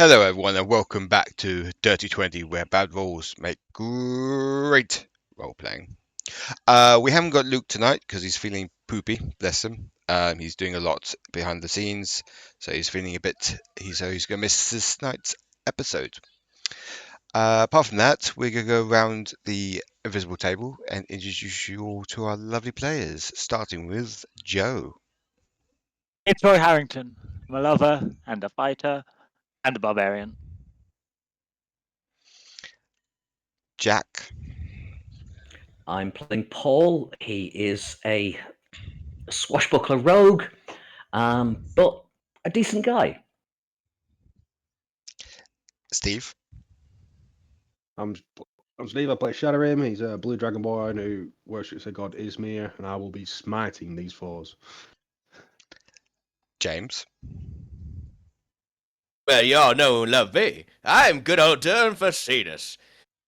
Hello everyone and welcome back to Dirty 20 where bad rolls make great role playing. We haven't got Luke tonight because he's feeling poopy, bless him. He's doing a lot behind the scenes, so he's feeling a bit, he's going to miss this night's episode. Apart from that, we're going to go around the invisible table and introduce you all to our lovely players, starting with Joe. Fitzroy Harrigon, I'm a lover and a fighter and a barbarian. Jack. I'm playing Paul. He is a swashbuckler rogue, but a decent guy. Steve. I'm Steve. I play Shadorim. He's a blue dragonborn who worships the god Izmir, and I will be smiting these fours. James. Well, y'all know and love me. I'm good old Derrum Facinus.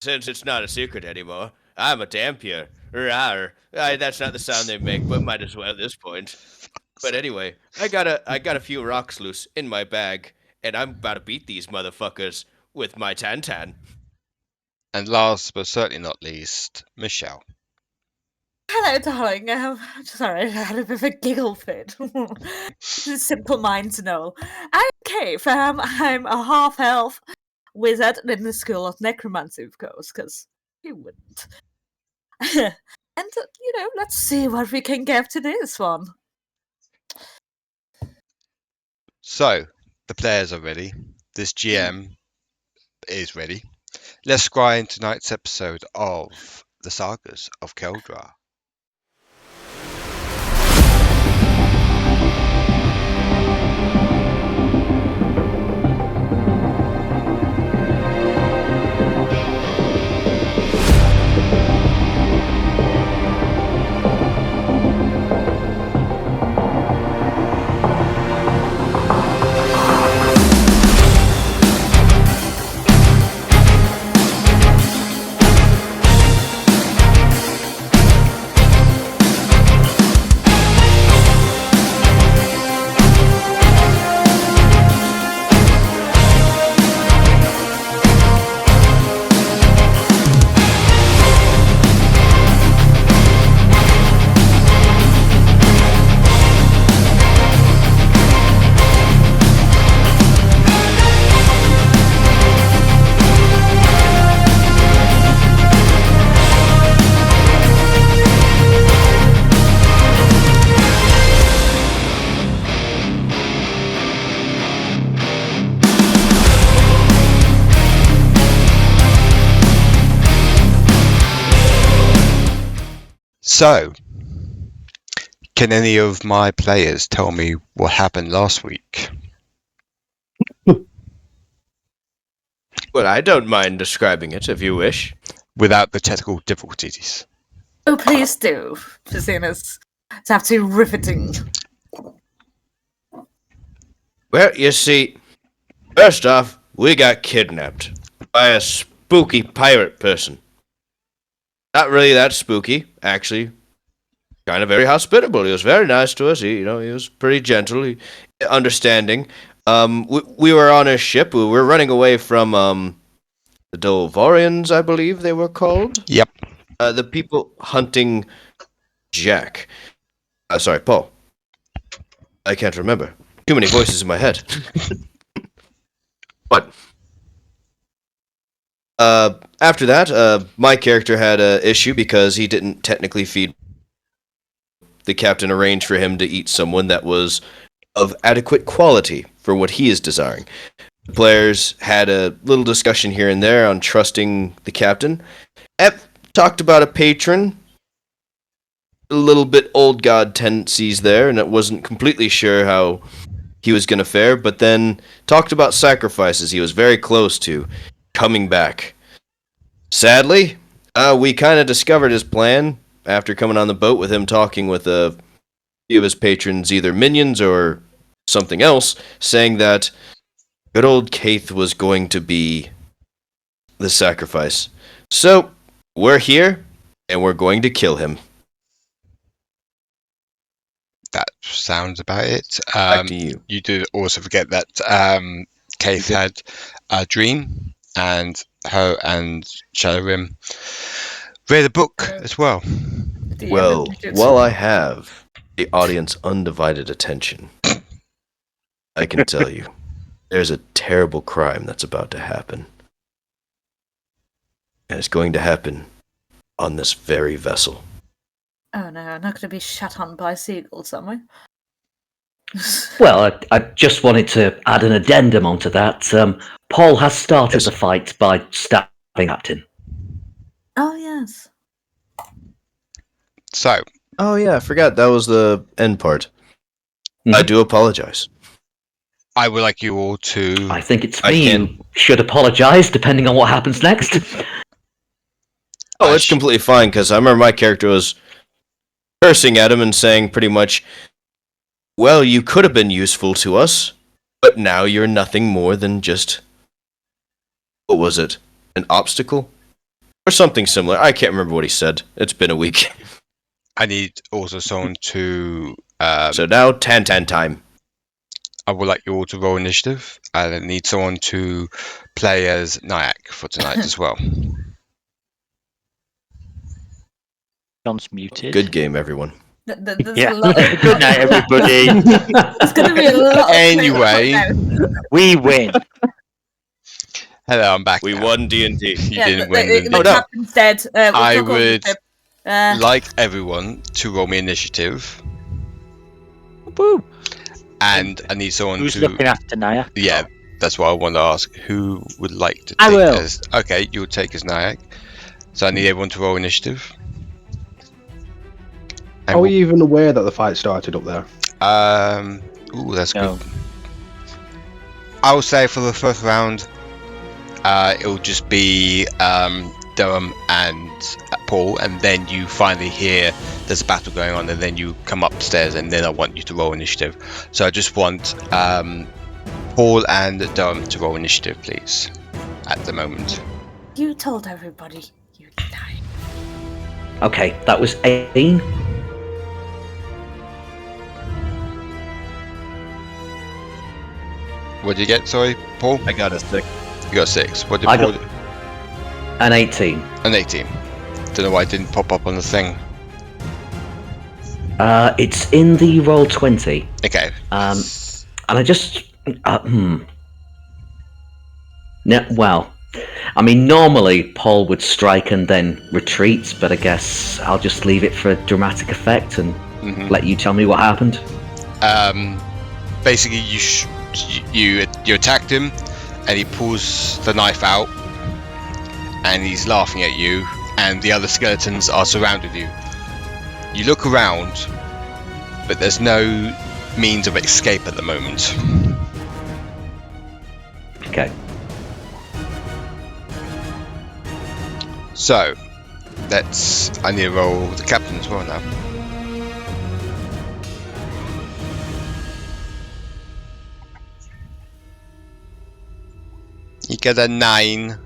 Since it's not a secret anymore, I'm a dampier. Rawr. That's not the sound they make, but might as well at this point. But anyway, I got a few rocks loose in my bag, and I'm about to beat these motherfuckers with my Tantan. And last but certainly not least, Michelle. Hello, darling. Sorry, I had a bit of a giggle fit. Simple minds know. I'm Caith. I'm a half-elf wizard in the school of necromancy, of course, because who wouldn't? And, let's see what we can get to this one. So, the players are ready. This GM is ready. Let's scry in tonight's episode of the Sagas of Kaldraa. So, can any of my players tell me what happened last week? Well, I don't mind describing it if you wish. Without the technical difficulties. Oh, please do, Facinus. It's absolutely riveting. Well, you see, first off, we got kidnapped by a spooky pirate person. Not really that spooky, actually. Kind of very hospitable. He was very nice to us. He was pretty gentle, understanding. We were on a ship. We were running away from the Dovorians, I believe they were called. Yep. The people hunting Jack. Sorry, Paul. I can't remember. Too many voices in my head. But after that, my character had an issue because he didn't technically feed. The captain arranged for him to eat someone that was of adequate quality for what he is desiring. The players had a little discussion here and there on trusting the captain. Talked about a patron. A little bit old god tendencies there, and it wasn't completely sure how he was going to fare, but then talked about sacrifices he was very close to coming back. Sadly, we kind of discovered his plan after coming on the boat with him talking with a few of his patrons, either minions or something else, saying that good old Caith was going to be the sacrifice. So, we're here, and we're going to kill him. That sounds about it. Back to you. You do also forget that Caith had a dream, and her and Shadorim read a book as well. Well, while I have the audience undivided attention, I can tell you, there's a terrible crime that's about to happen. And it's going to happen on this very vessel. Oh no, I'm not going to be shut on by seagulls, am I? Well, I just wanted to add an addendum onto that. Paul has started the fight by stabbing Captain. Oh yes. So, Oh yeah, I forgot that was the end part. Mhm. I do apologize. I would like you all to. I think it's I me can- who should apologise, depending on what happens next. Oh, it's completely fine, because I remember my character was cursing at him and saying pretty much, well, you could have been useful to us, but now you're nothing more than just... What was it? An obstacle? Or something similar. I can't remember what he said. It's been a week. I need also someone to. So now, Tan time. I would like you all to roll initiative. And I need someone to play as Nayak for tonight as well. John's muted. Good game, everyone. There's Yeah. a lot of... Good night, everybody. There's going to be a lot of... Anyway. We win. Hello, I'm back. We now. won D&D. You Yeah, didn't the win. Oh, no. captain's dead. We'll I talk on the would ship. like everyone to roll me initiative. Woo. And I need someone Who's to. looking after Nayak? Yeah, that's what I want to ask. Who would like to I take will. as. Okay, you'll take as Nayak. So I need everyone to roll initiative. And Are we even aware that the fight started up there? Ooh, that's No. good. I will say for the first round, it'll just be Derrum and Paul, and then you finally hear there's a battle going on, and then you come upstairs, and then I want you to roll initiative. So I just want Paul and Derrum to roll initiative, please, at the moment. You told everybody. You died. Okay, that was 18. What did you get? Sorry, Paul. I got a 6. You got 6. What did I Paul? got- An 18. An 18. Don't know why it didn't pop up on the thing. It's in the roll 20. Okay. And I just... No, well, I mean, normally Paul would strike and then retreat, but I guess I'll just leave it for dramatic effect and Mhm. let you tell me what happened. Basically, you attacked him, and he pulls the knife out, and he's laughing at you, and the other skeletons are surrounded you. You look around, but there's no means of escape at the moment. Okay. So, I need to roll the captain as well now. You get a 9.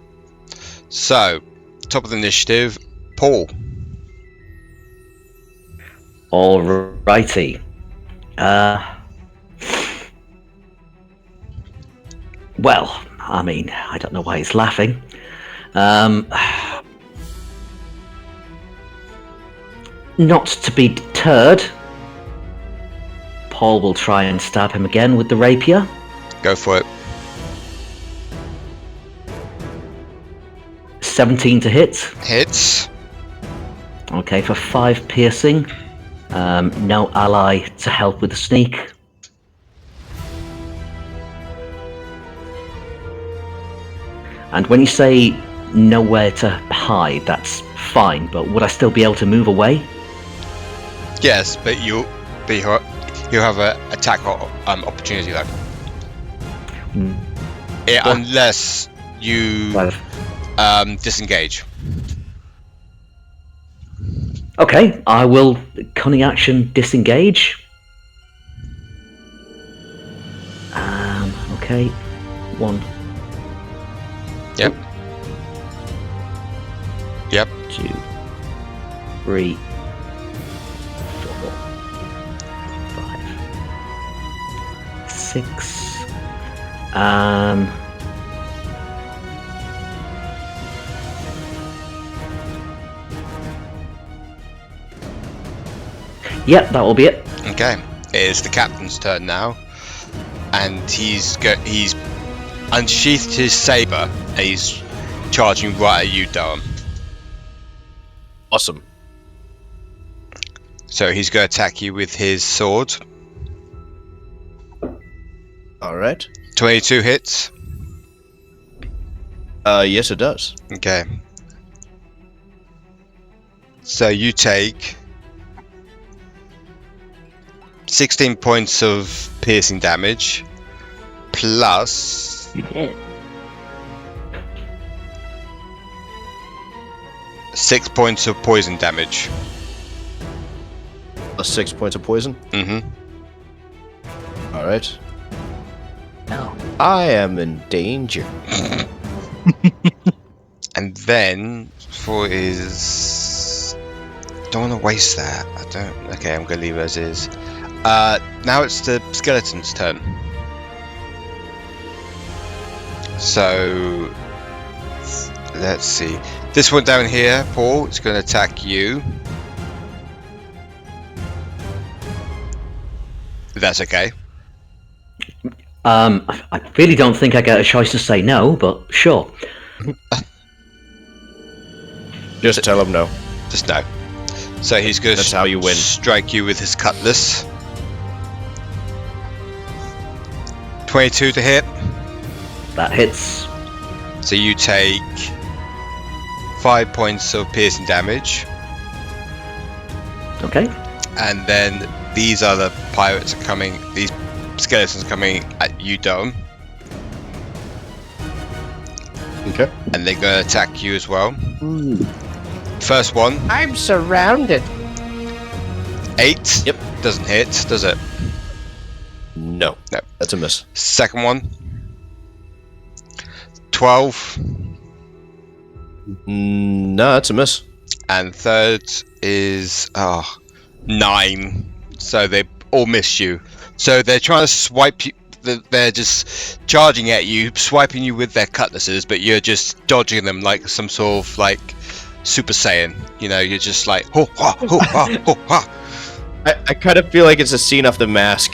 So, top of the initiative, Paul. Alrighty. Well, I mean, I don't know why he's laughing. Not to be deterred, Paul will try and stab him again with the rapier. Go for it. 17 to hit. Hits. Okay, for 5 piercing. No ally to help with the sneak. And when you say nowhere to hide, that's fine, but would I still be able to move away? Yes, but you'll have an attack opportunity though. Yeah, What? unless you Well, disengage. okay, I will cunning action disengage. Okay, 1. Yep. Yep. 2, 3, 4, 5, 6, Yep, that will be it. Okay, it is the captain's turn now, and he's unsheathed his saber and he's charging right at you, Derrum. Awesome. So he's going to attack you with his sword. All right. 22 hits. Yes, it does. Okay. So you take 16 points of piercing damage plus 6 points of poison damage. Plus 6 points of poison. Mm-hmm. All right. No. I am in danger. And then for his, don't want to waste that. I don't. Okay, I'm gonna leave it as is. Now it's the skeleton's turn. So let's see. This one down here, Paul, is going to attack you. If that's okay. I really don't think I get a choice to say no, but sure. Just tell him no. Just no. So he's going That's to how you win. strike you with his cutlass. 22 to hit. That hits. So you take 5 points of piercing damage. Okay. And then these other pirates are coming, these skeletons are coming at you, Derrum. Okay. And they're going to attack you as well. First one, I'm surrounded. 8. Yep. Doesn't hit, does it? No. No. That's a miss. Second one, 12. No, that's a miss. And third is 9. So they all miss you. So they're trying to swipe you. They're just charging at you, swiping you with their cutlasses, but you're just dodging them like some sort of like Super Saiyan. You know, you're just like ho ha ho ha ho ha. I kind of feel like it's a scene off The Mask.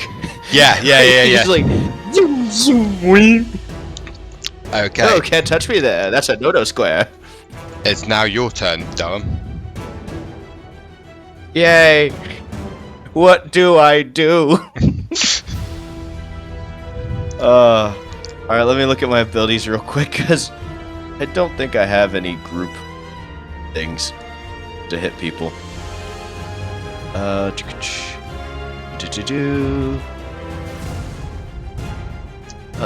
Yeah. It's like zoom zoom. Okay, Oh, can't touch me there. That's a no-no square. it's now your turn, Derrum. Yay! What do I do? Alright, let me look at my abilities real quick, because I don't think I have any group things to hit people. Oh,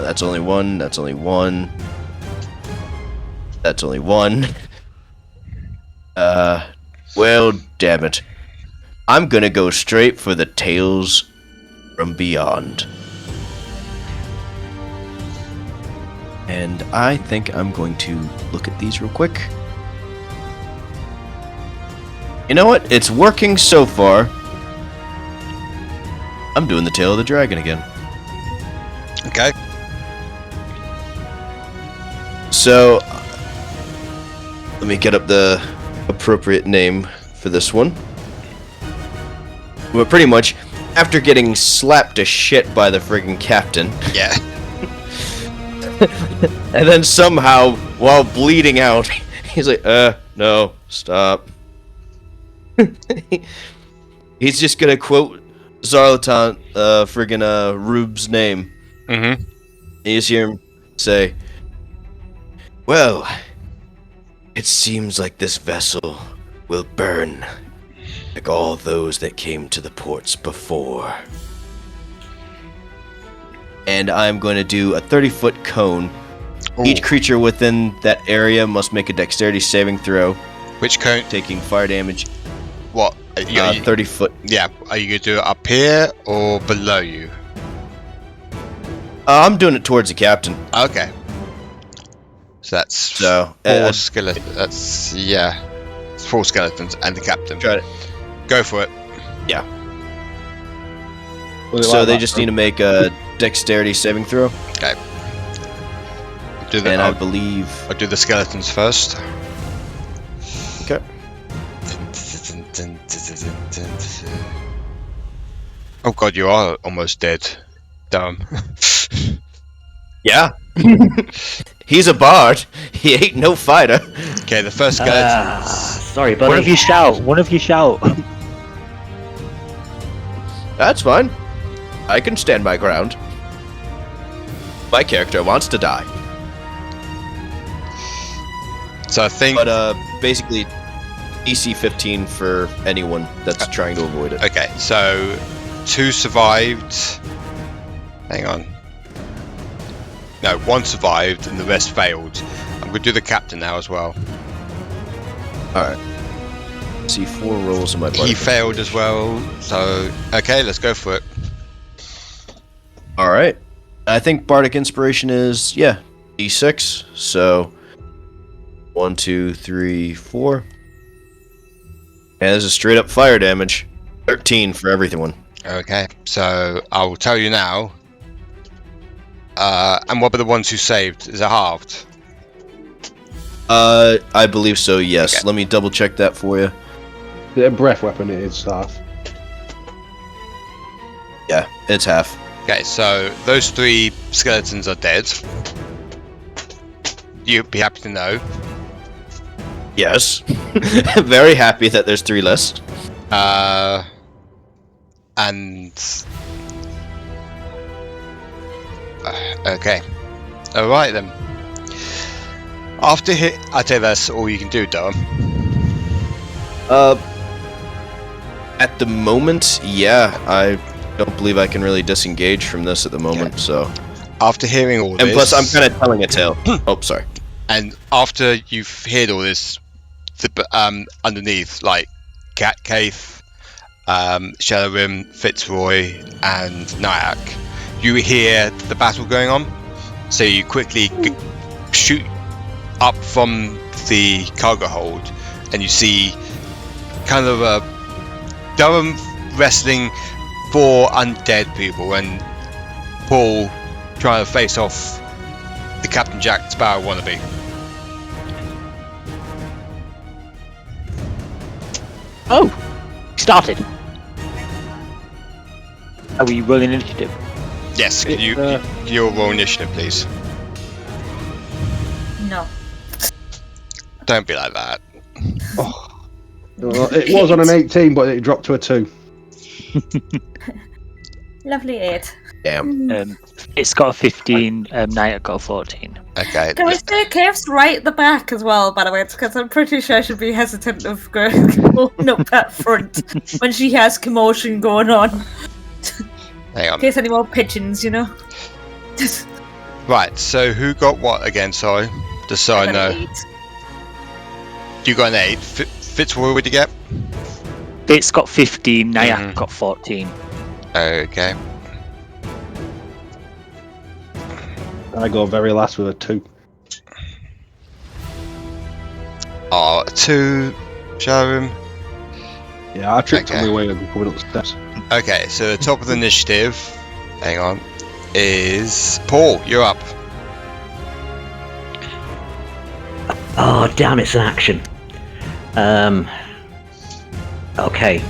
that's only one, that's only one. That's only one. Well, damn it. I'm gonna go straight for the Tales from Beyond. And I think I'm going to look at these real quick. You know what? It's working so far. I'm doing the Tail of the Dragon again. Okay. So, let me get up the appropriate name for this one. Well, pretty much, after getting slapped to shit by the friggin' captain, Yeah. and then somehow, while bleeding out, he's like, no, stop. He's just gonna quote Zarlatan, friggin' Rube's name. Mm-hmm. And you just hear him say, well, it seems like this vessel will burn like all those that came to the ports before. And I'm going to do a 30-foot cone. Ooh. Each creature within that area must make a dexterity saving throw, Which cone? taking fire damage. What? 30 foot. Yeah. Are you gonna do it up here or below you? I'm doing it towards the captain. Okay. So that's So, four skeletons. That's it's 4 skeletons and the captain. try it. Go for it. Was it So like they that, just bro? need to make a dexterity saving throw. Okay. Do the, And I I'll, believe. I'll do the skeletons first. Okay. Oh god, you are almost dead. Dumb. Yeah. He's a bard. He ain't no fighter. Okay, the first skeleton. Sorry, buddy. One of you shout. One of you shout. That's fine. I can stand my ground. My character wants to die. So I think. But basically, EC 15 for anyone that's trying to avoid it. Okay, so 2 survived. Hang on. No, 1 survived and the rest failed. I'm gonna do the captain now as well. Alright. See 4 rolls in my He party. failed as well. So okay, let's go for it. Alright. I think Bardic Inspiration is, D6. So 1, 2, 3, 4. And this is straight up fire damage. 13 for everyone. Okay, so I will tell you now. And what about the ones who saved? Is it halved? I believe so, yes. Okay. Let me double check that for you. The breath weapon is half. Yeah, it's half. Okay, so those 3 skeletons are dead. You'd be happy to know. Yes. Very happy that there's 3 less. And okay, all right then. After hit, I tell you that's all you can do, Derrum. At the moment, yeah, I don't believe I can really disengage from this at the moment, Okay. so. After hearing all And this, plus, I'm kind of telling a tale. Oh, sorry. and after you've heard all this, underneath, like Caith, Shadorim, Fitzroy, and Nayak, you hear the battle going on. So you quickly shoot up from the cargo hold, and you see kind of a Derrum wrestling 4 undead people, and Paul trying to face off the Captain Jack Sparrow wannabe. Oh, started. Are we rolling initiative? Yes, can you your roll initiative, please? No. Don't be like that. Well, it was on an 18, but it dropped to a 2. Lovely 8. Damn. It's got a 15. Nayak got a 14. Okay. Can we say Caith's right at the back as well, by the way? Because I'm pretty sure she'd be hesitant of going up that front when she has commotion going on. Hang In on. case any more pigeons, you know? Right, so who got what again? Sorry. Just so I An know. 8. You got an 8. Fitzroy, what did you get? It's got 15. Nayak Mhm. got 14. Okay. I go very last with a 2. Oh, 2. Shadorim. Yeah, I tripped Okay. on my way and coming up the steps. Okay, so the top of the initiative, hang on, is Paul. You're up. Oh, damn, it's an action. Okay.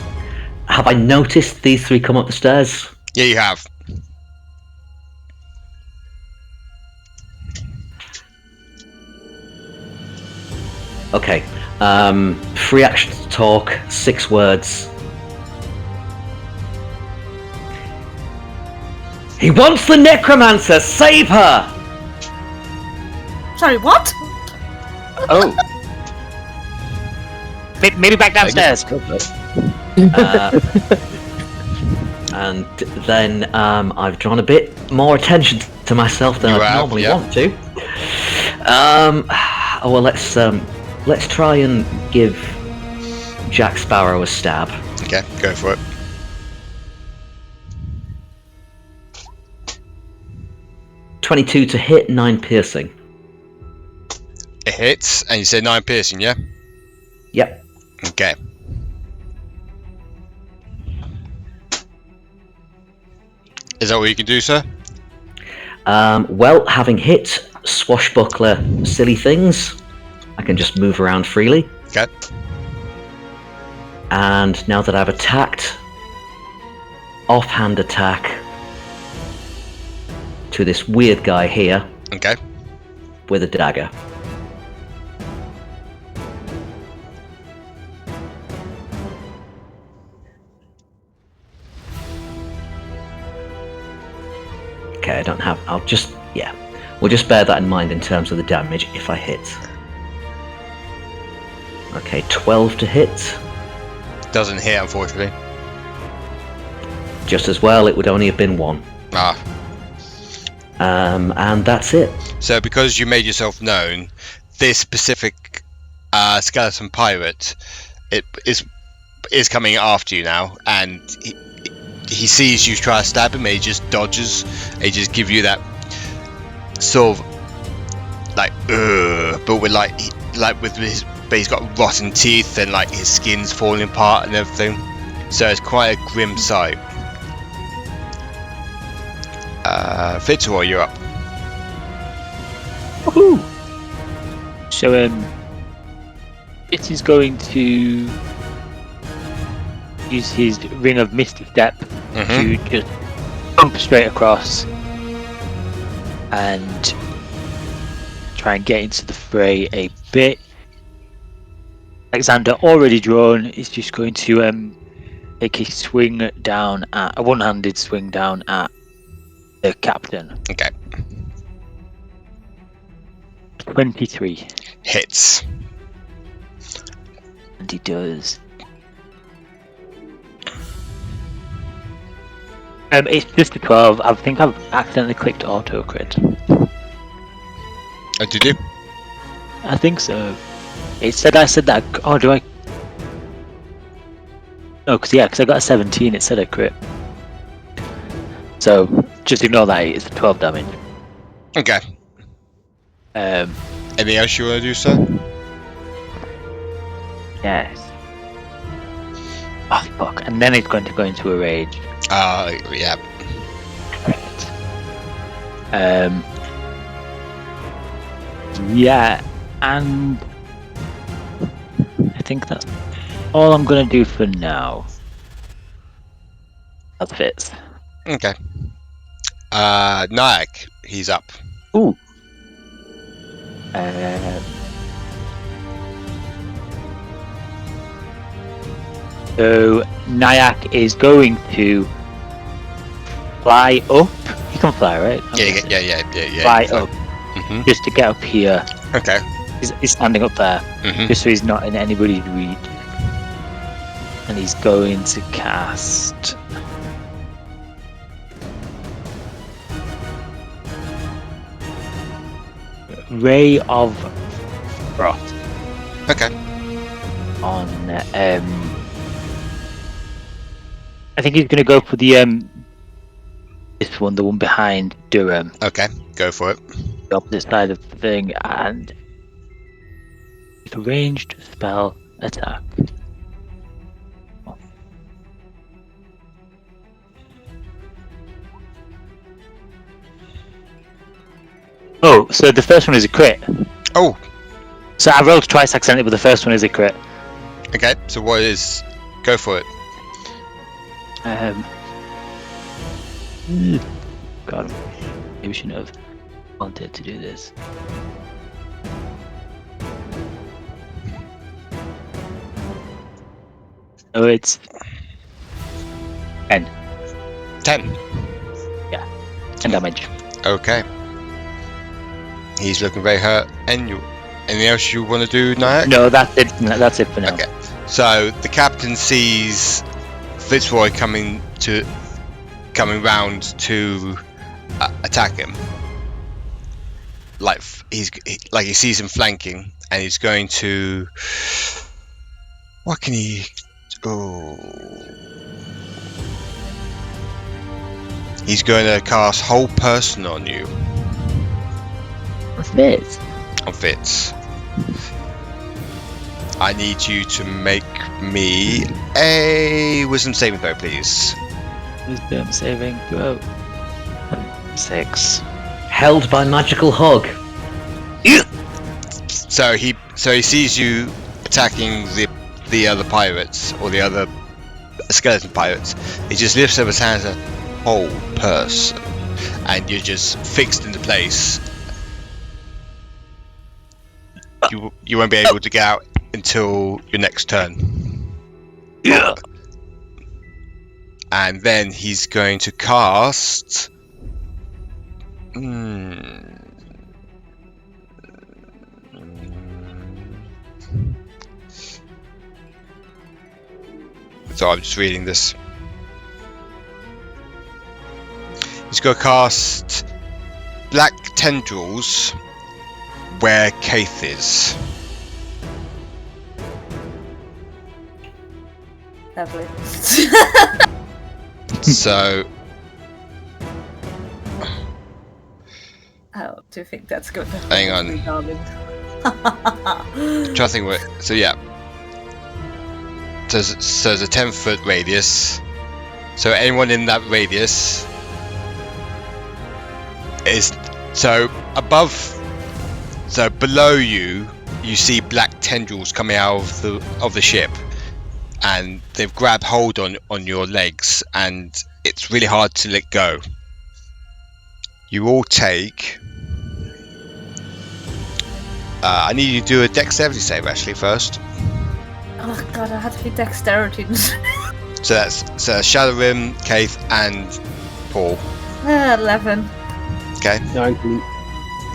Have I noticed these 3 come up the stairs? Yeah, you have. Okay. Free action to talk, 6 words. He wants the necromancer! Save her! Sorry, what? Oh. Maybe back downstairs. And then I've drawn a bit more attention to myself than You I have, normally yeah. want to. Well, let's try and give Jack Sparrow a stab. Okay, go for it. $22 to hit, 9 piercing. It hits, and you say 9 piercing, yeah? Yep. Okay. Is that what you can do, sir? Well, having hit swashbuckler silly things. I can just move around freely. Okay. And now that I've attacked, offhand attack to this weird guy here Okay. with a dagger. Okay, I don't have... We'll just bear that in mind in terms of the damage if I hit. Okay, 12 to hit. Doesn't hit, unfortunately. Just as well, it would only have been 1. Ah. And that's it. So because you made yourself known, this specific skeleton pirate is coming after you now, and he sees you try to stab him, and he just dodges. He just give you that sort of like but with but he's got rotten teeth and like his skin's falling apart and everything. So it's quite a grim sight. Fitzroy, you're up. Woohoo! So it is going to use his ring of Misty Step to just jump straight across and try and get into the fray a bit. Alexander, already drawn, is just going to take a swing down at a one-handed swing down at the captain. Okay. 23. Hits. And he does. It's just a 12. I think I've accidentally clicked auto crit. Oh, did you? I think so. I said that. Oh, do I? No, because I got a 17. It said a crit. So just ignore that. It's 12 damage. Okay. Anything else you want to do, sir? Yes. Oh fuck! And then it's going to go into a rage. Yeah. Right. Yeah, and I think that's all I'm gonna do for now. That fits. Okay. Nayak, he's up. Ooh. So Nayak is going to fly up. He can fly, right? Yeah. Fly up Mm-hmm. just to get up here. Okay. He's standing up there, just so he's not in anybody's reach. And he's going to cast Ray of Frost Okay. on. I think he's going to go for the this one, the one behind Derrum, Okay. Go for it. the opposite side of the thing, and it's a ranged spell attack. Oh, so the first one is a crit. Oh. So I rolled twice accidentally, but the first one is a crit. Okay. So what is? Go for it. God, maybe we shouldn't have wanted to do this. So it's 10. 10. 10 damage. Okay. He's looking very hurt. And you? Anything else you want to do, Nayak? No, that's it. That's it for now. Okay. So the captain sees Fitzroy coming round to attack him. He sees him flanking, and he's going to. What can he? Oh. He's going to cast Whole Person on you. What's this? On Fitz. I need you to make me a wisdom saving throw, please. Wisdom saving throw. 6. Held by magical hug. So he sees you attacking the other pirates or the other skeleton pirates. He just lifts up his hands and whole person, and you're just fixed into place. You won't be able to get out until your next turn. Yeah. And then he's going to cast. So I'm just reading this. He's going to cast Black Tendrils where Caith is. Lovely. So. Oh, do you think that's good? Hang on. Trying to think what. So yeah. So there's a 10-foot radius. So anyone in that radius is above. So below you, you see black tendrils coming out of the ship, and they've grabbed hold on your legs, and it's really hard to let go. You all take. I need you to do a dexterity save actually first. Oh god, I had to be dexterity. So that's Shadorim, Caith, and Paul. 11. Okay. 19.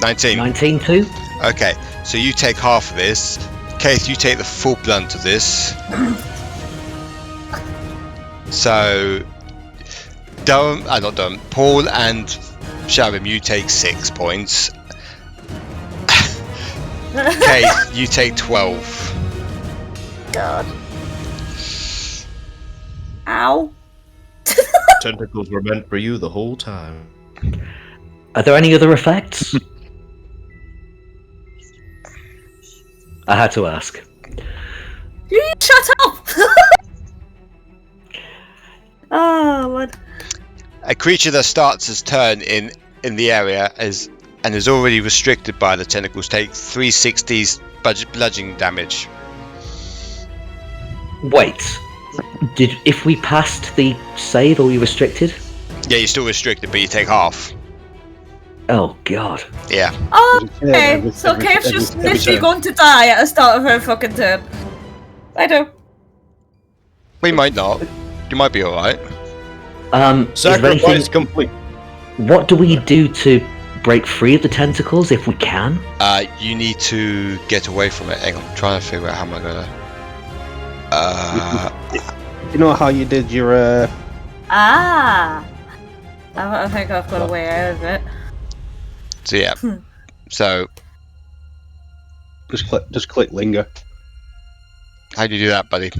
19. 19 too? Okay, so you take half of this. Caith, you take the full blunt of this. So, not Derrum. Paul and Shadorim, you take 6 points. Caith, you take 12. God. Ow. Tentacles were meant for you the whole time. Are there any other effects? I had to ask. You shut up! Oh, what? A creature that starts its turn in the area and is already restricted by the tentacles take 360 bludgeoning damage. Wait. If we passed the save, are we restricted? Yeah, you're still restricted, but you take half. Oh god. Yeah. Oh, okay, so Caith's just literally going to die at the start of her fucking turn. I do. We might not. You might be alright. Is there Sacrifice anything, complete. what do we do to break free of the tentacles if we can? You need to get away from it. Hang on, I'm trying to figure out how am I gonna. You know how you did your Ah! I think I've got a way out of it. So yeah. So just click linger how do you do that, buddy?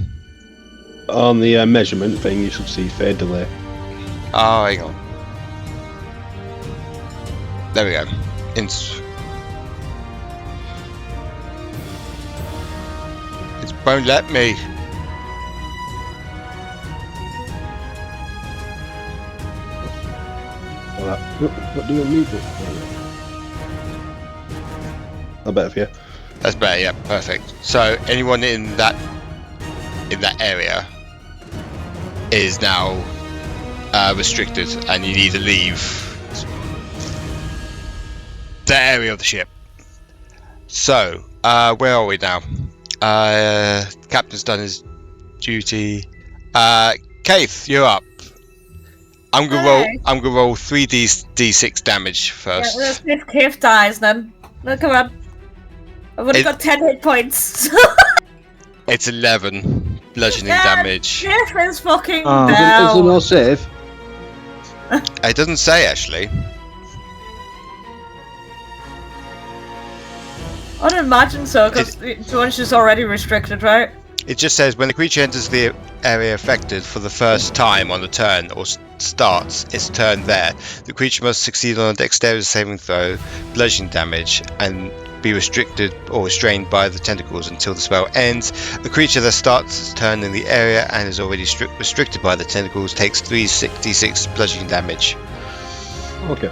on the measurement thing. You should see fade delay. Oh, hang on. There we go. It won't let me. What do you need it? I better for you. That's better. Yeah, perfect. So anyone in that area is now restricted, and you need to leave the area of the ship. So where are we now? Captain's done his duty. Caith, you're up. I'm gonna roll 3d6 damage first. Yeah, let's see if Caith dies then. No, come on. I've only got 10 hit points. It's 11 bludgeoning damage. Caith is fucking Is there down. no save? It doesn't say actually. I'd imagine so, because George is already restricted, right? It just says when the creature enters the area affected for the first time on the turn or starts its turn there, the creature must succeed on a dexterity saving throw, bludgeoning damage, and be restricted or restrained by the tentacles until the spell ends. The creature that starts its turn in the area and is already restricted by the tentacles takes 3d6 bludgeoning damage. Okay.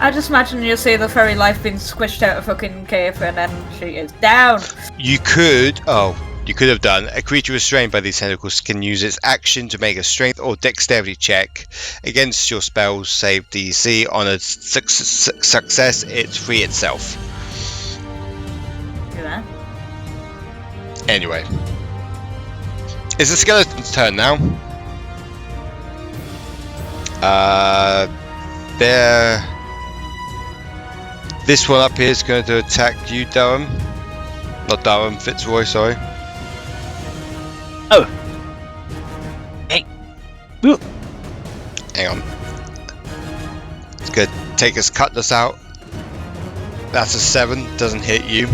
I just imagine you see the fairy life being squished out of fucking Caith, and then she is down. You could have done. A creature restrained by these tentacles can use its action to make a strength or dexterity check against your spell's save DC. On a success, it free itself. Do that. Anyway, it's the skeleton's turn now. There. This one up here is going to attack you, Derrum. Not Derrum, Fitzroy, sorry. Oh. Hey. Ooh. Hang on. It's good. Take his cutlass out. That's a 7. Doesn't hit you.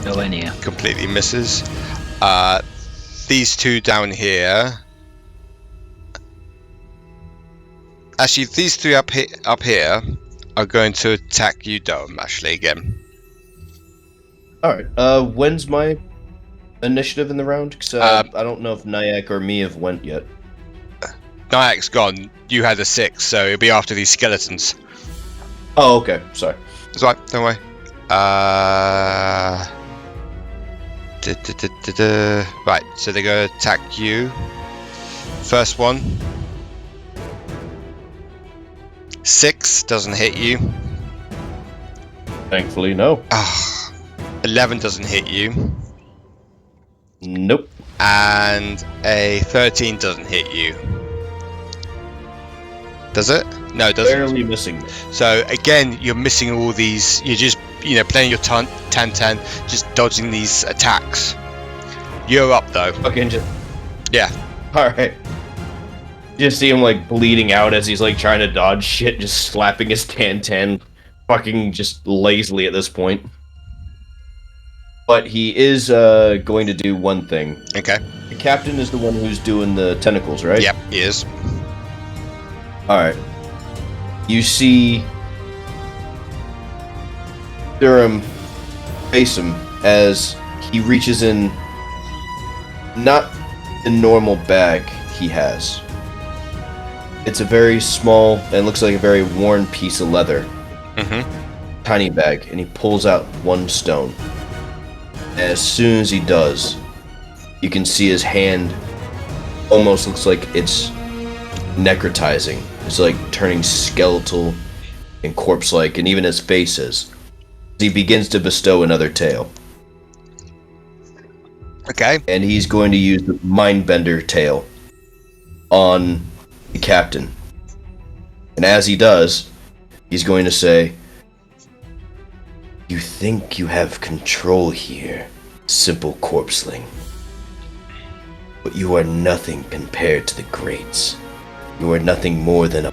Nowhere near. Completely misses. These two down here. Actually, these three up here are going to attack you, Derrum, actually, again. Alright, when's my initiative in the round? Because I don't know if Nayak or me have went yet. Nayak's gone. You had a 6, so it'll be after these skeletons. Oh, okay. Sorry. It's alright, don't worry. Right, so they're going to attack you. First one. 6 doesn't hit you. Thankfully, no. 11 doesn't hit you. Nope. And a 13 doesn't hit you. Does it? No, it doesn't. Barely missing. So again, you're missing all these. You're just, playing your 10-10, just dodging these attacks. You're up though. Okay, just... Yeah. Alright. Just see him, bleeding out as he's, trying to dodge shit, just slapping his 10-10, fucking just lazily at this point. But he is, going to do one thing. Okay. The captain is the one who's doing the tentacles, right? Yep, he is. Alright. You see Derrum face him as he reaches in not the normal bag he has. It's a very small and looks like a very worn piece of leather. Mm-hmm. Tiny bag, and he pulls out one stone. And as soon as he does, you can see his hand almost looks like it's necrotizing. It's turning skeletal and corpse-like, and even his face is. He begins to bestow another tale. Okay. And he's going to use the Mindbender tale on the captain. And as he does, he's going to say, "You think you have control here, simple corpseling. But you are nothing compared to the greats. You are nothing more than a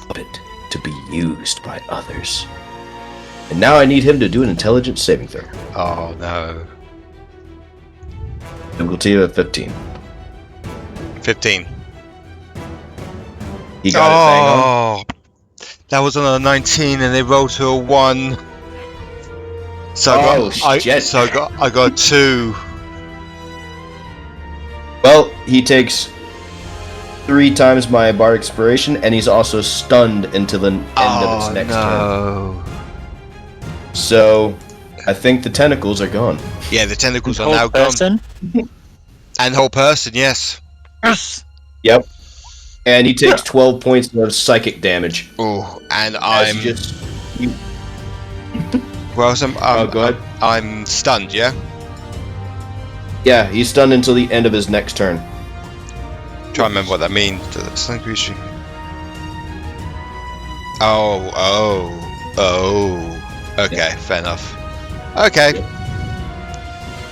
puppet to be used by others." And now I need him to do an intelligence saving throw. Oh no. Difficulty of 15. 15. He got it bang on. That was on a 19 and they rolled to a 1. So I got a 2. Well, he takes 3 times my bar expiration, and he's also stunned until the end of its next turn. So, I think the tentacles are gone. Yeah, the tentacles are Whole now person? gone. And whole person, yes. Yes. Yep. And he takes 12 points of psychic damage. Oh, and As I'm. he just... Well, go ahead. I'm stunned, yeah? Yeah, he's stunned until the end of his next turn. Try to remember what that means. Stun creature. Oh. Okay, fair enough. Okay.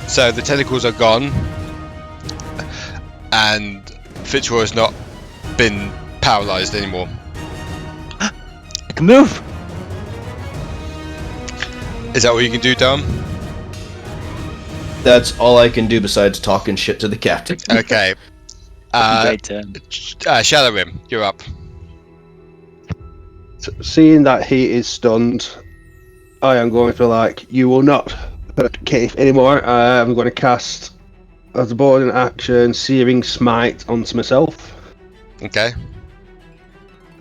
So the tentacles are gone. And Fitzroy has not been paralyzed anymore. I can move. Is that what you can do, Dom? That's all I can do besides talking shit to the captain. Okay. Great turn. Shadorim, you're up. Seeing that he is stunned, I am going to you will not hurt Caith anymore. I'm going to cast as a bonus action Searing Smite onto myself. Okay.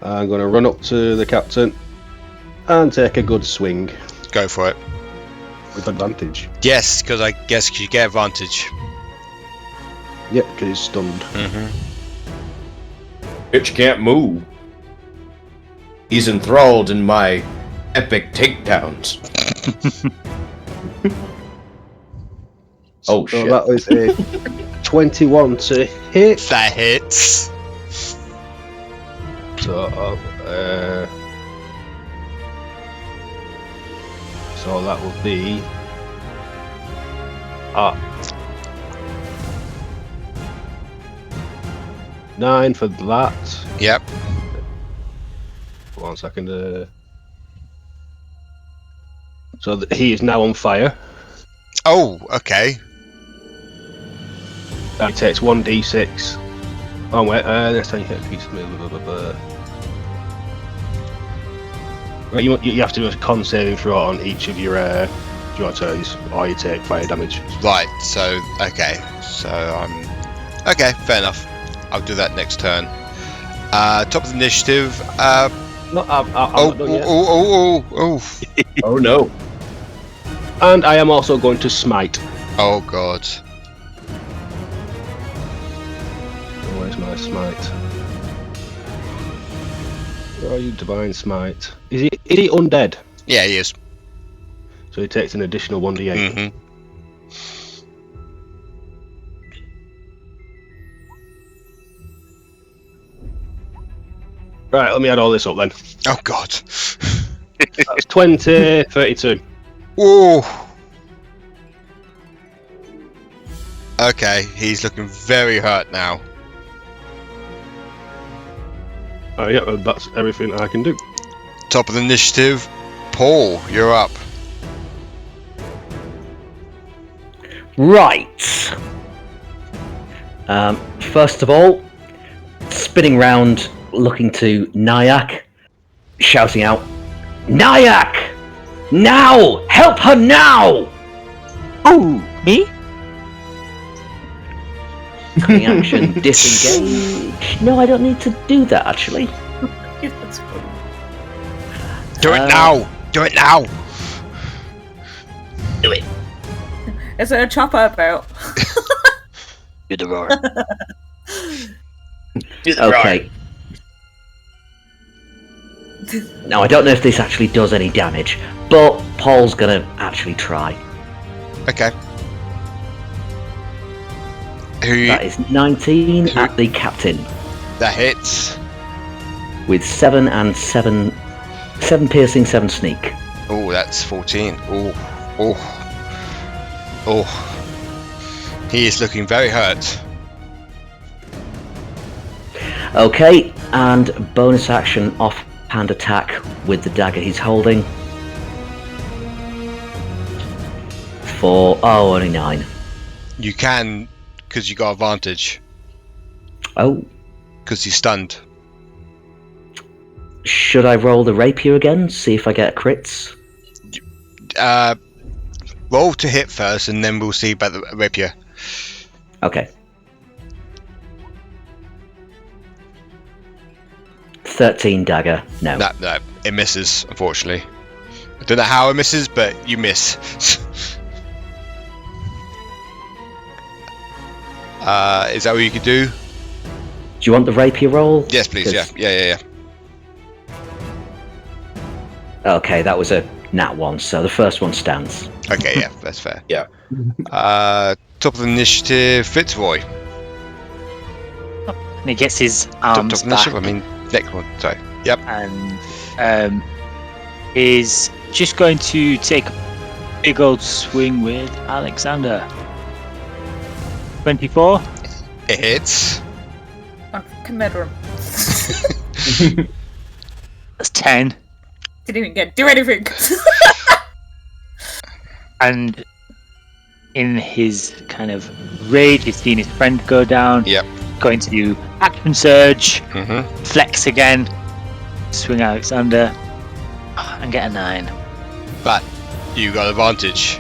I'm going to run up to the captain and take a good swing Go for it. with advantage. Yes, because I guess you get advantage. Yep, because he's stunned. Bitch can't move. He's enthralled in my epic takedowns. Oh So shit. that was a 21 to hit. That hits. So that will be 9 for that. Yep. 1 second. So he is now on fire. Oh, okay. He takes 1d6. Oh wait, next time you hit a piece of me. Right, you have to do a con saving throw on each of your turns, or you take fire damage. Right. So okay. So okay. Fair enough. I'll do that next turn. Top of the initiative. No, I'm Oh, not done yet. oh. Oh no. And I am also going to smite. Oh god. Where's my smite? Where are you, divine smite? Is he undead? Yeah, he is. So he takes an additional 1d8. Mm-hmm. Right, let me add all this up then. Oh god. That's 20, 32. Oh. Okay, he's looking very hurt now. Yeah, that's everything I can do. Top of the initiative. Paul, you're up. Right. First of all, spinning round, looking to Nayak, shouting out, "Nayak! Now! Help her now!" Oh, me? Cunning action, disengage. No, I don't need to do that actually. That's funny. Do it now! Do it now! Is there a chopper about? Do the roar. Okay. Now I don't know if this actually does any damage, but Paul's gonna actually try. Okay. Who That is 19 Who- at the captain, that hits? with 7 and 7 piercing, 7 sneak. Oh, that's 14. Oh. He is looking very hurt. Okay, and bonus action offhand attack with the dagger he's holding. For only 9. You can, because you got advantage, Oh, because he's stunned. should I roll the rapier again? See if I get crits. Roll to hit first, and then we'll see about the rapier. Okay. 13 dagger. No. No, it misses, unfortunately. I don't know how it misses, but you miss. Is that what you could do? Do you want the rapier roll? Yes, please. Yeah. Okay, that was a nat 1, so the first one stands. Okay, yeah, that's fair. Yeah. Top of the initiative, Fitzroy. And he gets his Top arms of the initiative. back I mean, next one. Sorry. Yep. and is just going to take a big old swing with Alexander. 24. It hits. On Comedrum. That's 10. Didn't even get do anything. And in his kind of rage, he's seen his friend go down. Yep. Going to do action surge, Mm-hmm. flex again, swing Alexander, and get a 9. But you got advantage.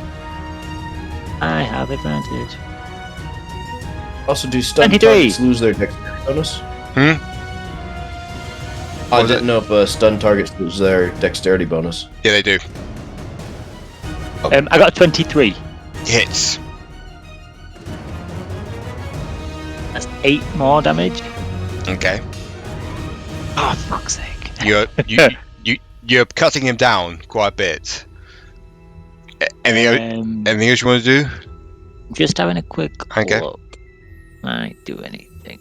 I have advantage. Also, do stun 23. targets lose their dexterity bonus? I Was didn't know if stun targets was their dexterity bonus. Yeah, they do. I got a 23. Hits. That's 8 more damage. Okay. Oh, fuck's sake. You're cutting him down quite a bit. Anything else you want to do? Just having a quick Okay. look. Might do anything.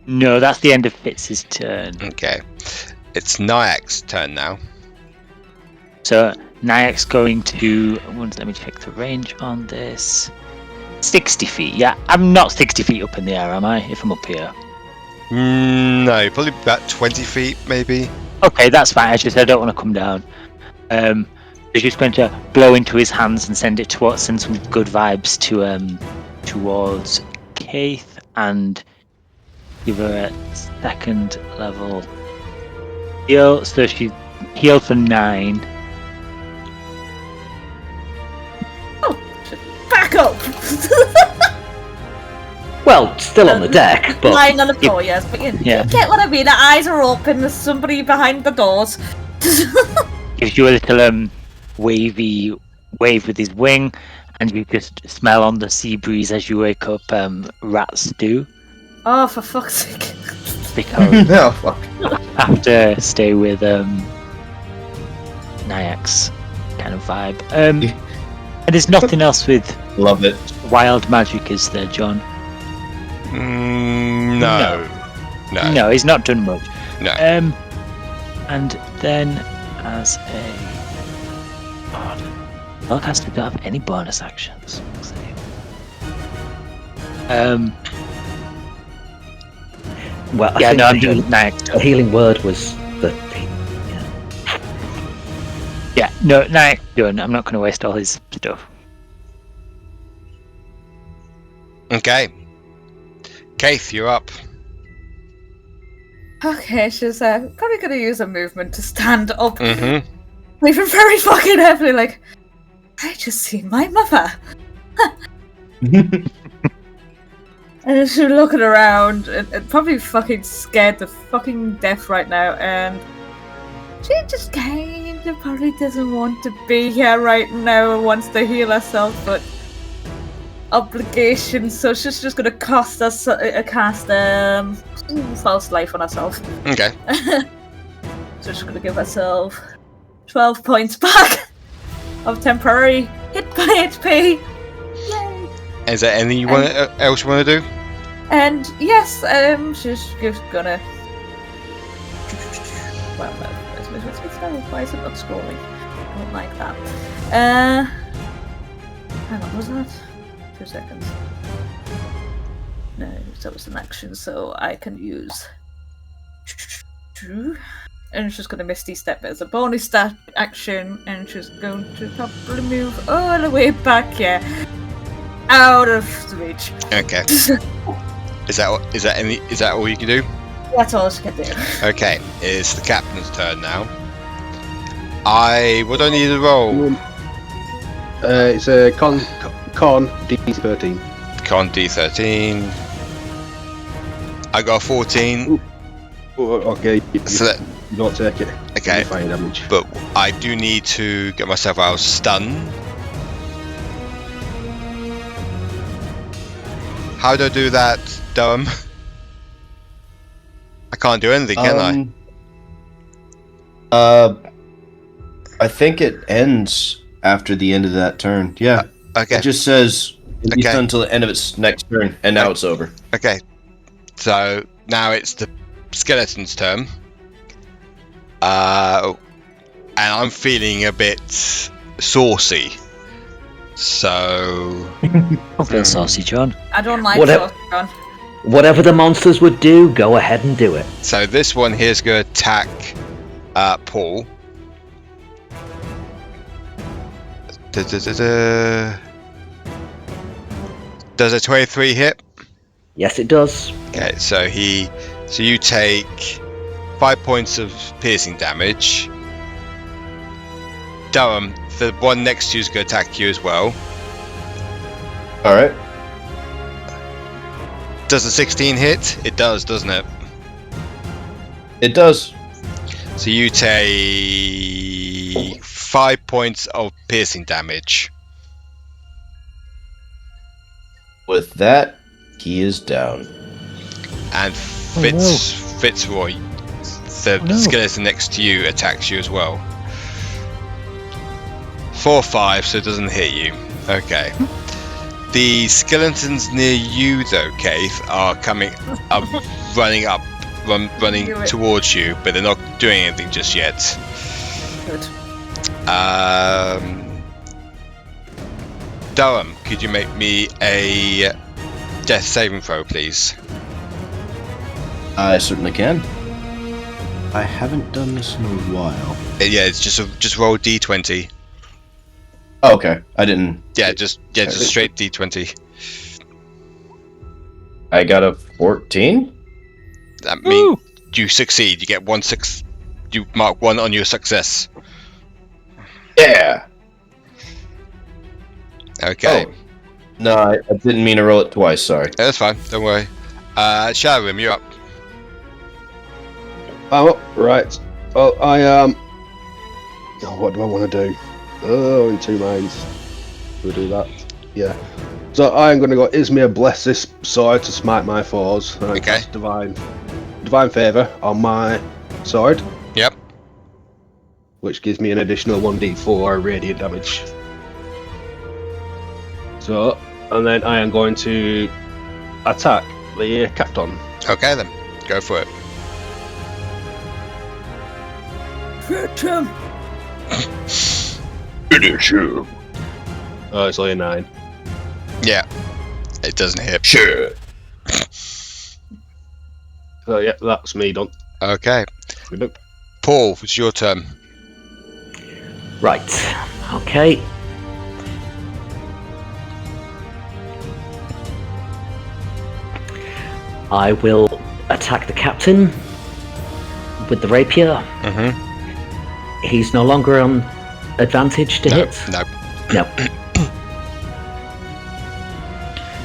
No, that's the end of Fitz's turn. Okay. It's Nayak's turn now. So Nayak's going to. Let me check the range on this. 60 feet. Yeah, I'm not 60 feet up in the air, am I? If I'm up here. No, probably about 20 feet, maybe. Okay, that's fine. I don't want to come down. He's just going to blow into his hands and send some good vibes to towards Caith and give her a second level heal. So she healed for 9. Back up! Well, still on the deck, but Lying on the floor, yes, but you get what I mean. The eyes are open, there's somebody behind the doors. Gives you a little wavy wave with his wing, and you just smell on the sea breeze as you wake up rat stew. Oh, for fuck's sake. Because No, fuck. I have to stay with Nayak's kind of vibe. And there's nothing else with Love it. wild magic, is there, John? No. No, he's not done much. No. And then as a spellcaster don't have any bonus actions. well, I Yeah, think no, I'm the doing heal- Nayak. the healing word was the. Yeah, no, Nayak done. I'm not going to waste all his stuff. Okay. Caith, you're up. Okay, she's probably gonna use a movement to stand up. Mm-hmm. Leaving very fucking heavily, like, I just seen my mother. And she's looking around and probably fucking scared to fucking death right now, and she just kind of probably doesn't want to be here right now and wants to heal herself, but obligation, so she's just gonna cast false life on herself. Okay. So she's gonna give herself 12 points back of temporary hit by HP. Yay! Is there anything else you want to do? And yes, she's just gonna. Well, why is it not scrolling? I don't like that. Hang on, was that 2 seconds? No, that was an action, so I can use. And she's going to Misty Step as a bonus action, and she's going to probably move all the way back here, out of the reach. Okay. Is that all you can do? That's all she can do. Okay, it's the captain's turn now. What do I need to roll? It's a con D13. Con D13. I got a 14. Oh, okay, So that, you don't take it. okay, Fire damage. but I do need to get myself out of stun. How do I do that, Derrum? I can't do anything, can I think it ends after the end of that turn. Yeah. I? Okay. It just says Okay. it's until the end of its next turn, and now it's over. Okay. So now it's the skeleton's turn. And I'm feeling a bit saucy. So Don't feel saucy, John. I don't like Whatever. sauce, John. Whatever the monsters would do, go ahead and do it. So this one here's going to attack Paul. Does a 23 hit? Yes, it does. Okay, so you take 5 points of piercing damage. Derrum, the one next to you is going to attack you as well. All right. Does a 16 hit? It does, doesn't it? It does. So you take 5 points of piercing damage. With that, he is down. And Fitzroy, the skeleton next to you, attacks you as well. 4-5, so it doesn't hit you. Okay. The skeletons near you, though, Caith, are running towards you, but they're not doing anything just yet. Good. Derrum, could you make me a death saving throw, please? I certainly can. I haven't done this in a while. Yeah, it's just roll D20. Oh, okay. I didn't. Just straight D20. I got a 14. That means you succeed. You get 1 6. You mark 1 on your success. Yeah. Okay. Oh. No, I didn't mean to roll it twice. Sorry. That's fine. Don't worry. Shadorim, you're up. I'm up. Right. Well, I am. What do I want to do? Oh, in 2 minds. We'll do that. Yeah. So I am going to go. Ismir, bless this sword to smite my foes. And Okay. cast divine favor on my sword, Yep. which gives me an additional 1d4 radiant damage. So, and then I am going to attack the captain. Okay then. Go for it. Finish him. Oh, it's only a 9. Yeah. It doesn't hit. Sure. So yeah, that's me done. Okay. Good luck. Paul, it's your turn. Right. Okay. I will attack the captain with the rapier. Mm-hmm. He's no longer on advantage to hit. No. No.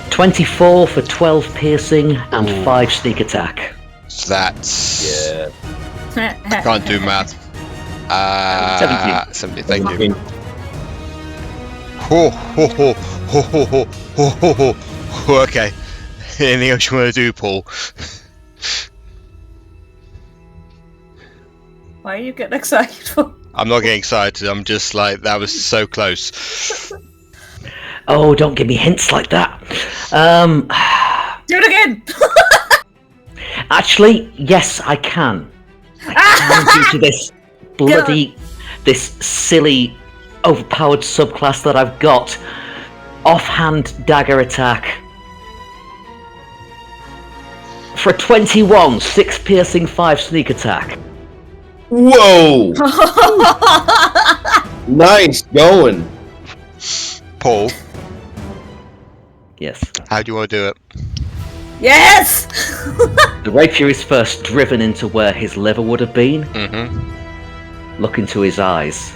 24 for 12 piercing and 5 sneak attack. So that's... Yeah. I can't do math. 70, thank you. Ho, ho, ho, ho, ho, ho, ho, ho, ho. Okay. Anything else you want to do, Paul? Why are you getting excited for? I'm not getting excited. I'm just like, that was so close. Oh, don't give me hints like that. Do it again! Actually, yes, I can. I can due to this this silly, overpowered subclass that I've got. Offhand dagger attack. For 21, 6 piercing, 5 sneak attack. Whoa! Nice going. Paul, Yes. how do you want to do it? Yes! The rapier is first driven into where his liver would have been. Mm-hmm. Look into his eyes.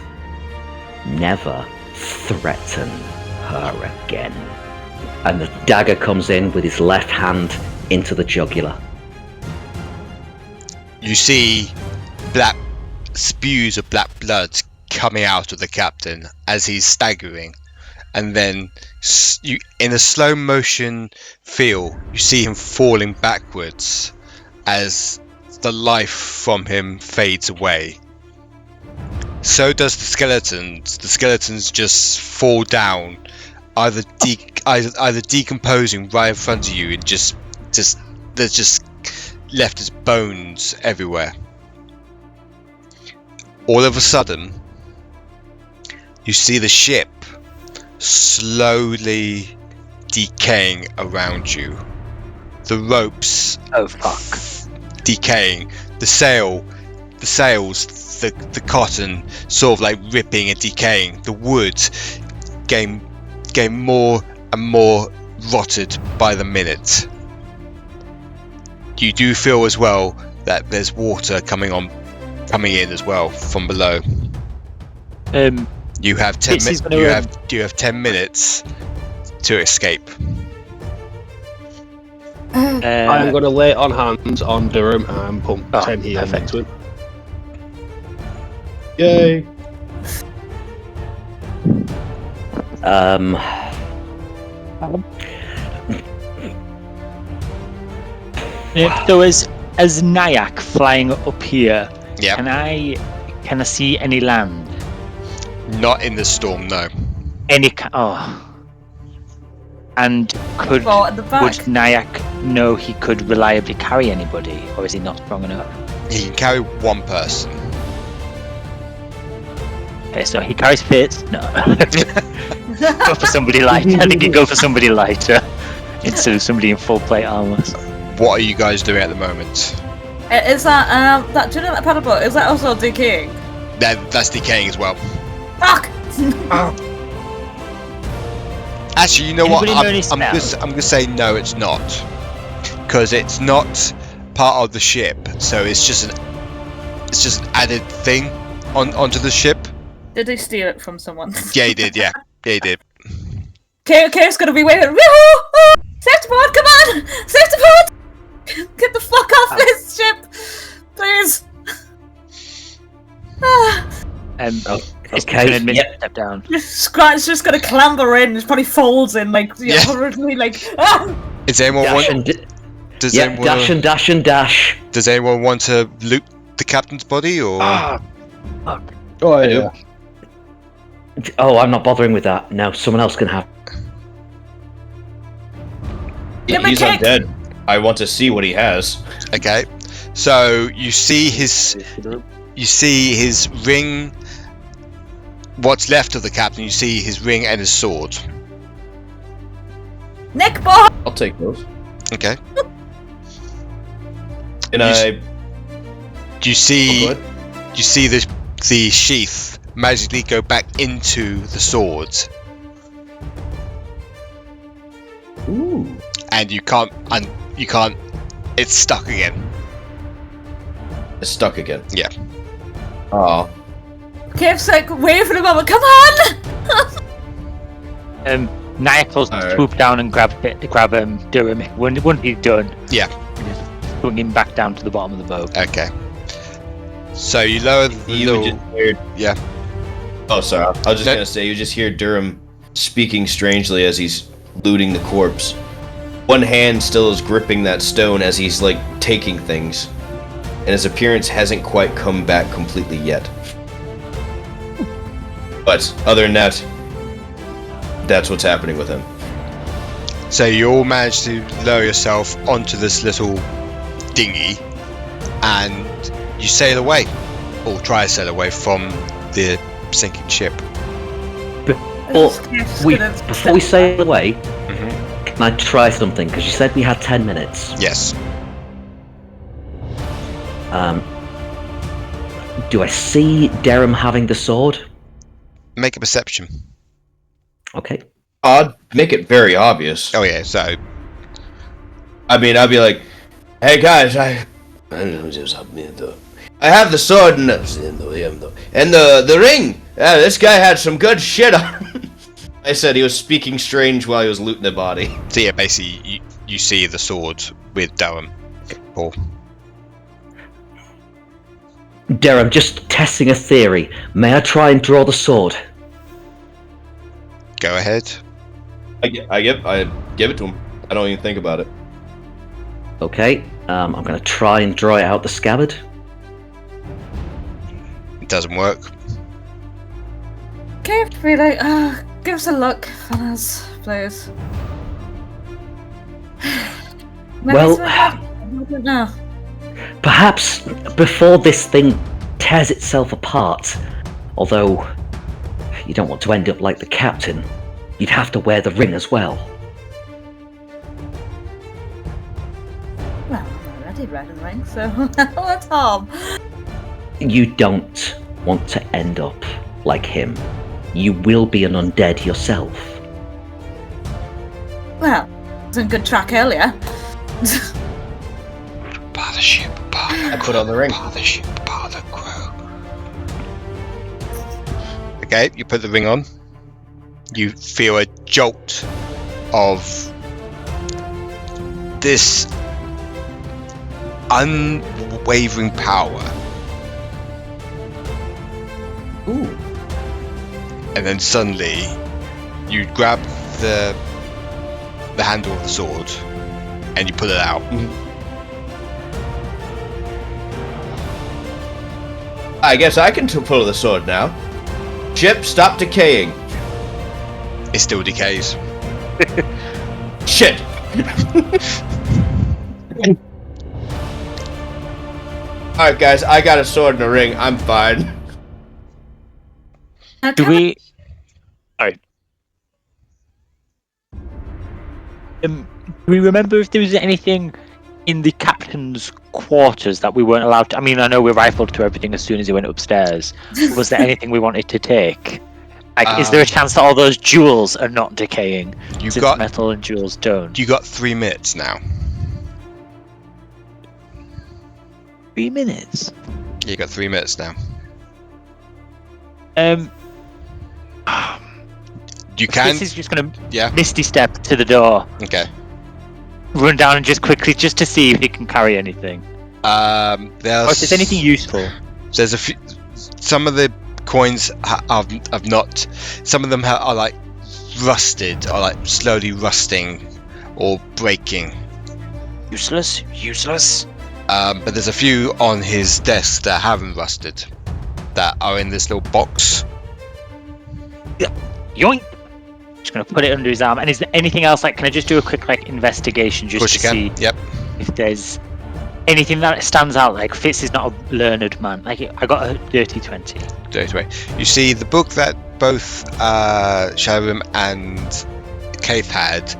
Never threaten her again. And the dagger comes in with his left hand into the jugular. You see black spews of black blood coming out of the captain as he's staggering, and then you, in a slow motion feel, you see him falling backwards as the life from him fades away. So does the skeletons. The skeletons just fall down, either decomposing right in front of you, and just there's just left as bones everywhere. All of a sudden, you see the ship slowly decaying around you. The ropes decaying. The sails, the cotton sort of like ripping and decaying. The wood getting more and more rotted by the minute. You do feel as well that there's water coming in as well from below. You have 10 minutes. You have 10 minutes to escape. I'm going to lay on hands on Derrum and pump 10 healing perfect. into him. Yay! So as Nayak flying up here, Yeah. can I see any land? Not in the storm, no. And would Well, at the back. Nayak know he could reliably carry anybody, or is he not strong enough? He can carry one person. Okay, so he carries Fitz. No. Go for somebody lighter. I think you go for somebody lighter instead of somebody in full plate armor. What are you guys doing at the moment? Is that do you know that paddle boat? Is that also decaying? That's decaying as well. Fuck! Actually, you know what? Anybody know any I'm gonna say no, it's not, because it's not part of the ship. So it's just an added thing onto the ship. Did he steal it from someone? Yeah, he did. Yeah, he did. Kay's gonna be waving. Woohoo! Safety board, come on! Safety board! Get the fuck off this ship, please. Okay. Step down. Scrat's just gonna clamber in. Just probably folds in horribly Does anyone Dash want? and Does anyone? dash and dash and dash. Does anyone want to loot the captain's body or? Oh, yeah. Oh, I'm not bothering with that. No, someone else can have. Give me He's cake. undead. I want to see what he has. Okay, so you see his ring. What's left of the captain? You see his ring and his sword. Nick boy. I'll take those. Okay. And Do you see? What? Do you see the sheath magically go back into the sword, Ooh. and you can't. It's stuck again. It's stuck again. Yeah. Oh. Kay's like, wait for a moment. Come on. Nayak will swoop down and grab Derrum when he's done. Yeah. Just bring him back down to the bottom of the boat. Okay. So you lower the You little. just heard... Yeah. Oh, sorry. I was just gonna say, you just hear Derrum speaking strangely as he's looting the corpse. One hand still is gripping that stone as he's like taking things, and his appearance hasn't quite come back completely yet. But other than that, that's what's happening with him. So you all manage to lower yourself onto this little dinghy, and you sail away, or try to sail away from the sinking ship. Before we sail away, can I try something? Because you said we had 10 minutes. Yes. Do I see Derrum having the sword? Make a perception. Okay. I'd make it very obvious. Oh yeah. So I mean, I'd be like, "Hey guys, I have the sword and the ring. This guy had some good shit on." I said he was speaking strange while he was looting the body. so yeah, basically you see the sword with Derrum. Paul. Derrum, just testing a theory. May I try and draw the sword? Go ahead. I give it to him. I don't even think about it. Okay. I'm going to try and draw it out the scabbard. It doesn't work. Kay would be like, give us a look, fellas, please. Maybe Well, it's I don't know. Perhaps before this thing tears itself apart, although you don't want to end up like the captain, you'd have to wear the ring as well. Well, I'm already red and ring, so what's harm? You don't want to end up like him. You will be an undead yourself. Well, I was in good track earlier. Part of the ship. I put on the ring. Part of the ship. Part of the crew. Okay, you put the ring on. You feel a jolt of this unwavering power. Ooh. And then suddenly you grab the handle of the sword and you pull it out. I guess I can pull the sword now. Ship, stop decaying. It still decays. Shit. Alright guys, I got a sword and a ring. I'm fine. Do we? Sorry. Do we remember if there was anything in the captain's quarters that we weren't allowed to? I mean, I know we rifled through everything as soon as he went upstairs. Was there anything we wanted to take? Like, is there a chance that all those jewels are not decaying? You've Since got metal and jewels don't. You got 3 minutes now. 3 minutes. You got 3 minutes now. You can. This is just gonna Yeah. misty step to the door, Okay. run down and just quickly just to see if he can carry anything. Or if there's anything useful. There's a few. Some of the coins have not. Some of them are like rusted, or like slowly rusting, or breaking. Useless. But there's a few on his desk that haven't rusted, that are in this little box. Yoink! Just gonna put it under his arm. And is there anything else? Like, can I just do a quick investigation Of just course to you can. see Yep. if there's anything that stands out? Like, Fitz is not a learned man. Like, I got a dirty 20. You see the book that both Shadorim and Caith had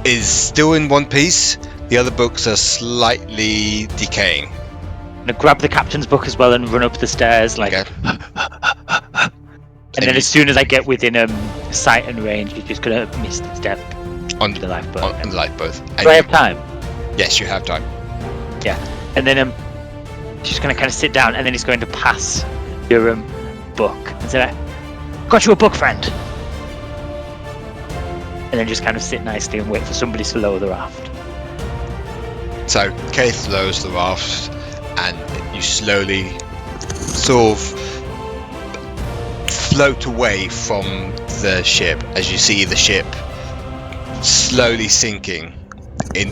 is still in one piece. The other books are slightly decaying. I'm gonna grab the captain's book as well and run up the stairs. Like, Okay. and then as soon as I get within sight and range, he's just gonna miss the step On to the lifeboat. on the lifeboat. Do I have time? Yes, you have time. Yeah. And then he's just gonna kind of sit down, and then he's going to pass your book and say, "Got you a book, friend." And then just kind of sit nicely and wait for somebody to lower the raft. So Caith lowers the raft, and you slowly sort of float away from the ship as you see the ship slowly sinking in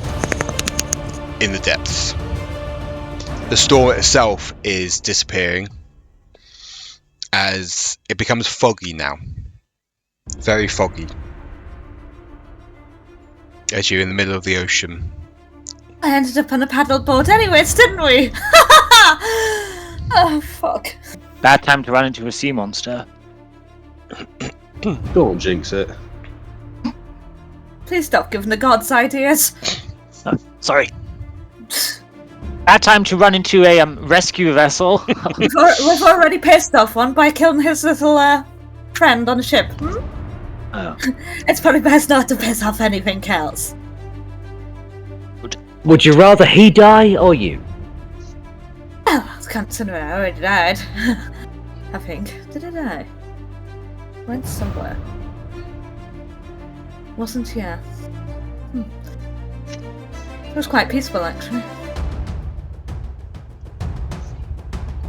the depths. The storm itself is disappearing as it becomes foggy now. Very foggy. As you're in the middle of the ocean. I ended up on a paddle boat anyways, didn't we? Oh, fuck. Bad time to run into a sea monster. Don't jinx it. Please stop giving the gods ideas. Sorry. Bad time to run into a rescue vessel. We've already pissed off one by killing his little friend on the ship. Oh. It's probably best not to piss off anything else. Would you rather he die or you? Oh, considering I already died. I think. Did I die? Went somewhere. Wasn't here. It was quite peaceful, actually.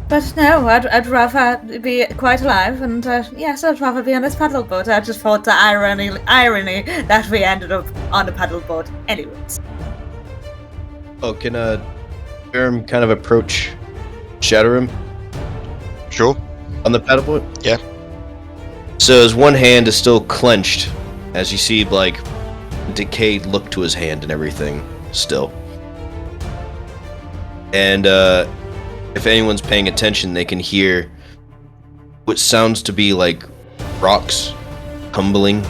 But no, I'd rather be quite alive, and yes, I'd rather be on this paddle boat. I just thought the irony that we ended up on a paddle boat anyways. Oh, can Derrum kind of approach Shadorim Sure. on the paddleboat? Yeah. So his one hand is still clenched, as you see, like, decayed look to his hand and everything still. And if anyone's paying attention, they can hear what sounds to be like rocks tumbling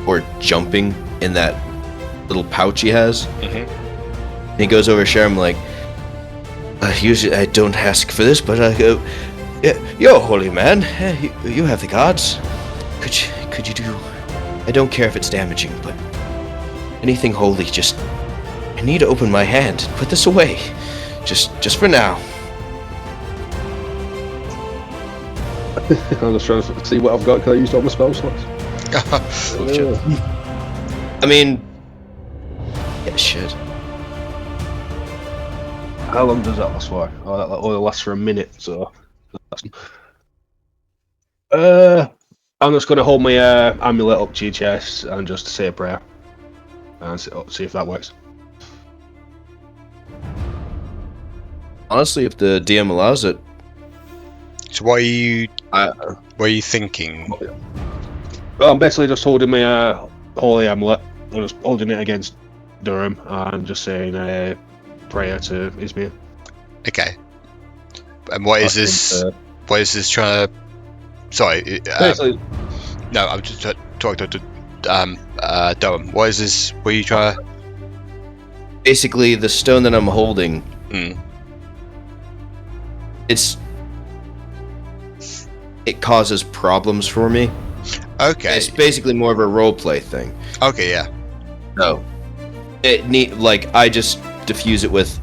or jumping in that little pouch he has. Mhm. And he goes over to Sharon like, usually I don't ask for this, but you're a holy man. You have the gods. Could you do? I don't care if it's damaging, but anything holy. Just I need to open my hand. Put this away, just for now. I'm just trying to see what I've got because I used all my spell slots. Oh, shit. I mean, Shit. How long does that last for? Oh, that only lasts for a minute, so. I'm just going to hold my amulet up to your chest and just say a prayer. And see if that works. Honestly, if the DM allows it. So what are you thinking? Well, I'm basically just holding my holy amulet. I'm just holding it against Derrum and just saying a prayer to Izmir. Okay. And what is this? What is this trying to? Sorry. Basically, No, I'm just talking to Derrum. What is this? What are you trying to? Basically, the stone that I'm holding. It causes problems for me. Okay. It's basically more of a roleplay thing. Okay. Yeah. No. I just diffuse it with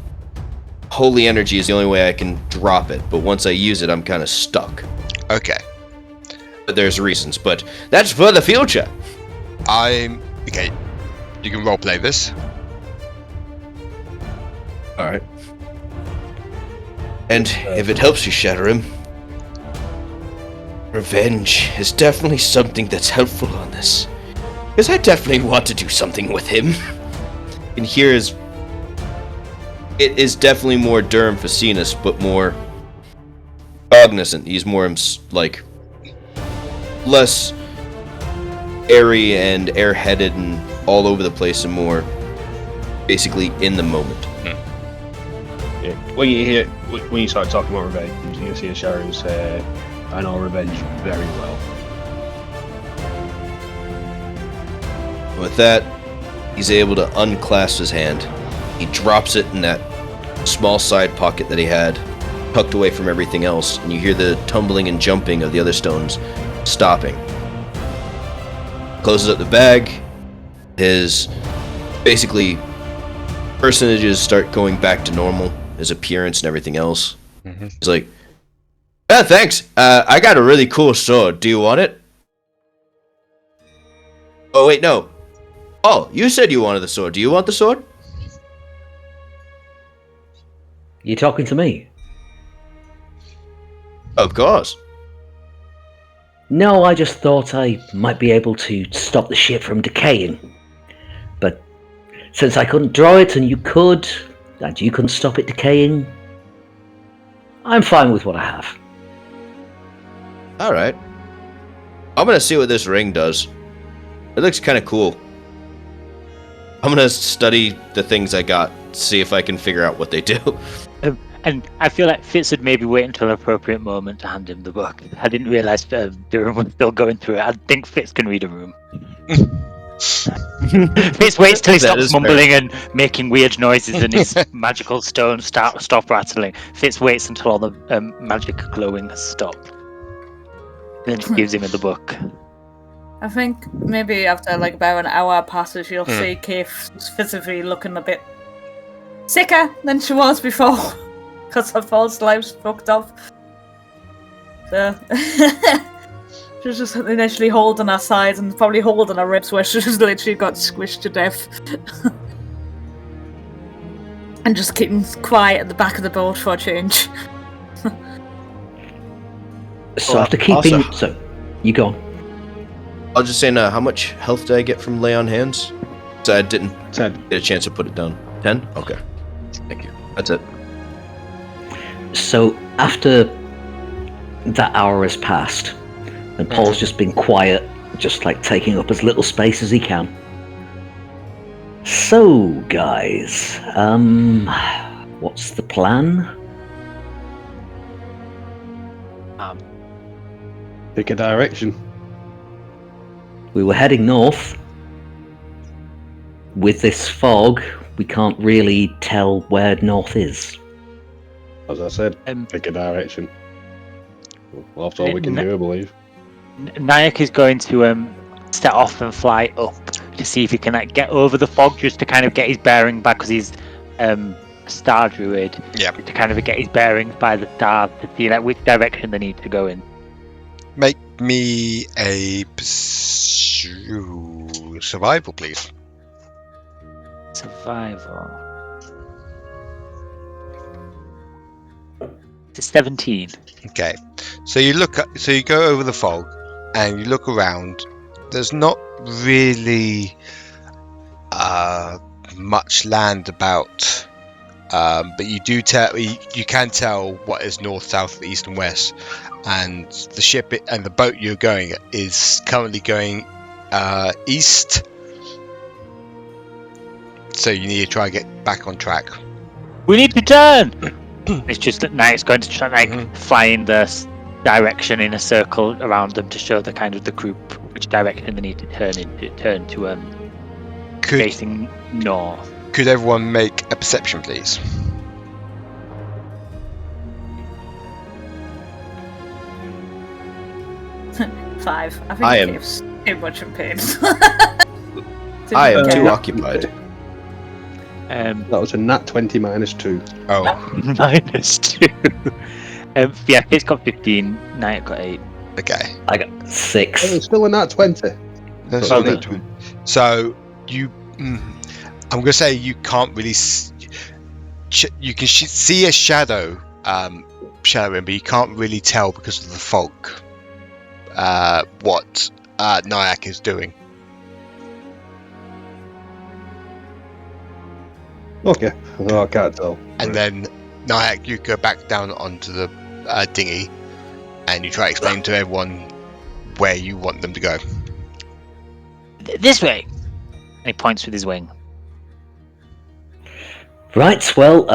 holy energy is the only way I can drop it, but once I use it, I'm kind of stuck. Okay. But there's reasons, but that's for the future. Okay. You can roleplay this. Alright. And if it helps you, Shadorim, revenge is definitely something that's helpful on this. Because I definitely want to do something with him. And it is definitely more Derrum Facinus, but more cognizant. He's more like less airy and airheaded and all over the place, and more basically in the moment. yeah, when you start talking about revenge, you see Sharon say, "I know revenge very well." With that, he's able to unclasp his hand. He drops it in that small side pocket that he had, tucked away from everything else, and you hear the tumbling and jumping of the other stones stopping. Closes up the bag. His basically personages start going back to normal, his appearance and everything else. He's like, "Yeah, thanks. I got a really cool sword. Do you want it?" Oh wait, no. Oh, you said you wanted the sword. Do you want the sword? You talking to me? Of course. No, I just thought I might be able to stop the ship from decaying. But since I couldn't draw it and you could, and you couldn't stop it decaying, I'm fine with what I have. Alright. I'm gonna see what this ring does. It looks kind of cool. I'm gonna study the things I got, see if I can figure out what they do. And I feel like Fitz would maybe wait until an appropriate moment to hand him the book. I didn't realise Derrum was still going through it. I think Fitz can read a room. Fitz waits till he That stops is fair. mumbling and making weird noises and his magical stones stop rattling. Fitz waits until all the magic glowing has stopped. And then gives him the book. I think maybe after like about an hour passes, you'll see Caith physically looking a bit sicker than she was before, because her false life's fucked up. So she's just initially holding her sides and probably holding her ribs where she's literally got squished to death. And just keeping quiet at the back of the boat for a change. So after keeping... also- So, you go on. I'll just say now, how much health did I get from lay on hands? So I didn't 10. get a chance to put it down. 10? Okay. Thank you. That's it. So after that hour has passed, and Paul's just been quiet, just like taking up as little space as he can. So, guys, what's the plan? Pick a direction. We were heading north. With this fog, we can't really tell where north is. As I said, pick a direction. Well, that's all we can do, I believe. Nayak is going to set off and fly up to see if he can get over the fog, just to kind of get his bearing back, because he's star druid. Yeah. To kind of get his bearings by the star to see like which direction they need to go in. Make me a survival, please. survival. It's 17. Okay, so you go over the fog, and you look around. There's not really much land about, but you can tell what is north, south, east, and west. And the ship and the boat you're going is currently going east. So you need to try and get back on track. We need to turn! It's just that Nayak's going to try and fly in the direction in a circle around them to show the kind of the group which direction they need to turn to facing north. Could everyone make a perception, please? Five. I think I am- Caith's too much in pain. I am too Yeah. occupied. That was a nat 20 minus 2. Oh, -2. Yeah, it's got 15. Nayak got 8. okay. I got 6. Oh, it's still a nat 20. That's Oh, all no. that. So you, I'm gonna say you can't really. You can see a shadow, Shadorim, but you can't really tell because of the fog. What Nayak is doing. Okay. Oh, I can't tell. And then Nayak, you go back down onto the dinghy, and you try to explain to everyone where you want them to go. This way! And he points with his wing. Right, well,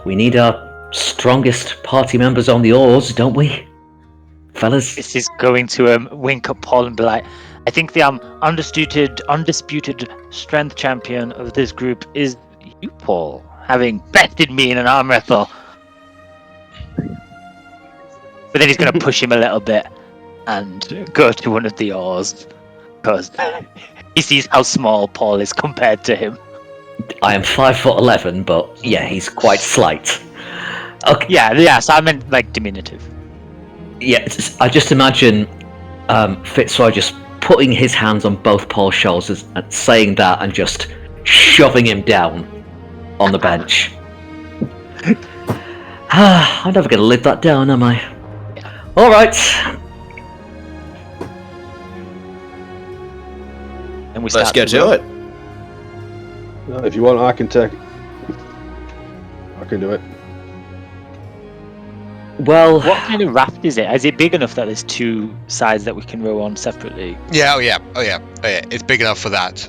we need our strongest party members on the oars, don't we? Fellas? This is going to wink at Paul and be like, I think the undisputed strength champion of this group is you, Paul, having bested me in an arm wrestle. But then he's going to push him a little bit and go to one of the oars because he sees how small Paul is compared to him. I am 5'11", but yeah, he's quite slight. Okay, Yeah, so I meant like diminutive. yeah, I just imagine Fitzroy just putting his hands on both Paul's shoulders and saying that and just shoving him down on the bench. I'm never going to live that down, am I? Alright. And we Let's start get to row. it. If you want, I can do it. Well, What kind of raft is it? Is it big enough that there's two sides that we can row on separately? Yeah, oh yeah. It's big enough for that.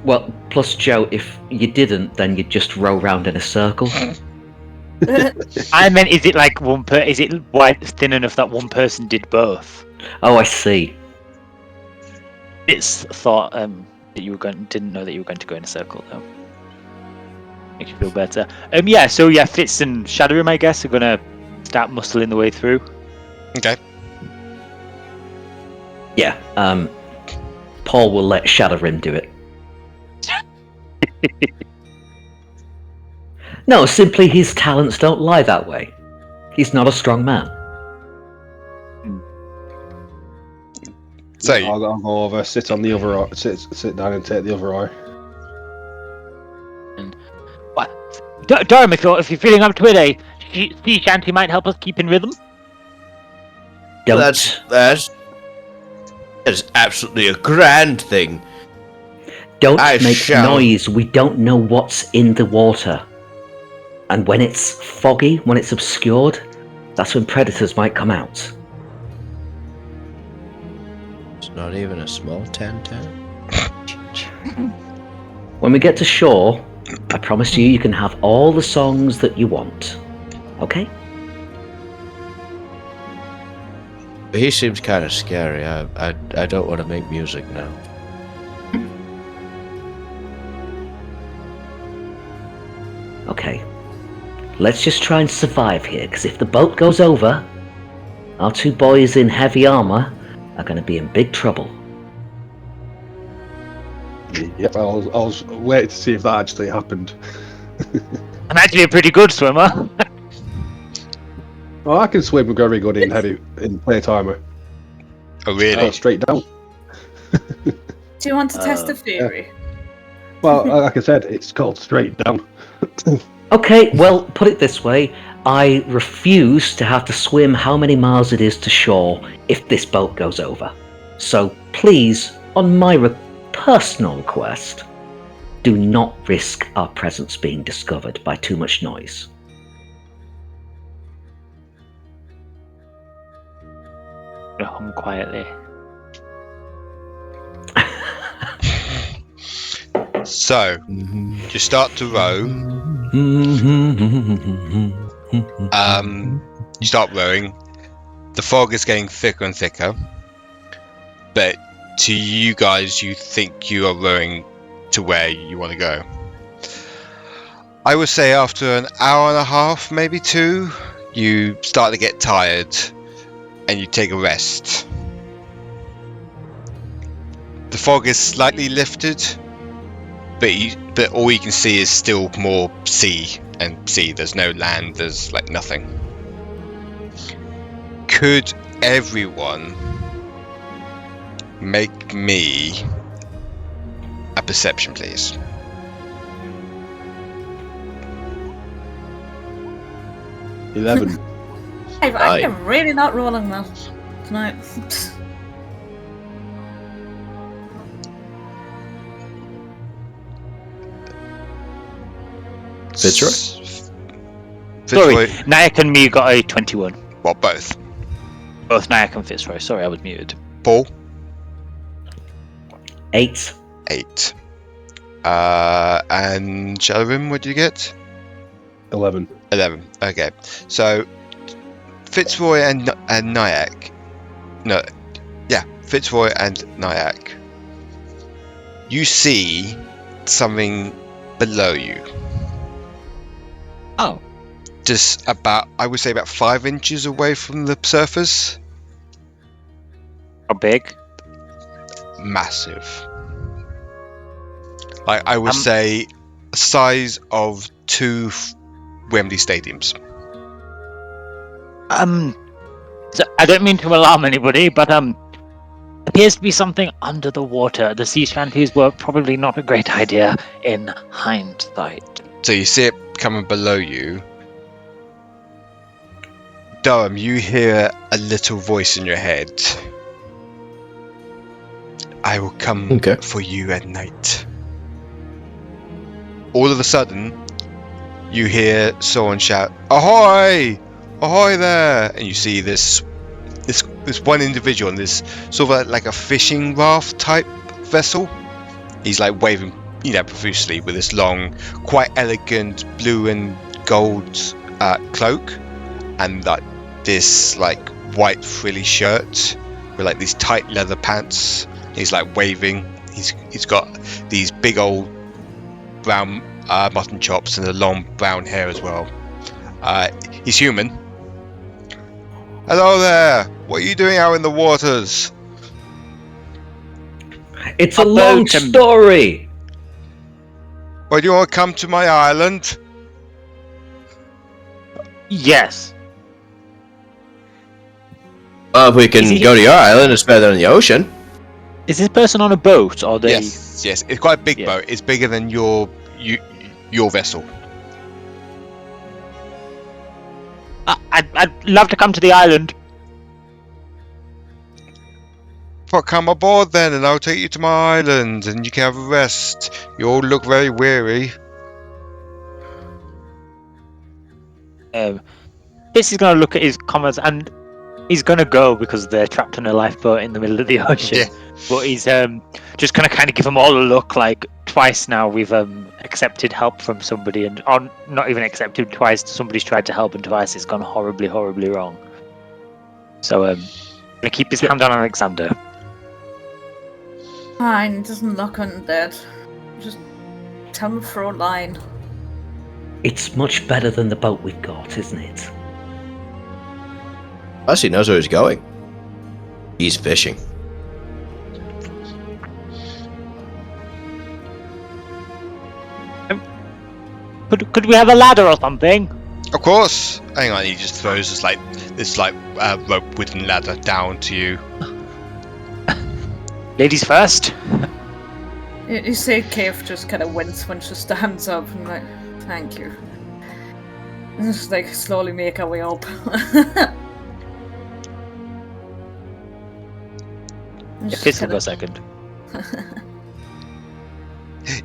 well, plus Joe, if you didn't, then you'd just row round in a circle. I meant, is it like is it wide, thin enough that one person did both? Oh, I see. It's thought that you were didn't know that you were going to go in a circle though. Makes you feel better. So Fitz and Shadorim, I guess, are gonna start muscling the way through. Okay. Yeah, Paul will let Shadorim do it. No, simply his talents don't lie that way. He's not a strong man. So I'll go over, sit on the other eye, sit down and take the other eye. Derrum, if you're feeling up to it, sea shanty might help us keep in rhythm. Don't. That is absolutely a grand thing. Don't I make shall. noise. We don't know what's in the water. And when it's foggy, when it's obscured, that's when predators might come out. It's not even a small town. When we get to shore, I promise you can have all the songs that you want. Okay? He seems kind of scary. I don't want to make music now. Okay. Let's just try and survive here, because if the boat goes over, our two boys in heavy armor are going to be in big trouble. Yep, I was waiting to see if that actually happened. I'm actually a pretty good swimmer. Oh, I can swim very good in plate armor. Oh really? Straight down. Do you want to test a theory? Well, like I said, it's called straight down. Okay, well, put it this way. I refuse to have to swim how many miles it is to shore if this boat goes over. So please, on my personal request, do not risk our presence being discovered by too much noise. Hum quietly. So, you start to row. You start rowing. The fog is getting thicker and thicker. But to you guys, you think you are rowing to where you want to go. I would say after an hour and a half, maybe 2, you start to get tired and you take a rest. The fog is slightly lifted, but all you can see is still more sea and sea. There's no land, there's like nothing. Could everyone make me a perception, please? $11. I am really not rolling that tonight. Fitzroy? Sorry, Nayak and me got a 21. What, both? Both Nayak and Fitzroy. Sorry, I was muted. Paul? 8. 8. And Shadorim, what did you get? 11. 11. Okay. So, Fitzroy and Nayak. No. Yeah, Fitzroy and Nayak. You see something below you. Oh. Just about, I would say about 5 inches away from the surface. How big? Massive. Like, I would say size of 2 Wembley stadiums. So I don't mean to alarm anybody, but appears to be something under the water. The sea shanties were probably not a great idea in hindsight. So you see it coming below you. Derrum, you hear a little voice in your head. I will come for you at night. All of a sudden, you hear someone shout, "Ahoy! Ahoy there!" And you see this one individual on this sort of like a fishing raft type vessel. He's like waving, profusely with this long, quite elegant blue and gold cloak, and like this like white frilly shirt with like these tight leather pants. He's like waving. He's got these big old brown mutton chops and a long brown hair as well. He's human. Hello there. What are you doing out in the waters? It's a long story. Well, do you want to come to my island? Yes. If we can go to your island, it's better than the ocean. Is this person on a boat or they? Yes. It's quite a big boat. It's bigger than your vessel. I'd love to come to the island. Well, come aboard then, and I'll take you to my island, and you can have a rest. You all look very weary. This is going to look at his comments, and he's going to go because they're trapped in a lifeboat in the middle of the ocean. Yeah. But he's just going to kind of give them all a look. Like twice now, we've accepted help from somebody, and or not even accepted twice. Somebody's tried to help, and twice it's gone horribly, horribly wrong. So going to keep his hand on Alexander. Fine, doesn't look undead. Just tell him to throw a line. It's much better than the boat we've got, isn't it? Plus, he knows where he's going. He's fishing. Could we have a ladder or something? Of course. Hang on, he just throws this rope wooden ladder down to you. Ladies first. You see Caith just kind of wince when she stands up and like, thank you. And just like slowly make our way up. Fitz will go second.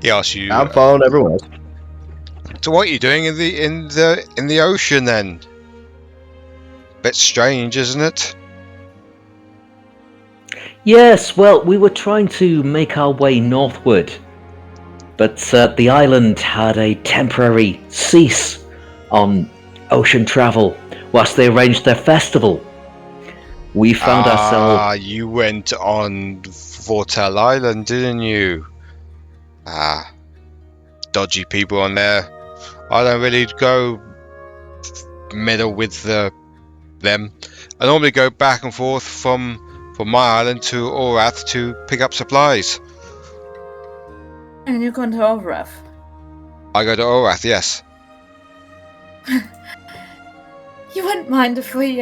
He asks you. I'm following everyone else. So what are you doing in the ocean then? Bit strange, isn't it? Yes, well, we were trying to make our way northward, but the island had a temporary cease on ocean travel whilst they arranged their festival. We found ourselves... You went on Vortel Island, didn't you? Dodgy people on there. I don't really go meddle with them. I normally go back and forth from my island to Orath to pick up supplies. And you're going to Ovrath? I go to Orath, yes. You wouldn't mind if we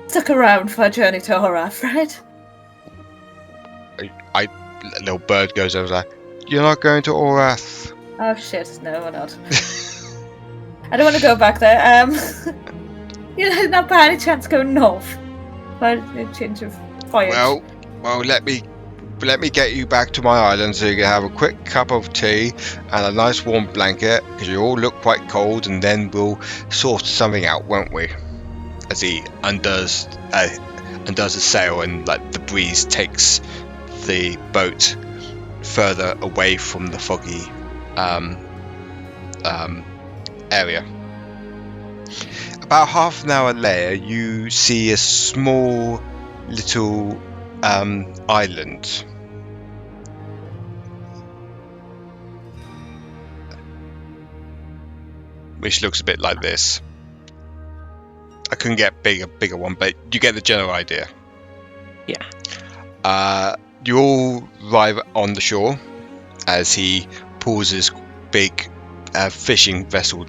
stuck around for a journey to Orath, right? Little bird goes over like, you're not going to Orath. Oh shit, no we're not. I don't want to go back there. You're not by any chance going north? For a change of voyage. Well, let me get you back to my island so you can have a quick cup of tea and a nice warm blanket because you all look quite cold, and then we'll sort something out, won't we? As he undoes the sail and like the breeze takes the boat further away from the foggy area. About half an hour later, you see a small little island. Which looks a bit like this. I couldn't get a bigger one, but you get the general idea. Yeah. You all arrive on the shore as he pulls his big fishing vessel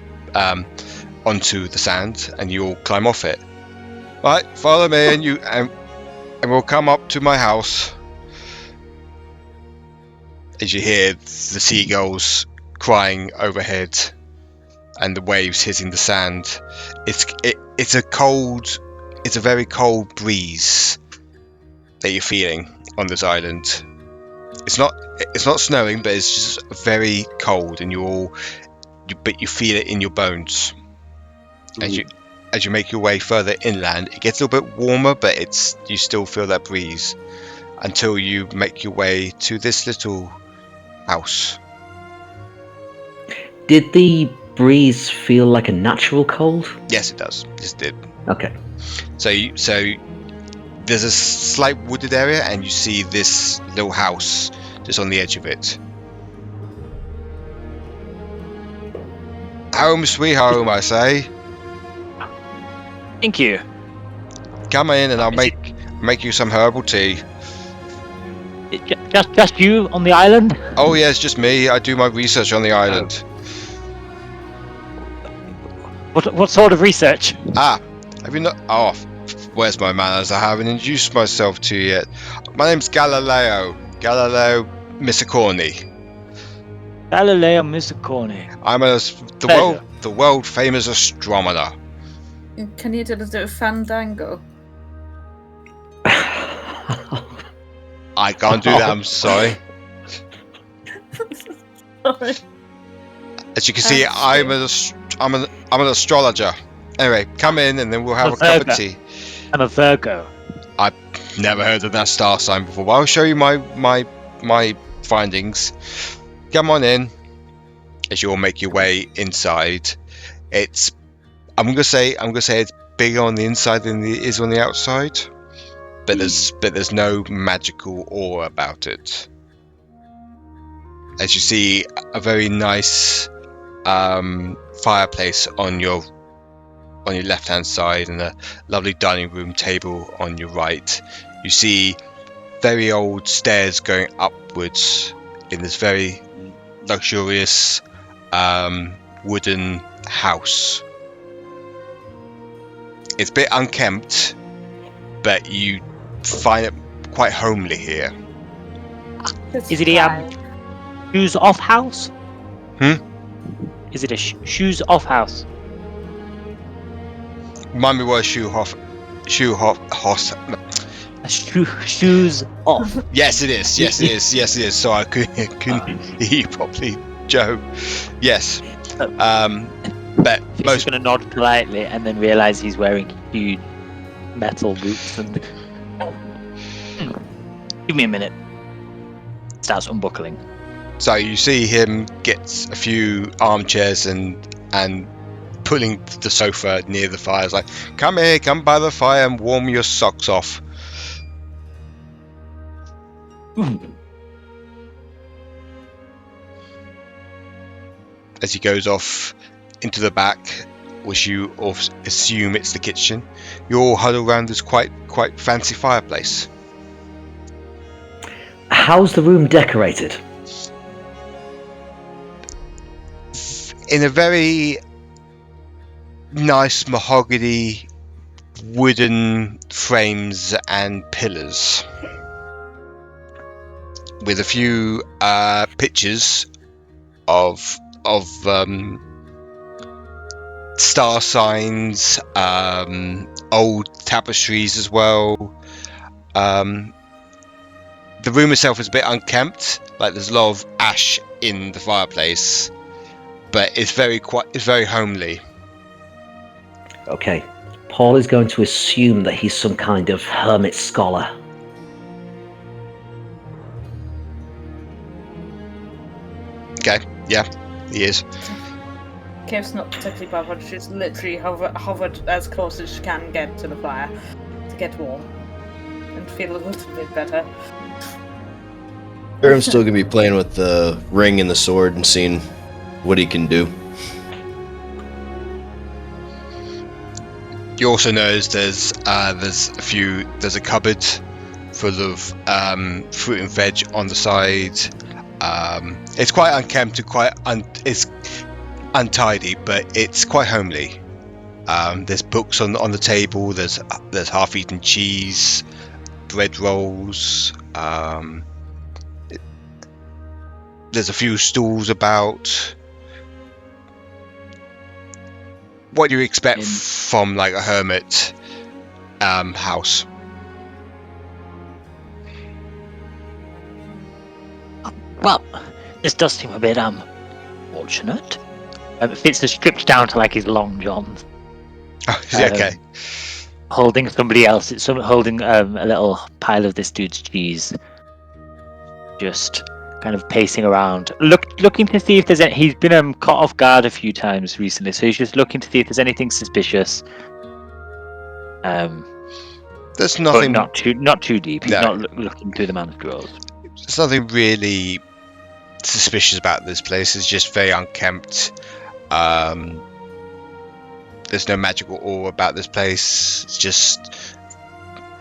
onto the sand, and you all climb off it. Right, follow me, and we'll come up to my house. As you hear the seagulls crying overhead and the waves hitting the sand, it's a very cold breeze that you're feeling on this island. It's not snowing, but it's just very cold, and but you feel it in your bones. As you make your way further inland, it gets a little bit warmer, but you still feel that breeze until you make your way to this little house. Did the breeze feel like a natural cold? Yes, it does. Yes, it did. Okay. So there's a slight wooded area, and you see this little house just on the edge of it. Home sweet home, I say. Thank you. Come in and I'll make you some herbal tea. Just you on the island? Oh yeah, it's just me. I do my research on the island. What sort of research? Have you not? Oh, where's my manners? I haven't introduced myself to you yet. My name's Galileo Missacorni. Galileo Missacorni. I'm the world famous astronomer. Can you do a fandango? I can't do that. I'm sorry. Sorry. As you can see, I'm an astrologer. Anyway, come in and then we'll have a cup of tea. I'm a Virgo. I've never heard of that star sign before, but I'll show you my findings. Come on in. As you all make your way inside, I'm gonna say it's bigger on the inside than it is on the outside, but there's no magical aura about it. As you see a very nice fireplace on your left hand side and a lovely dining room table on your right. You see very old stairs going upwards in this very luxurious wooden house. It's a bit unkempt, but you find it quite homely here. Is it a shoes off house? Hmm? Is it a shoes off house? Remind me what a hoss. Shoes off. Yes, it is. Yes, it is. Yes, it is. So I couldn't hear you properly, Joe. Yes. But He's most going to nod politely and then realise he's wearing huge metal boots and. Give me a minute. Starts unbuckling. so you see him get a few armchairs and pulling the sofa near the fire. It's like, come here, come by the fire and warm your socks off. As he goes off into the back, which you assume it's the kitchen, you all huddle around this quite fancy fireplace. How's the room decorated? In a very nice mahogany wooden frames and pillars, with a few pictures of star signs, old tapestries as well. The room itself is a bit unkempt, like there's a lot of ash in the fireplace, but it's very homely. Okay. Paul is going to assume that he's some kind of hermit scholar. Okay, yeah, he is. Caith's not particularly bothered. She's literally hovered as close as she can get to the fire to get warm and feel a little bit better. Derrum's still gonna be playing with the ring and the sword and seeing what he can do. You also notice there's a cupboard full of fruit and veg on the side. It's quite unkempt and it's untidy, but it's quite homely. There's books on the table. There's half-eaten cheese, bread rolls. There's a few stools about. What do you expect from like a hermit house? Well, this does seem a bit fortunate. Fitz is stripped down to like his long johns, Oh, is it okay? holding somebody else. It's holding a little pile of this dude's cheese. Just kind of pacing around, looking to see if there's any. He's been caught off guard a few times recently, so he's just looking to see if there's anything suspicious. There's nothing. But not too deep. He's No. not looking through the man's drawers. There's nothing really suspicious about this place. It's just very unkempt. There's no magical aura about this place. It's just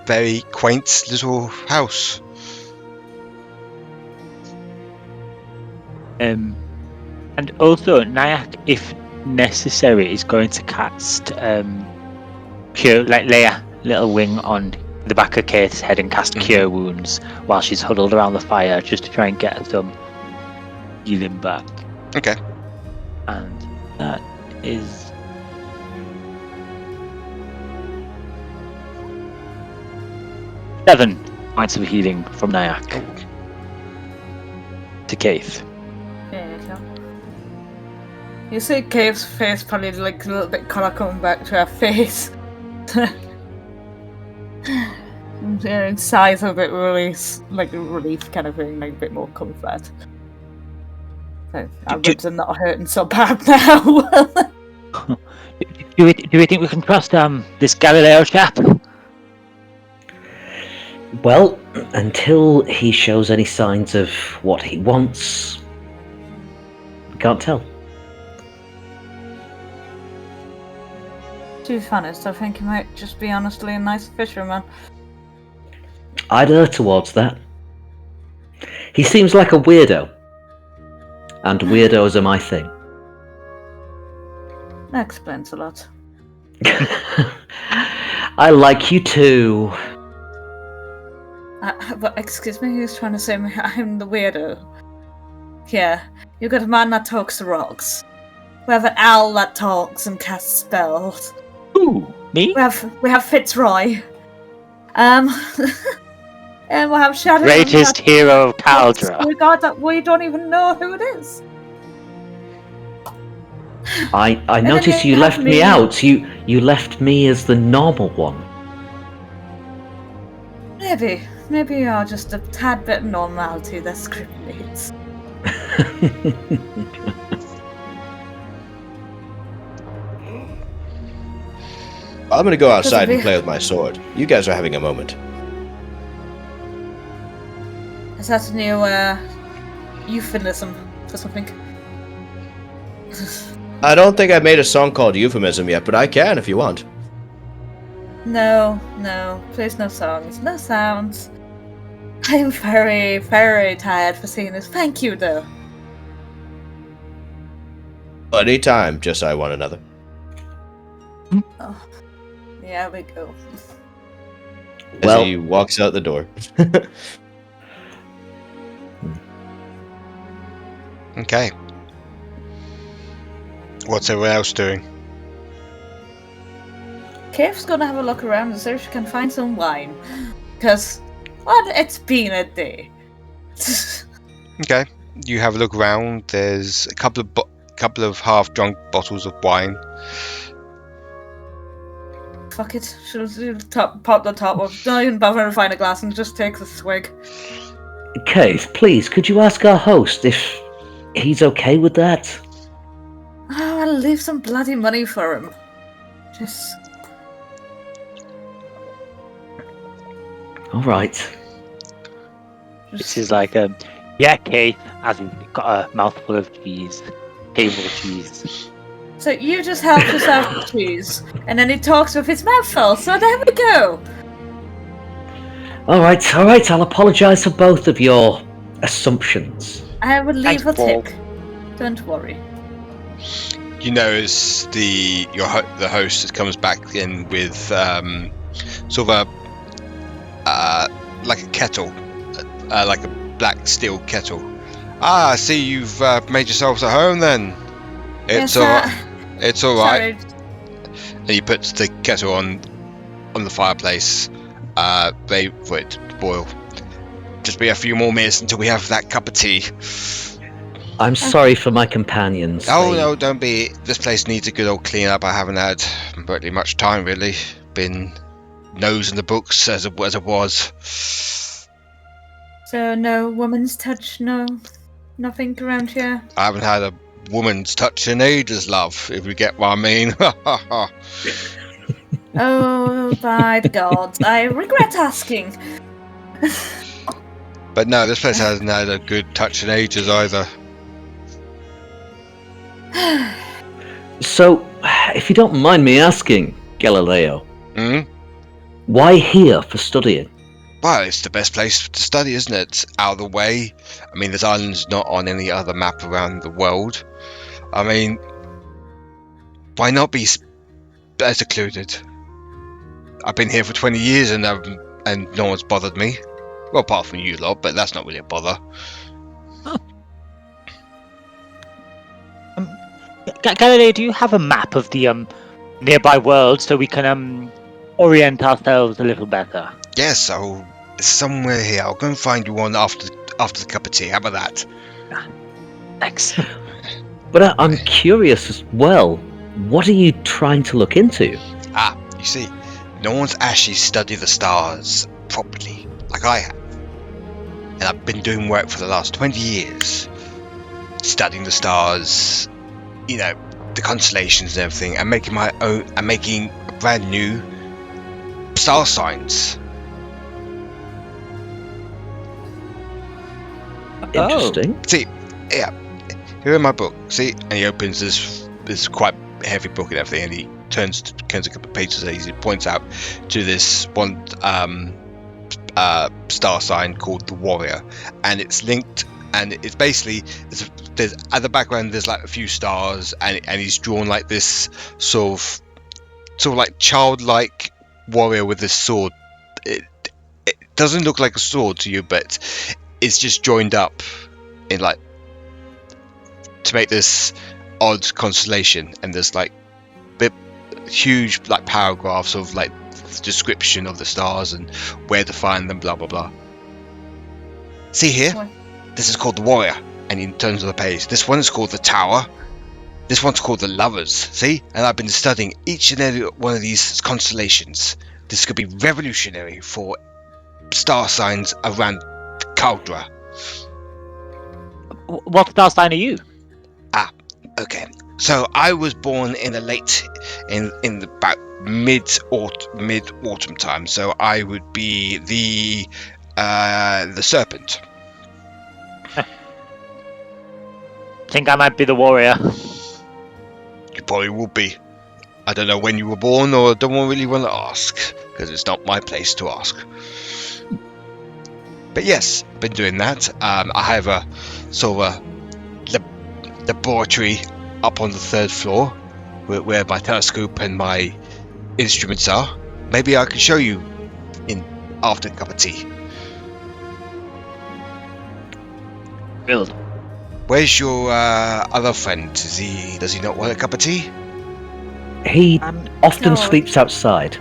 very quaint little house. And also Nayak, if necessary, is going to cast cure, like lay a little wing on the back of Caith's head and cast cure wounds while she's huddled around the fire, just to try and get some healing back. Okay. And that is 7 points of healing from Nayak to Caith. You see Caith's face probably like a little bit colour coming back to her face. And sighs a bit relief kind of thing, like a bit more comfort. So, our ribs are not hurting so bad now. Do we think we can trust this Galileo chap? Well, until he shows any signs of what he wants, can't tell. To be honest, I think he might just be honestly a nice fisherman. I'd err towards that. He seems like a weirdo. And weirdos are my thing. That explains a lot. I like you too. But excuse me, who's trying to say I'm the weirdo? Yeah, you got a man that talks to rocks. We have an owl that talks and casts spells. Ooh, me? We have Fitzroy. And we'll have Shadorim. Greatest hero of Kaldraa. We got that we don't even know who it is. I then noticed you you have left me me. out. You left me as the normal one. Maybe you're just a tad bit of normality that script needs. I'm gonna go outside and be- play with my sword. You guys are having a moment. Is that a new euphemism for something? I don't think I've made a song called Euphemism yet, but I can if you want. No, please no songs, no sounds. I am very, very tired for seeing this. Thank you, though. Anytime, just I want another. Oh, yeah, we go. As Well- he walks out the door. Okay. What's everyone else doing? Caith's gonna have a look around and see if she can find some wine. Because, well, it's been a day. Okay. You have a look around. There's a couple of half-drunk bottles of wine. Fuck it. She'll pop the top off. Don't even bother to find a glass and just takes a swig. Caith, please, could you ask our host if he's okay with that? Oh, I'll leave some bloody money for him. Just... Alright. This is like yeah, Caith, as he's got a mouthful of cheese. Table cheese. So you just help yourself to cheese, and then he talks with his mouth full, so there we go! Alright, I'll apologise for both of your assumptions. I will leave Thanks, a Paul. tip. Don't worry. You notice the host comes back in with sort of a like a kettle, like a black steel kettle. Ah, I see you've made yourselves at home then. It's Yes, alright. It's alright. Sorry. And he puts the kettle on the fireplace. Wait for it to boil. Just be a few more minutes until we have that cup of tea. I'm sorry for my companions. Oh They- no, don't be. This place needs a good old clean up. I haven't had really much time really. Been nose in the books as it was. So no woman's touch, nothing around here. I haven't had a woman's touch in ages, love. If you get what I mean. Oh, by the gods, I regret asking. But no, this place hasn't had a good touch in ages either. So, if you don't mind me asking, Galileo, Hmm? why here for studying? Well, it's the best place to study, isn't it? It's out of the way. I mean, this island's not on any other map around the world. I mean, why not be secluded? I've been here for 20 years and no one's bothered me. Well, apart from you lot, but that's not really a bother. Galileo, do you have a map of the nearby world so we can orient ourselves a little better? Yes, so it's somewhere here. I'll go and find you one after the cup of tea. How about that? Thanks. But I'm curious as well. What are you trying to look into? Ah, you see, no one's actually studied the stars properly, like I have. And I've been doing work for the last 20 years, studying the stars, you know, the constellations and everything, and making my own, and making brand new star signs. Interesting. See, yeah, here in my book, see, and he opens this quite heavy book and everything, and he turns a couple of pages and he points out to this one star sign called the Warrior, and it's linked, and it's basically there's at the background there's like a few stars, and he's drawn like this sort of like childlike warrior with this sword. doesn't look like a sword to you, but it's just joined up in like to make this odd constellation, and there's like huge like paragraphs of like description of the stars and where to find them, blah blah blah. See here, What? this is called the warrior, and he turns to the page. This one is called the tower. This one's called the lovers. See, and I've been studying each and every one of these constellations. This could be revolutionary for star signs around Kaldraa. What star sign are you? Okay, so I was born in in about mid autumn time. So I would be the serpent. Think I might be the warrior. You probably will be. I don't know when you were born, or don't really want to ask because it's not my place to ask. But yes, been doing that. I have a sort of a laboratory up on the 3rd floor where my telescope and my instruments are. Maybe I can show you after a cup of tea. Build. Where's your other friend? Does he not want a cup of tea? He often No. sleeps outside.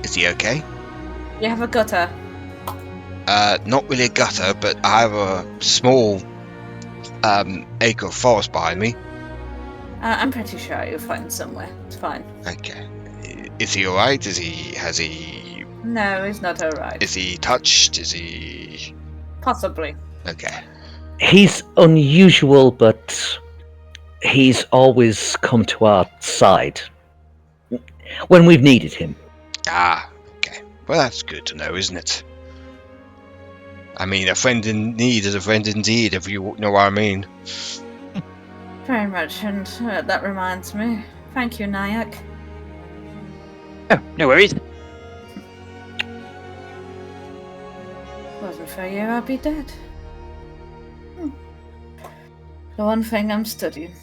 Is he okay? You have a gutter. Not really a gutter, but I have a small acre of forest behind me. I'm pretty sure you'll find somewhere. It's fine. Okay. Is he alright? Has he No, he's not alright. is he touched? Is he Possibly. okay? He's unusual, but he's always come to our side when we've needed him. Okay. Well, that's good to know, isn't it? I mean, a friend in need is a friend indeed, if you know what I mean. Very much, and that reminds me. Thank you, Nayak. Oh, no worries. Wasn't for you, I'd be dead. The one thing I'm studying.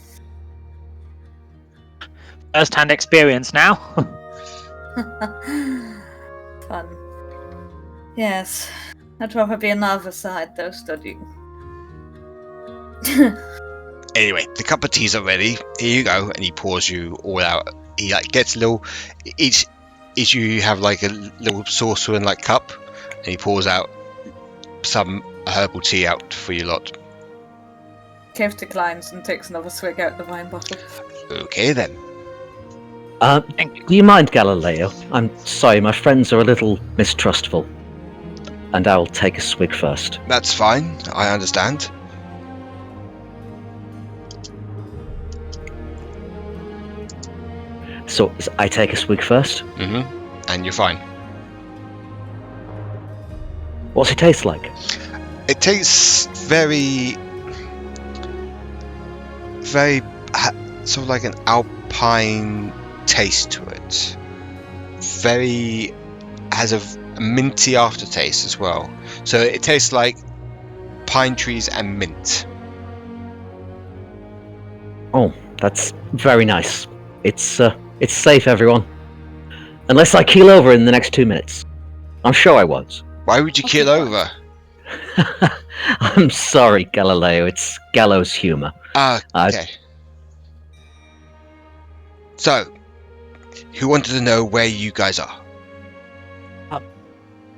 First-hand experience now. Fun. Yes. I'd rather be on the other side, though, studying. Anyway, the cup of teas are ready. Here you go, and he pours you all out. He like gets a little. Each you have like a little saucer and like cup, and he pours out some herbal tea out for you lot. Caith declines and takes another swig out the wine bottle. Okay then. Do you mind, Galileo? I'm sorry, my friends are a little mistrustful. And I'll take a swig first. That's fine. I understand. So I take a swig first? And you're fine. What's it taste like? It tastes very sort of like an alpine taste to it. Has a minty aftertaste as well. So it tastes like pine trees and mint. Oh, that's very nice. It's safe, everyone. Unless I keel over in the next 2 minutes. I'm sure I won't. Why would you keel over? I'm sorry, Galileo. It's gallows humor. Okay. So, who wanted to know where you guys are?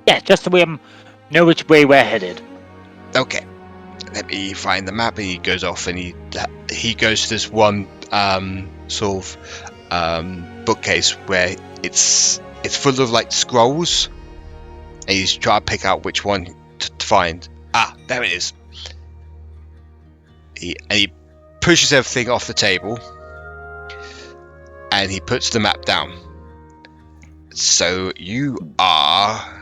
Yeah, just so we know which way we're headed. Okay. Let me find the map, and he goes off, and he goes to this one sort of bookcase where it's full of like scrolls, and he's trying to pick out which one to find. There it is. He pushes everything off the table, and he puts the map down. So you are.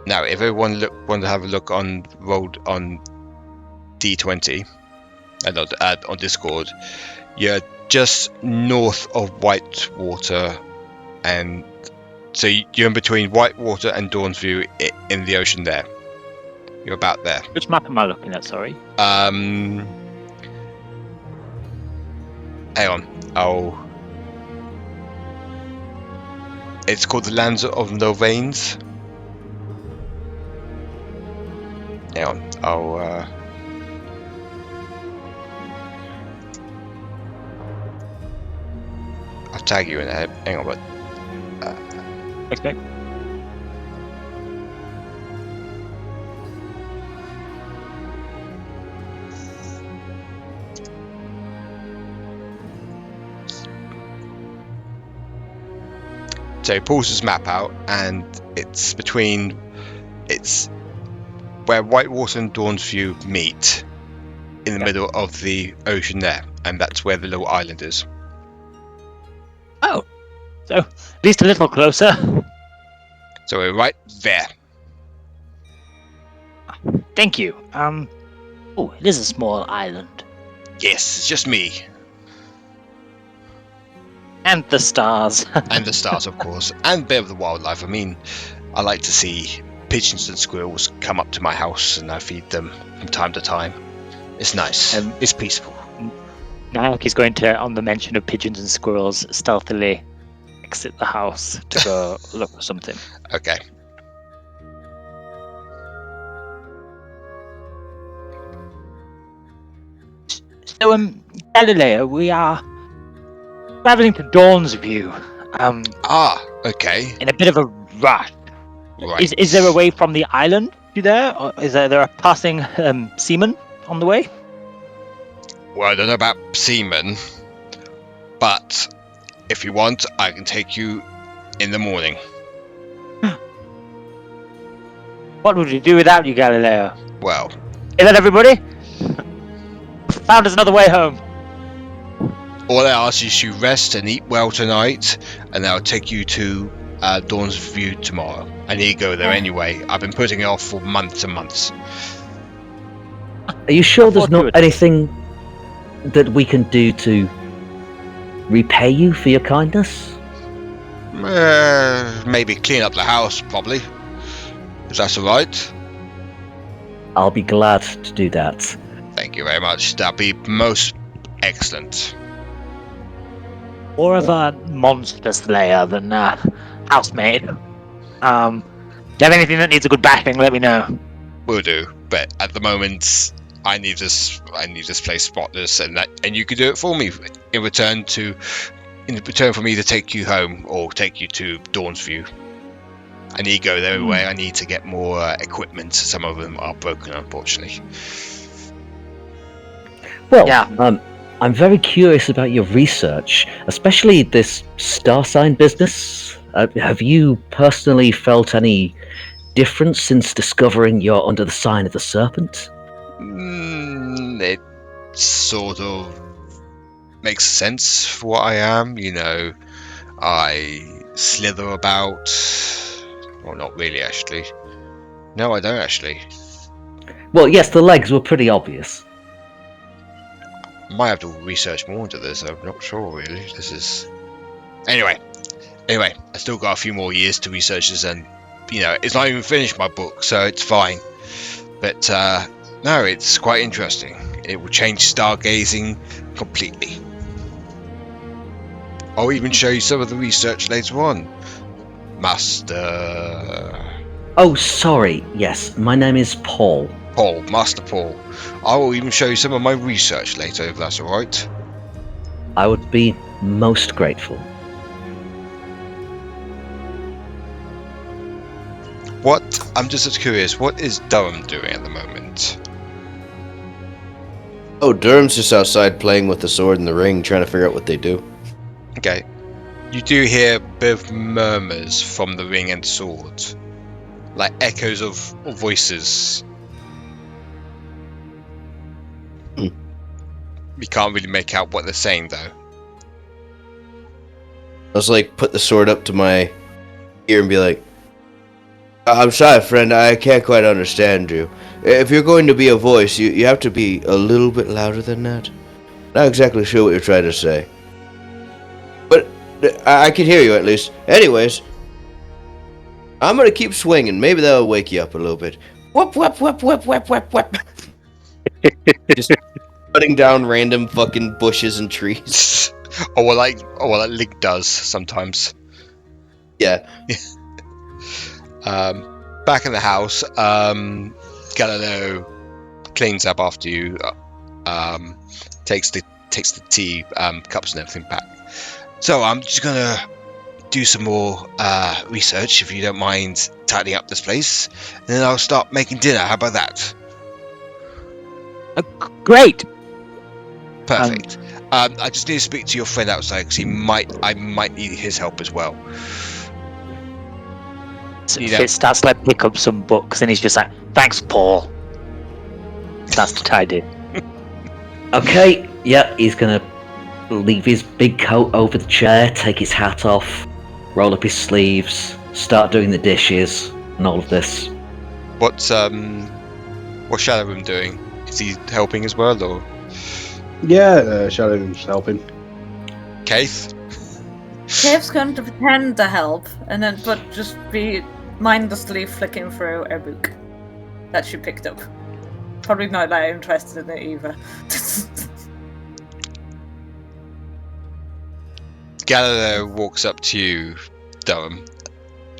Now, if everyone want to have a look on rolled on D20 and on Discord, you're just north of Whitewater, and so you're in between Whitewater and Dawnsview in the ocean. There, you're about there. Which map am I looking at? Sorry. Hang on. It's called the Lands of No Veins. Hang on, I'll tag you in it. Hang on, but Okay. so he pulls his map out, and it's where Whitewater and Dawnsview meet in the middle of the ocean there, and that's where the little island is. Oh, so at least a little closer. So we're right there. Thank you. Oh, it is a small island. Yes, it's just me. And the stars. And the stars, of course, and a bit of the wildlife. I mean, I like to see pigeons and squirrels come up to my house, and I feed them from time to time. It's nice. It's peaceful. Nayak is going to, on the mention of pigeons and squirrels, stealthily exit the house to go look for something. Okay. So, Galileo, we are traveling to Dawnsview. Okay. In a bit of a rush. Right. Is there a way from the island to there? Or is there a passing seaman on the way? Well, I don't know about seamen, but if you want, I can take you in the morning. What would we do without you, Galileo? Well, Is that everybody? Found us another way home. all I ask is you rest and eat well tonight, and I'll take you to Dawn's View tomorrow. I need to go there anyway. I've been putting it off for months and months. Are you sure there's I'll do not it. anything that we can do to repay you for your kindness? Maybe clean up the house, probably. If that's alright. I'll be glad to do that. Thank you very much. That'd be most excellent. More of a monster slayer than a housemaid. Do you have anything that needs a good bashing? Let me know. Will do. But at the moment, I need this place spotless, and you can do it for me in return for me to take you home or take you to Dawnsview. I need to go there anyway. I need to get more equipment. Some of them are broken, unfortunately. Well, Yeah. I'm very curious about your research, especially this star sign business. Have you personally felt any difference since discovering you're under the sign of the serpent? It sort of makes sense for what I am. You know, I slither about. Well, not really, actually. No, I don't actually. Well, yes, the legs were pretty obvious. Might have to research more into this. I'm not sure really. This is anyway. I still got a few more years to research this, and it's not even finished my book, so it's fine. But no, it's quite interesting. It will change stargazing completely. I'll even show you some of the research later on, Master. Oh, sorry. Yes, my name is Paul. Master Paul. I will even show you some of my research later, if that's alright. I would be most grateful. I'm just curious, what is Derrum doing at the moment? Oh, Derrum's just outside playing with the sword and the ring, trying to figure out what they do. Okay. You do hear a bit of murmurs from the ring and sword. Like echoes of voices. We can't really make out what they're saying, though. I was like, put the sword up to my ear and be like, I'm sorry, friend, I can't quite understand you. If you're going to be a voice, you have to be a little bit louder than that. Not exactly sure what you're trying to say. But I can hear you, at least. Anyways, I'm gonna keep swinging. Maybe that'll wake you up a little bit. Whoop, whoop, whoop, whoop, whoop, whoop, whoop. Just cutting down random fucking bushes and trees. or what Link does sometimes. Yeah. Back in the house, Galileo cleans up after you. Takes the tea cups and everything back. So I'm just gonna do some more research, if you don't mind tidying up this place. And then I'll start making dinner. How about that? Great. Perfect. I just need to speak to your friend outside because I might need his help as well. So You know- Fitz starts to pick up some books, and he's just like, "Thanks, Paul." Starts to tidy. Okay, yeah, he's gonna leave his big coat over the chair, take his hat off, roll up his sleeves, start doing the dishes, and all of this. What's Shadorim doing? Is he helping as well, or Yeah, Shadorim's helping. Caith? Caith's going to pretend to help, but just be mindlessly flicking through a book that she picked up. Probably not that interested in it either. Galileo walks up to you, Derrum.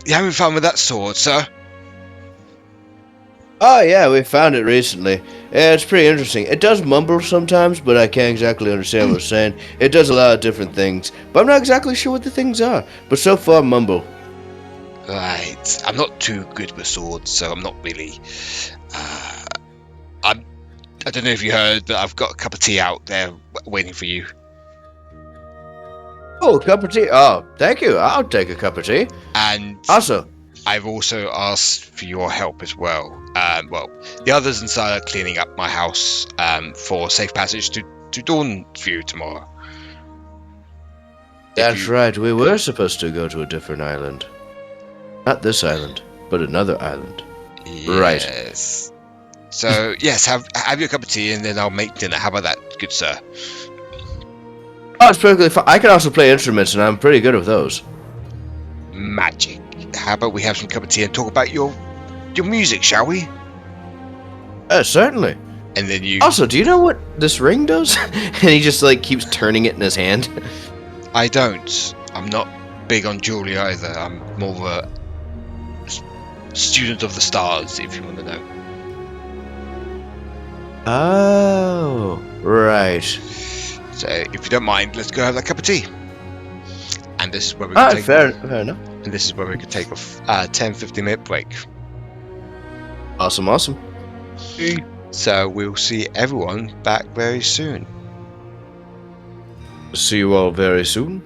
You having fun with that sword, sir? Oh yeah, we found it recently. Yeah, it's pretty interesting. It does mumble sometimes, but I can't exactly understand what it's saying. It does a lot of different things, but I'm not exactly sure what the things are. But so far, mumble. Right. I'm not too good with swords, so I'm not really. I don't know if you heard, but I've got a cup of tea out there waiting for you. Oh, a cup of tea. Oh, thank you. I'll take a cup of tea. And Also, I've also asked for your help as well. The others inside are cleaning up my house for safe passage to Dawnview tomorrow. that's right. We were supposed to go to a different island. Not this island, but another island. Right. Yes. So yes, have your cup of tea and then I'll make dinner. How about that, good sir? Oh, it's perfectly fine. I can also play instruments, and I'm pretty good with those. Magic. How about we have some cup of tea and talk about your music, shall we? Certainly. And then you. Also, do you know what this ring does? And he just keeps turning it in his hand. I don't. I'm not big on jewelry either. I'm more of a student of the stars, if you want to know. Oh, right. So, if you don't mind, let's go have that cup of tea. And this is where we can Alright, take. fair enough. And this is where we can take a 10-15 minute break. Awesome, awesome. So we'll see everyone back very soon. See you all very soon.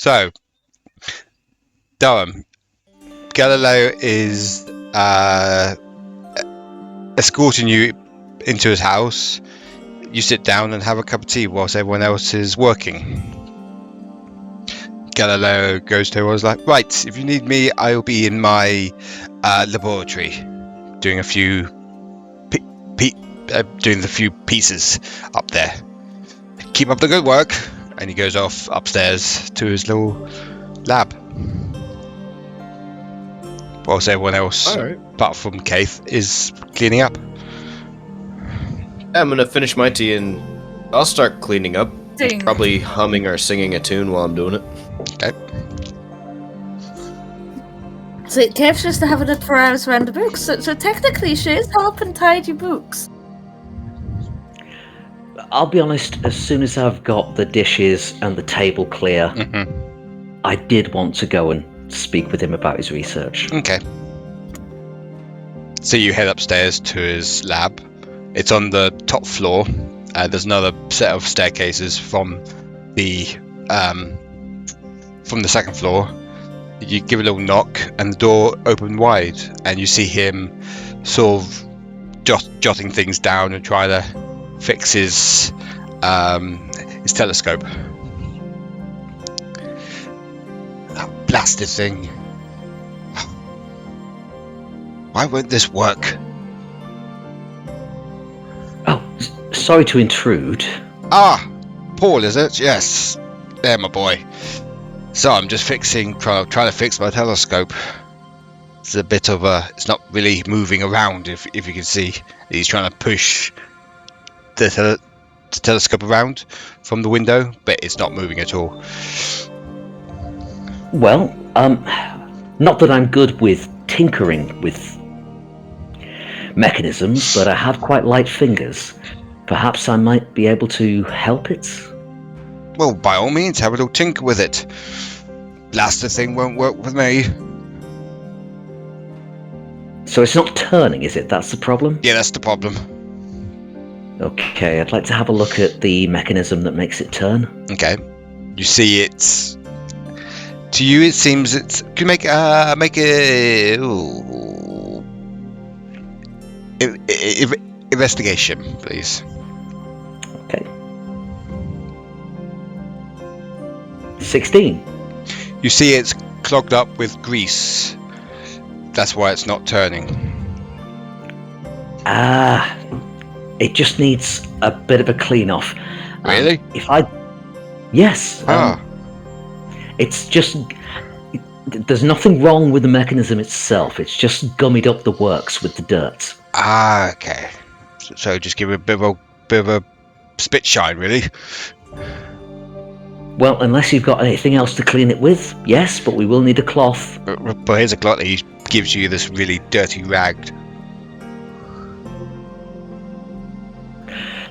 So, Derrum, Galileo is escorting you into his house. You sit down and have a cup of tea whilst everyone else is working. Galileo goes to everyone's like, right, if you need me, I'll be in my laboratory doing a few doing the few pieces up there. Keep up the good work. And he goes off upstairs to his little lab. Whilst everyone else, apart from Caith, is cleaning up. I'm gonna finish my tea and I'll start cleaning up. Ding. Probably humming or singing a tune while I'm doing it. Okay. So Caith's just having it for hours around the books. So technically, she is helping tidy books. I'll be honest, as soon as I've got the dishes and the table clear, I did want to go and speak with him about his research. Okay. So you head upstairs to his lab. It's on the top floor. There's another set of staircases from the second floor. You give a little knock, and the door opened wide, and you see him sort of jotting things down and trying to fix his telescope. That blasted thing. Why won't this work? Oh, sorry to intrude. Ah, Paul, is it? Yes. There, my boy. So I'm just trying to fix my telescope. It's a bit of it's not really moving around, if you can see. He's trying to push the telescope around from the window, but it's not moving at all. Well, not that I'm good with tinkering with mechanisms, but I have quite light fingers. Perhaps I might be able to help it? Well, by all means, have a little tinker with it. Blaster thing won't work with me. So it's not turning, is it? That's the problem? Yeah, that's the problem. Okay, I'd like to have a look at the mechanism that makes it turn. Okay. You see it's... To you, it seems it's... Can you make a... Ooh. Investigation, please. Okay. 16. You see it's clogged up with grease. That's why it's not turning. It just needs a bit of a clean off. Really? Yes. It's just... There's nothing wrong with the mechanism itself. It's just gummied up the works with the dirt. Okay. So just give it a bit of a spit shine, really. Well, unless you've got anything else to clean it with, yes, but we will need a cloth. But here's a cloth. He gives you this really dirty rag.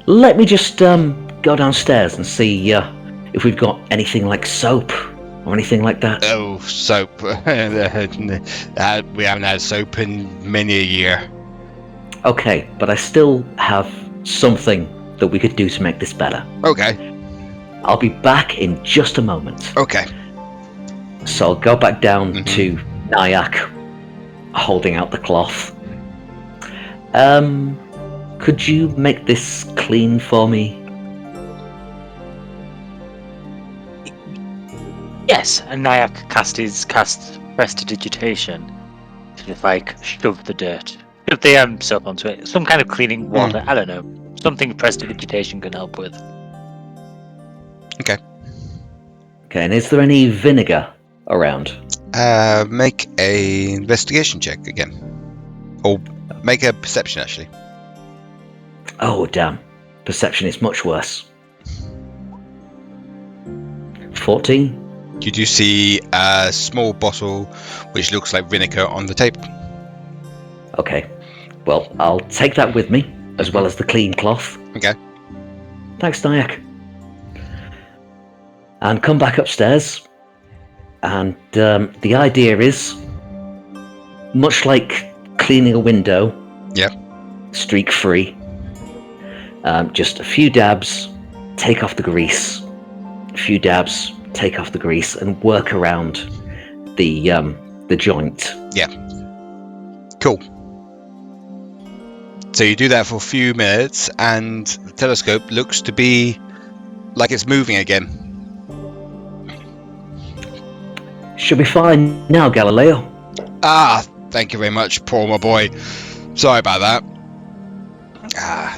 Let me just go downstairs and see if we've got anything like soap or anything like that. Oh, soap. We haven't had soap in many a year. Okay, but I still have something that we could do to make this better. Okay. I'll be back in just a moment. Okay. So I'll go back down to Nayak, holding out the cloth. Could you make this clean for me? Yes, and Nayak cast prestidigitation to shove the dirt. Shove the soap onto it. Some kind of cleaning water, I don't know. Something prestidigitation can help with. Okay. Okay, and is there any vinegar around? Make a investigation check again. Or make a perception, actually. Oh, damn. Perception is much worse. 14. You do see a small bottle which looks like vinegar on the table. Okay. Well, I'll take that with me, as well as the clean cloth. Okay. Thanks, Nayak. And come back upstairs. And the idea is, much like cleaning a window, streak free, just a few dabs, take off the grease, a few dabs, take off the grease, and work around the joint. Yeah. Cool. So you do that for a few minutes, and the telescope looks to be like it's moving again. Should be fine now, Galileo. Ah, thank you very much, Paul, my boy. Sorry about that.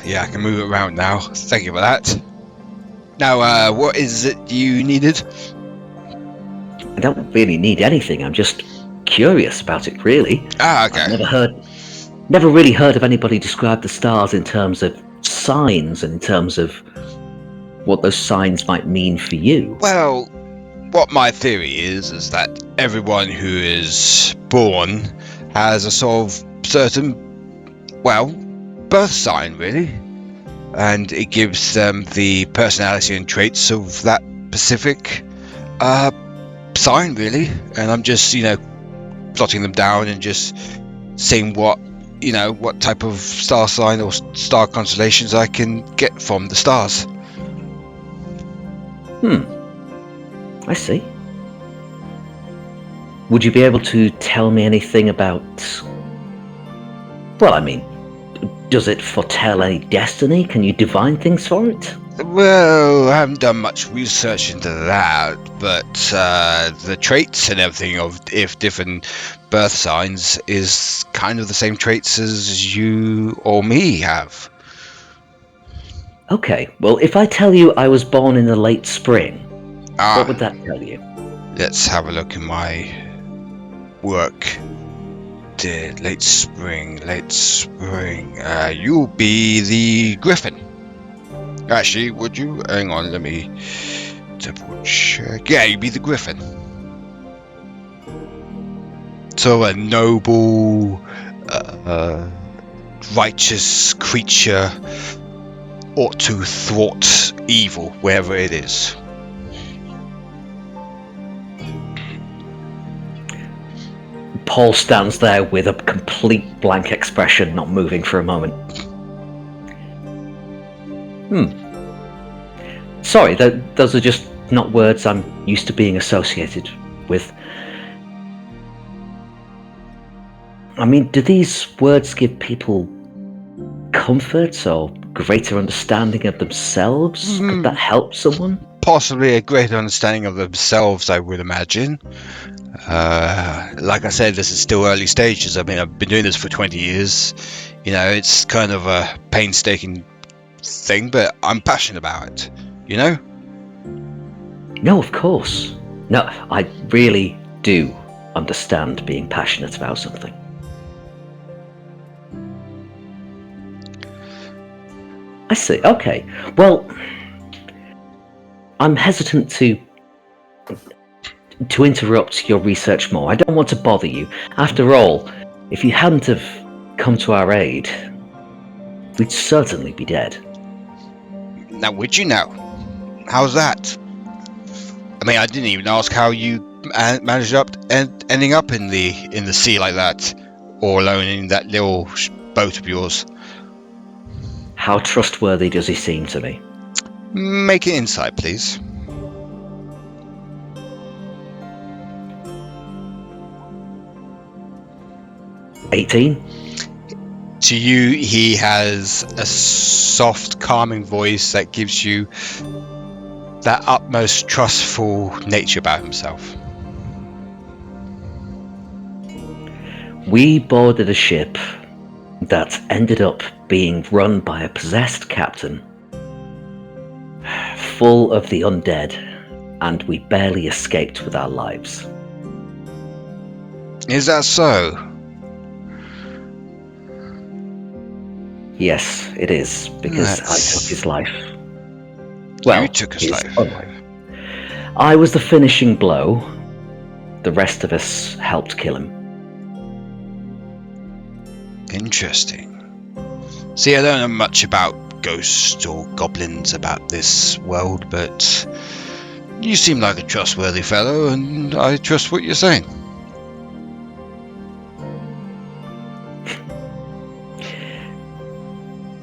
Yeah, I can move it around now. Thank you for that. Now, what is it you needed? I don't really need anything. I'm just curious about it, really. Ah, okay. I've never really heard of anybody describe the stars in terms of signs and in terms of what those signs might mean for you. Well, what my theory is that everyone who is born has a sort of certain, well, birth sign, really. And it gives them the personality and traits of that specific sign, really. And I'm just, plotting them down and just seeing what type of star sign or star constellations I can get from the stars. I see. Would you be able to tell me anything about... Well, I mean, does it foretell any destiny? Can you divine things for it? Well, I haven't done much research into that, but the traits and everything of if different birth signs is kind of the same traits as you or me have. Okay, well, if I tell you I was born in the late spring, what would that tell you? Let's have a look in my work. Late spring. You'll be the griffin. Actually, would you? Hang on, let me double check. Yeah, you'd be the griffin. So a noble, righteous creature ought to thwart evil wherever it is. Paul stands there with a complete blank expression, not moving for a moment. Sorry, those are just not words I'm used to being associated with. I mean, do these words give people comfort or greater understanding of themselves? Could that help someone? Possibly a greater understanding of themselves, I would imagine. Like I said, this is still early stages. I mean, I've been doing this for 20 years. It's kind of a painstaking thing, but I'm passionate about it, No, of course. No, I really do understand being passionate about something. I see, okay. Well, I'm hesitant to interrupt your research more. I don't want to bother you. After all, if you hadn't have come to our aid, we'd certainly be dead. Now, would you now? How's that? I mean, I didn't even ask how you managed ending up in the sea like that, or alone in that little boat of yours. How trustworthy does he seem to me? Make an insight, please. $18? To you, he has a soft, calming voice that gives you that utmost trustful nature about himself. We boarded a ship that ended up being run by a possessed captain, full of the undead, and we barely escaped with our lives. Is that so? Yes, it is, because I took his life. Well, you took his life. Unlife. I was the finishing blow. The rest of us helped kill him. Interesting. See, I don't know much about ghosts or goblins about this world, but you seem like a trustworthy fellow, and I trust what you're saying.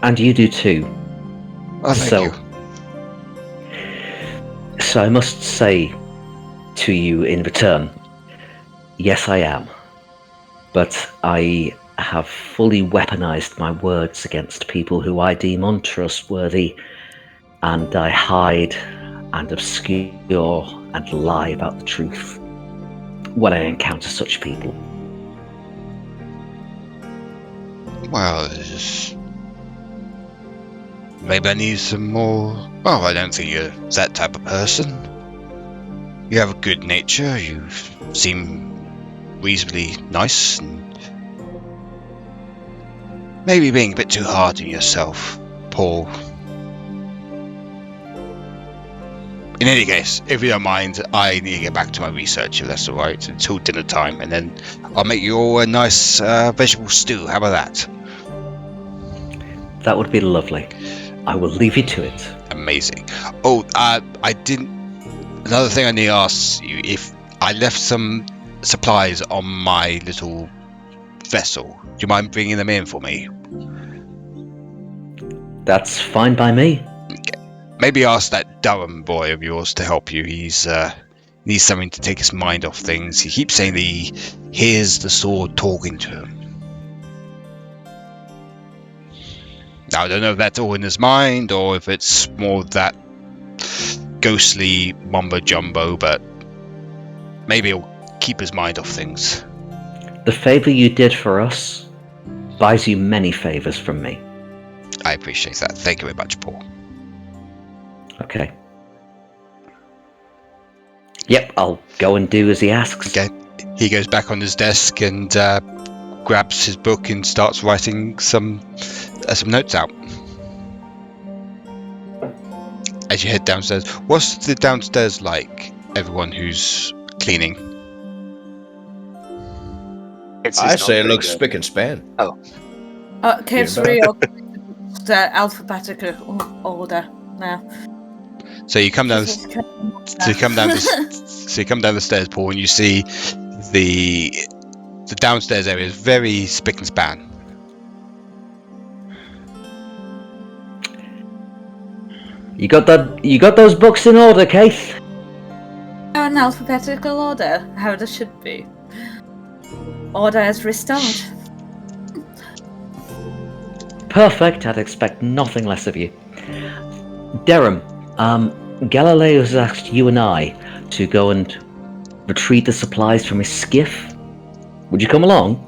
And you do too. Oh, thank you. So I must say to you in return, yes, I am. But I have fully weaponized my words against people who I deem untrustworthy, and I hide and obscure and lie about the truth when I encounter such people. Well, maybe I need some more. Oh, I don't think you're that type of person. You have a good nature, you seem reasonably nice, and maybe being a bit too hard on yourself, Paul. In any case, if you don't mind, I need to get back to my research, if that's all right, until dinner time, and then I'll make you all a nice vegetable stew. How about that? That would be lovely. I will leave you to it. Amazing. Oh, I didn't. Another thing I need to ask you: if I left some supplies on my little vessel, do you mind bringing them in for me? That's fine by me. Maybe ask that Derrum boy of yours to help you. He's needs something to take his mind off things. He keeps saying that he hears the sword talking to him. Now, I don't know if that's all in his mind or if it's more of that ghostly mumbo jumbo, but maybe it'll keep his mind off things. The favour you did for us buys you many favours from me. I appreciate that. Thank you very much, Paul. Okay. Yep, I'll go and do as he asks. Okay. He goes back on his desk and grabs his book and starts writing some notes out. As you head downstairs, what's the downstairs like? Everyone who's cleaning. I say it looks spick and span. Caith's real the alphabetical order now. So you come down. So you come down. So you come down the stairs, Paul, and you see the downstairs area is very spick and span. You got that? You got those books in order, Caith? In alphabetical order, how there should be. Order is restored. Perfect. I'd expect nothing less of you. Derrum, Galileo has asked you and I to go and retrieve the supplies from his skiff. Would you come along?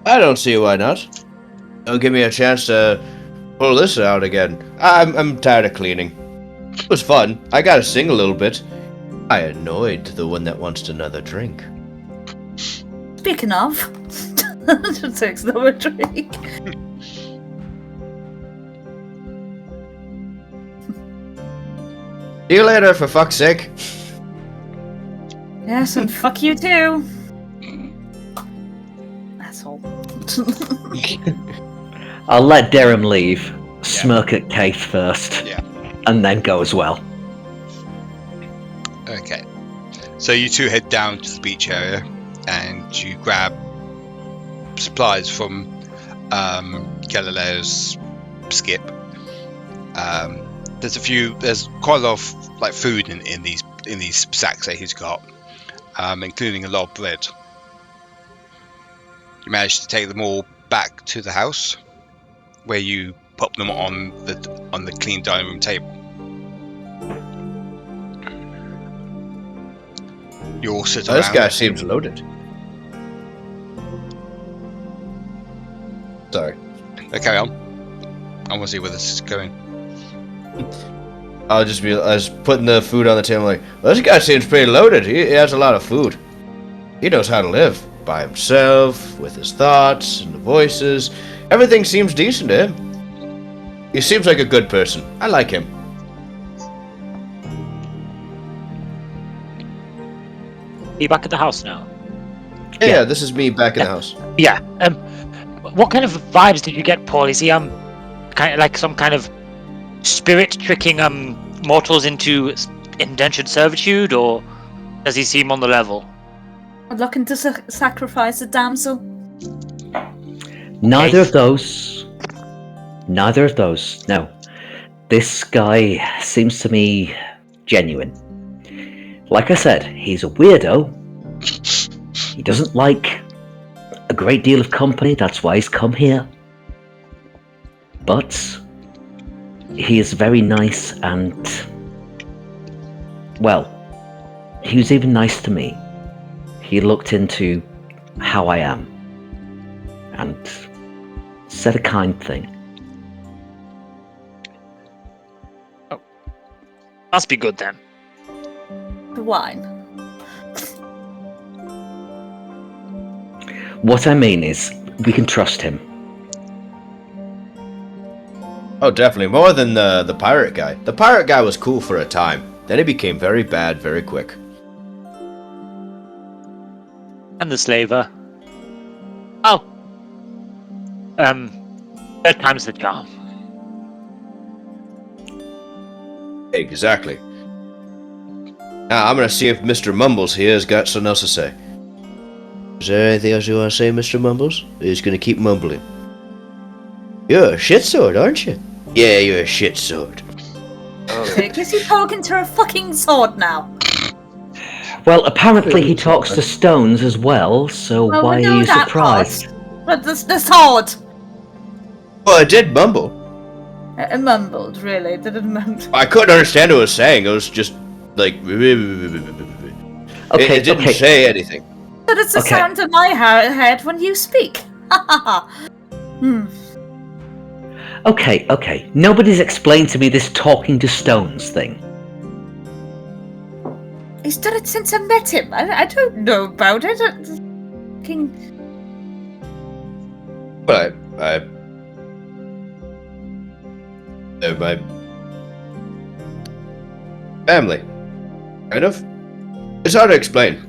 I don't see why not. It'll give me a chance to pull this out again. I'm tired of cleaning. It was fun. I got to sing a little bit. I annoyed the one that wants another drink. Speaking of, just takes another drink. See you later, for fuck's sake. Yes, and fuck you too. Asshole. I'll let Derrum leave, smirk at Caith first, Yeah. and then go as well. Okay. So you two head down to the beach area, and you grab supplies from Galileo's skip. There's quite a lot of like food in these sacks that he's got, including a lot of bread. You manage to take them all back to the house, where you pop them on the clean dining room table. You all sit around. This guy seems loaded. Sorry. Okay, carry on. I want to see where this is going. I was putting the food on the table like, well, this guy seems pretty loaded. He has a lot of food. He knows how to live by himself, with his thoughts and the voices. Everything seems decent to him. He seems like a good person. I like him. Are you back at the house now? Yeah, this is me back in the house. Yeah. What kind of vibes did you get, Paul? Is he kind of like some kind of spirit tricking mortals into indentured servitude, or does he seem on the level? Looking to sacrifice a damsel? Neither of those. Neither of those. No. This guy seems to me genuine. Like I said, he's a weirdo. He doesn't like a great deal of company, that's why he's come here. But he is very nice and, well, he was even nice to me. He looked into how I am and said a kind thing. Must be good then. The wine. What I mean is, we can trust him. Oh, definitely. More than the pirate guy. The pirate guy was cool for a time. Then he became very bad very quick. And the slaver. Oh. Third time's the charm. Exactly. Now, I'm gonna see if Mr. Mumbles here has got something else to say. Is there anything else you want to say, Mr. Mumbles? Or you're just gonna keep mumbling? You're a shit sword, aren't you? Yeah, you're a shit sword. I guess you're talking to a fucking sword now. Well, apparently he talks to stones as well, so Well, why we are know you that surprised? part. But the sword. Well, I did mumble. I mumbled, really. Didn't mumble. I couldn't understand what it was saying. It was just like... Okay, it didn't okay. say anything. But it's the Okay. sound in my head when you speak. Okay. Nobody's explained to me this talking to stones thing. He's done it since I met him. I don't know about it. But they're my family, kind of. It's hard to explain.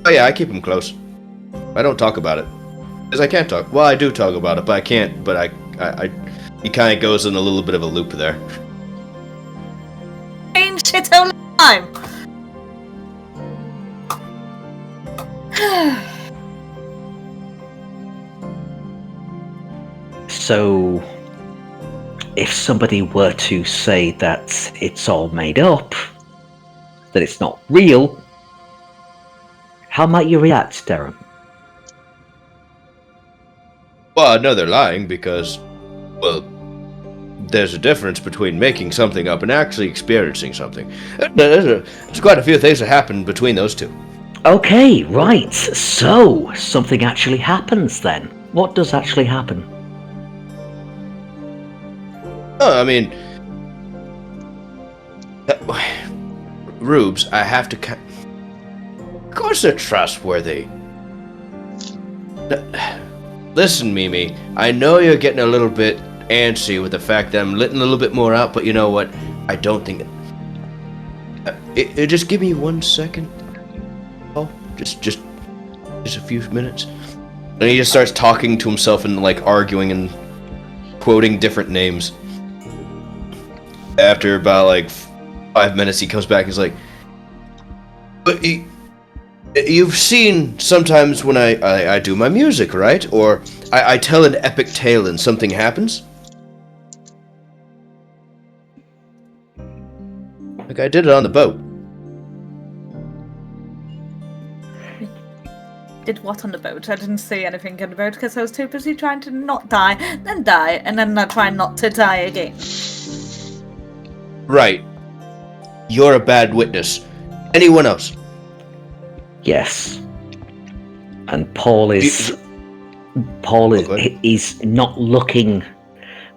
Oh yeah, I keep them close. I don't talk about it because I can't talk. Well, I do talk about it, but I can't. But he kind of goes in a little bit of a loop there. Change shit all the time. So, if somebody were to say that it's all made up, that it's not real, how might you react, Derrum? Well, I know they're lying because, well, there's a difference between making something up and actually experiencing something. There's quite a few things that happen between those two. Okay, right. So, something actually happens then. What does actually happen? Oh, I mean, Rubes, I have to. Of course, they're trustworthy. Listen, Mimi, I know you're getting a little bit antsy with the fact that I'm letting a little bit more out, but you know what? I don't think. Just give me 1 second. Oh, just a few minutes. And he just starts talking to himself and like arguing and quoting different names. After about like 5 minutes, he comes back and he's like, but you've seen sometimes when I do my music, right? Or I tell an epic tale and something happens? Like I did it on the boat. Did what on the boat? I didn't see anything on the boat because I was too busy trying to not die, then die, and then try not to die again. Right. You're a bad witness. Anyone else? Yes. And Paul is not looking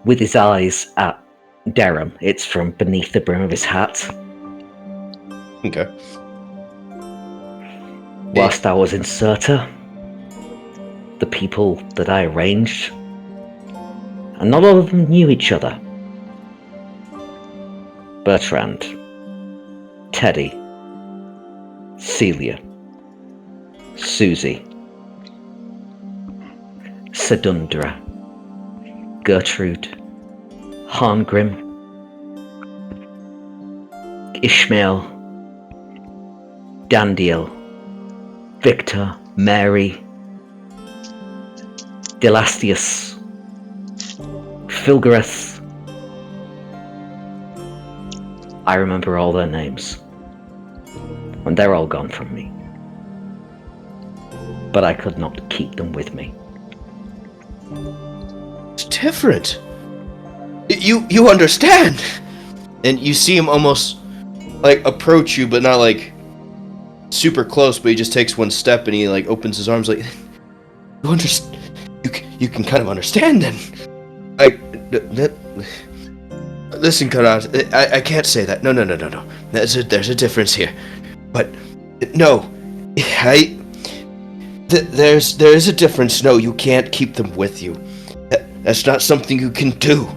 with his eyes at Derrum. It's from beneath the brim of his hat. Okay. Whilst I was in Cirta, the people that I arranged, and not all of them knew each other. Bertrand, Teddy, Celia, Susie, Sedundra, Gertrude, Harngrim, Ishmael, Dandiel, Victor, Mary, Delastius, Filgareth. I remember all their names. And they're all gone from me. But I could not keep them with me. It's different. You understand. And you see him almost like approach you, but not like super close, but he just takes one step and he like opens his arms like, you understand. You can kind of understand then. Like listen, Karat, I can't say that. No. There's a difference here. But no, there is a difference. No, you can't keep them with you. That's not something you can do.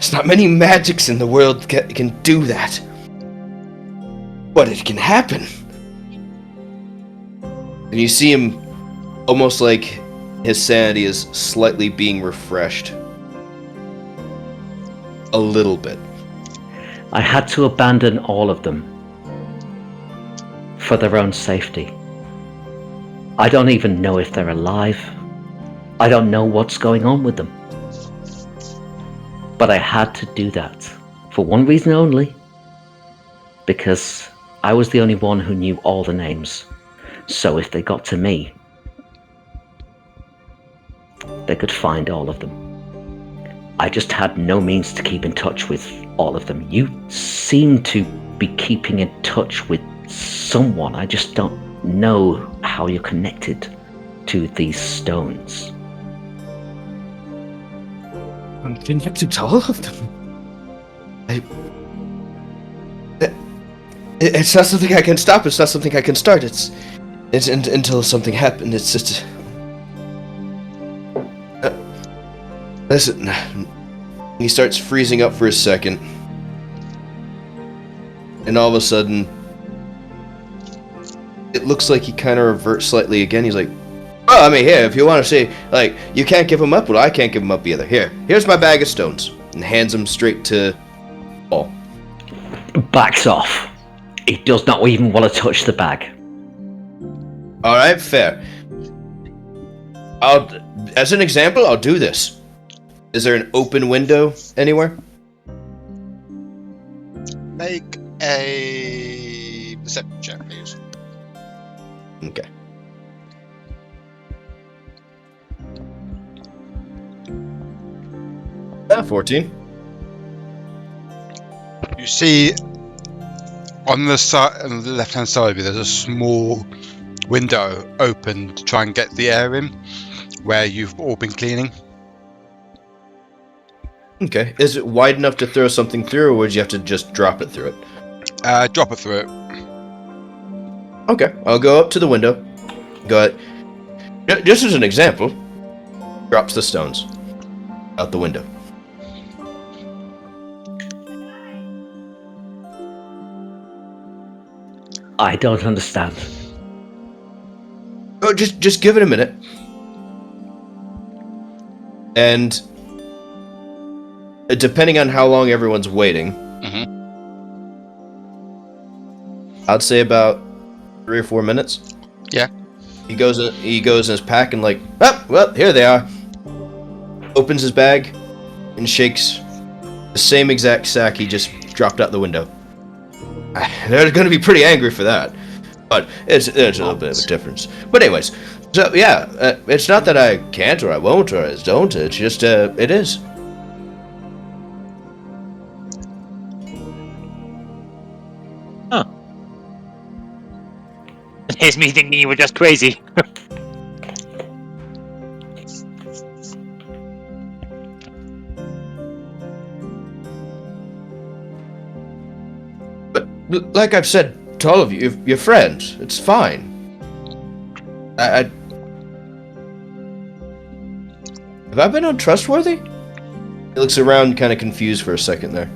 There's not many magics in the world can do that. But it can happen. And you see him almost like his sanity is slightly being refreshed. A little bit. I had to abandon all of them for their own safety. I don't even know if they're alive. I don't know what's going on with them. But I had to do that for one reason only. Because I was the only one who knew all the names. So if they got to me, they could find all of them. I just had no means to keep in touch with all of them. You seem to be keeping in touch with someone. I just don't know how you're connected to these stones. I'm connected to all of them. It's not something I can stop. It's not something I can start. It's until something happened. It's just. Listen. He starts freezing up for a second, and all of a sudden, it looks like he kind of reverts slightly again. He's like, "Oh, I mean, here, if you want to say, like, you can't give him up, well, I can't give him up either. Here's my bag of stones," and hands them straight to Paul. Backs off. He does not even want to touch the bag. All right, fair. As an example, I'll do this. Is there an open window anywhere? Make a perception check, please. Okay. Ah, 14. You see, on the side, on the left-hand side of you, there's a small window open to try and get the air in, where you've all been cleaning. Okay. Is it wide enough to throw something through, or would you have to just drop it through it? Drop it through it. Okay. I'll go up to the window. Go ahead. Just as an example, drops the stones out the window. I don't understand. Oh, just give it a minute. And depending on how long everyone's waiting, I'd say about 3 or 4 minutes. Yeah. He goes in his pack and like, oh, well, here they are. Opens his bag and shakes the same exact sack he just dropped out the window. They're going to be pretty angry for that, but it's a little bit of a difference. But anyways, so yeah, it's not that I can't or I won't or I don't. It's just it is. Oh. Here's me thinking you were just crazy. But like I've said to all of you, you're friends. It's fine. Have I been untrustworthy? He looks around, kind of confused for a second there.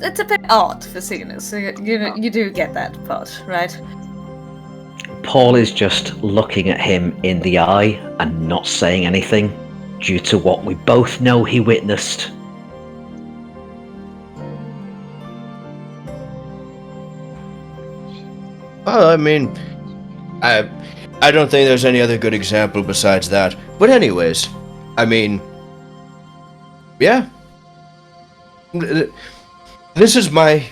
It's a bit odd, Facinus. So you do get that part, right? Paul is just looking at him in the eye and not saying anything due to what we both know he witnessed. Well, I mean, I don't think there's any other good example besides that. But anyways, I mean, yeah. This is my...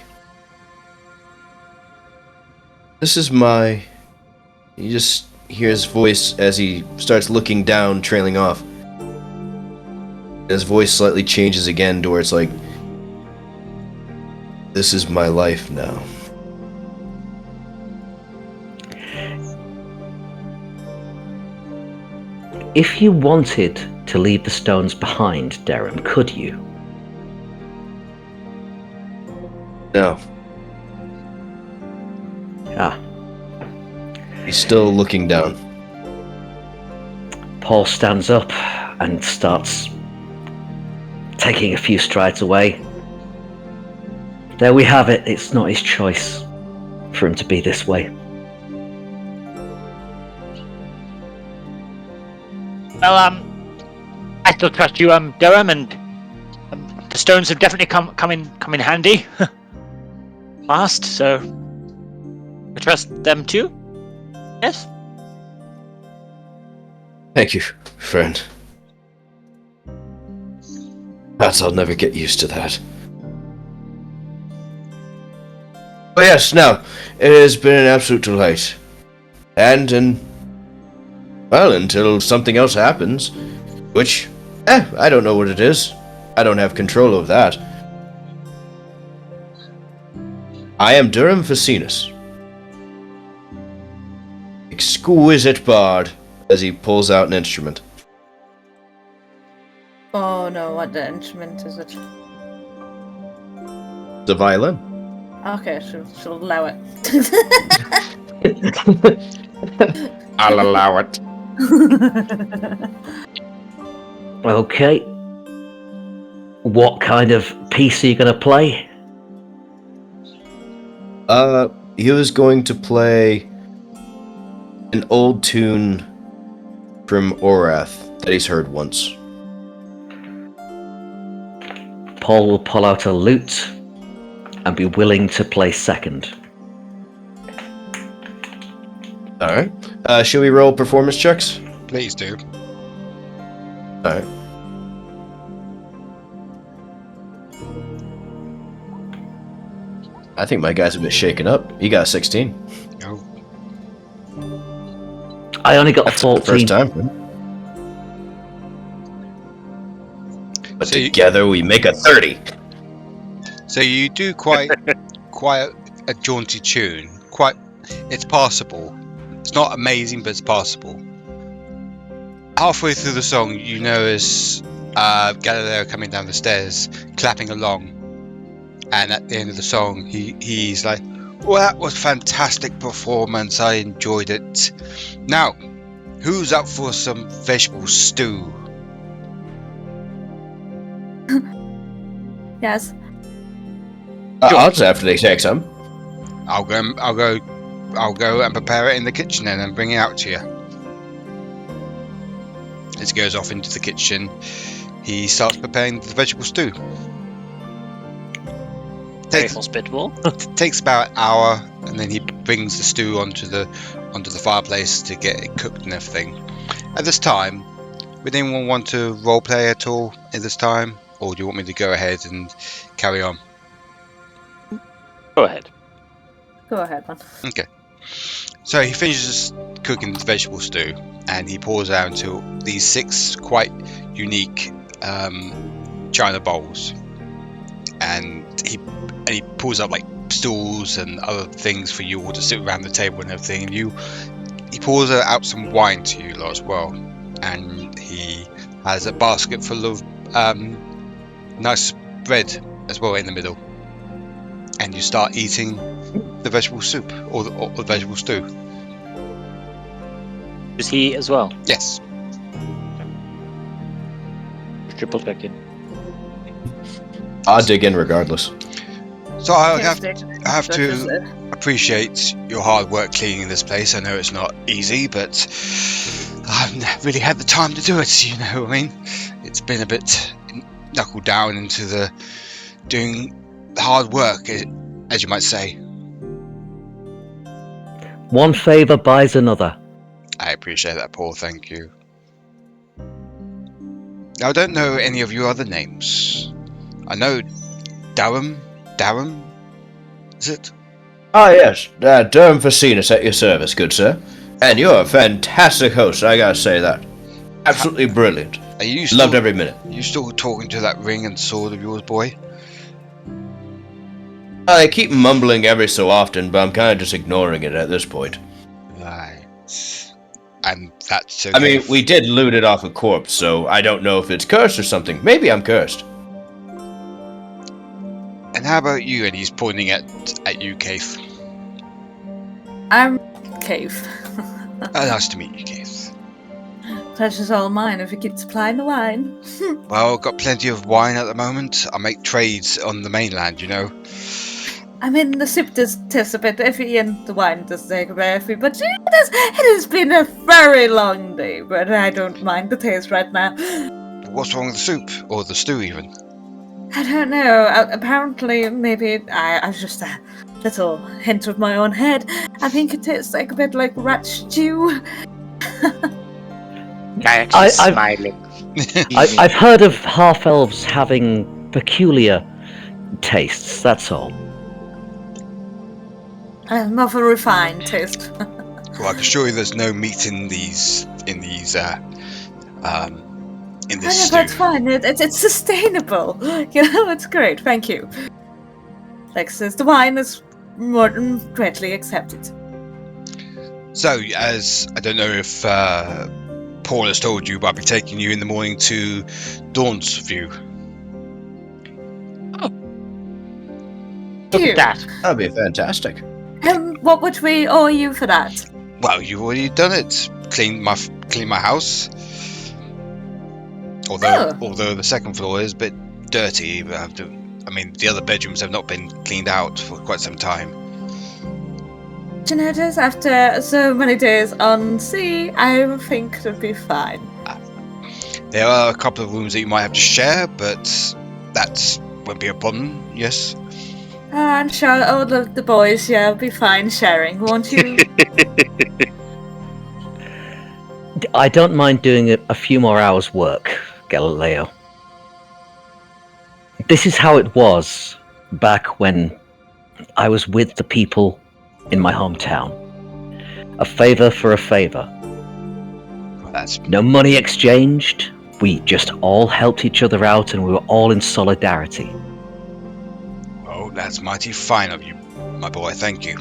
You just hear his voice as he starts looking down, trailing off. His voice slightly changes again to where it's like, this is my life now. If you wanted to leave the stones behind, Derrum, could you? No. Ah. He's still looking down. Paul stands up and starts taking a few strides away. There we have it. It's not his choice for him to be this way. Well, I still trust you, Derrum, and the stones have definitely come in handy fast. So I trust them too. Yes. Thank you, friend. Perhaps I'll never get used to that. But yes, now, it has been an absolute delight. And well, until something else happens, which, I don't know what it is. I don't have control of that. I am Derrum Facinus. Exquisite bard, as he pulls out an instrument. Oh no, what the instrument is it? The violin. Okay, she'll allow it. I'll allow it. Okay. What kind of piece are you going to play? He was going to play an old tune from Orath that he's heard once. Paul will pull out a lute and be willing to play second. Alright. Should we roll performance checks? Please do. Alright. I think my guy's a bit shaken up. He got a 16. Oh. I only got a That's the 14. first time. But So together we make a 30. So you do quite a jaunty tune. It's passable. It's not amazing, but it's passable. Halfway through the song, you notice Galileo coming down the stairs, clapping along, and at the end of the song, he's like, "Well, that was fantastic performance. I enjoyed it. Now, who's up for some vegetable stew?" Yes. I'll just after they take some. I'll go and prepare it in the kitchen then and bring it out to you. As he goes off into the kitchen, he starts preparing the vegetable stew. Very hospitable. Takes about an hour, and then he brings the stew onto the fireplace to get it cooked and everything. At this time, would anyone want to roleplay at all at this time, or do you want me to go ahead and carry on? Go ahead. Go ahead, man. Okay. So he finishes cooking the vegetable stew, and he pours out into these 6 quite unique china bowls, and he pulls up like stools and other things for you all to sit around the table and everything. And he pours out some wine to you lot as well, and he has a basket full of nice bread as well in the middle. And you start eating the vegetable soup or the vegetable stew. Does he eat as well? Yes. Triple checking. I'll dig in regardless. So I Yes, have Dick. to appreciate your hard work cleaning this place. I know it's not easy, but I've never really had the time to do it, you know what I mean? It's been a bit knuckled down into the doing hard work, as you might say. One favour buys another. I appreciate that, Paul, thank you. I don't know any of your other names. I know Derrum, is it? Ah, yes. Derrum Facinus at your service, good sir. And you're a fantastic host, I gotta say that. Absolutely brilliant. Are you Loved every minute. You still talking to that ring and sword of yours, boy? I keep mumbling every so often, but I'm kind of just ignoring it at this point. Right. And that's okay. I mean, we did loot it off a corpse, so I don't know if it's cursed or something. Maybe I'm cursed. And how about you? And he's pointing at you, Caith. I'm Caith. Nice to meet you, Caith. Pleasure's all mine if you keep supplying the wine. Well, got plenty of wine at the moment. I make trades on the mainland, you know. I mean, the soup does taste a bit iffy and the wine does take a bit iffy, but it has been a very long day, but I don't mind the taste right now. What's wrong with the soup? Or the stew, even? I don't know. Apparently, maybe I was just a little hint of my own head. I think it tastes like a bit like rat stew. Nayak's I- just I've- smiling. I've heard of half-elves having peculiar tastes, that's all. I'm of a refined taste. Well, I can assure you there's no meat in these in this I know, stew. that's fine. It's sustainable. You know, it's great. Thank you. Like says, the wine is more than greatly accepted. So, as I don't know if Paul has told you, but I'll be taking you in the morning to Dawn's View. Look at that. That'd be fantastic. What would we owe you for that? Well, you've already done it. Cleaned my house. Although the second floor is a bit dirty, but I mean, the other bedrooms have not been cleaned out for quite some time. Do you notice after so many days on sea, I think it'll be fine. There are a couple of rooms that you might have to share, but that won't be a problem. Yes. I'm sure all of the boys here will be fine sharing, won't you? I don't mind doing a few more hours' work, Galileo. This is how it was back when I was with the people in my hometown. A favor for a favor. Well, that's No money exchanged. We just all helped each other out and we were all in solidarity. oh, that's mighty fine of you, my boy. Thank you.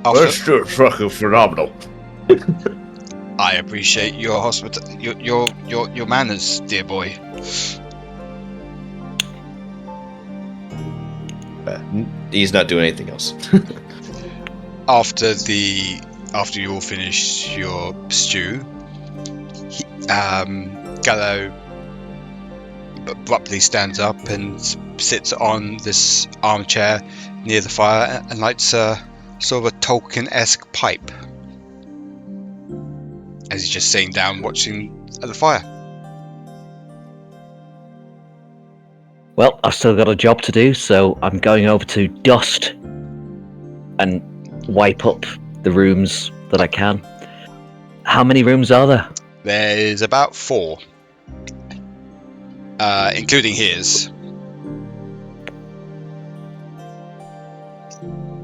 That's just fucking phenomenal. I appreciate your your manners, dear boy. He's not doing anything else. After you all finish your stew, Gallo abruptly stands up and sits on this armchair near the fire and lights a sort of a Tolkien-esque pipe as he's just sitting down watching at the fire. Well, I've still got a job to do, so I'm going over to dust and wipe up the rooms that I can. How many rooms are there? There's about 4, including his.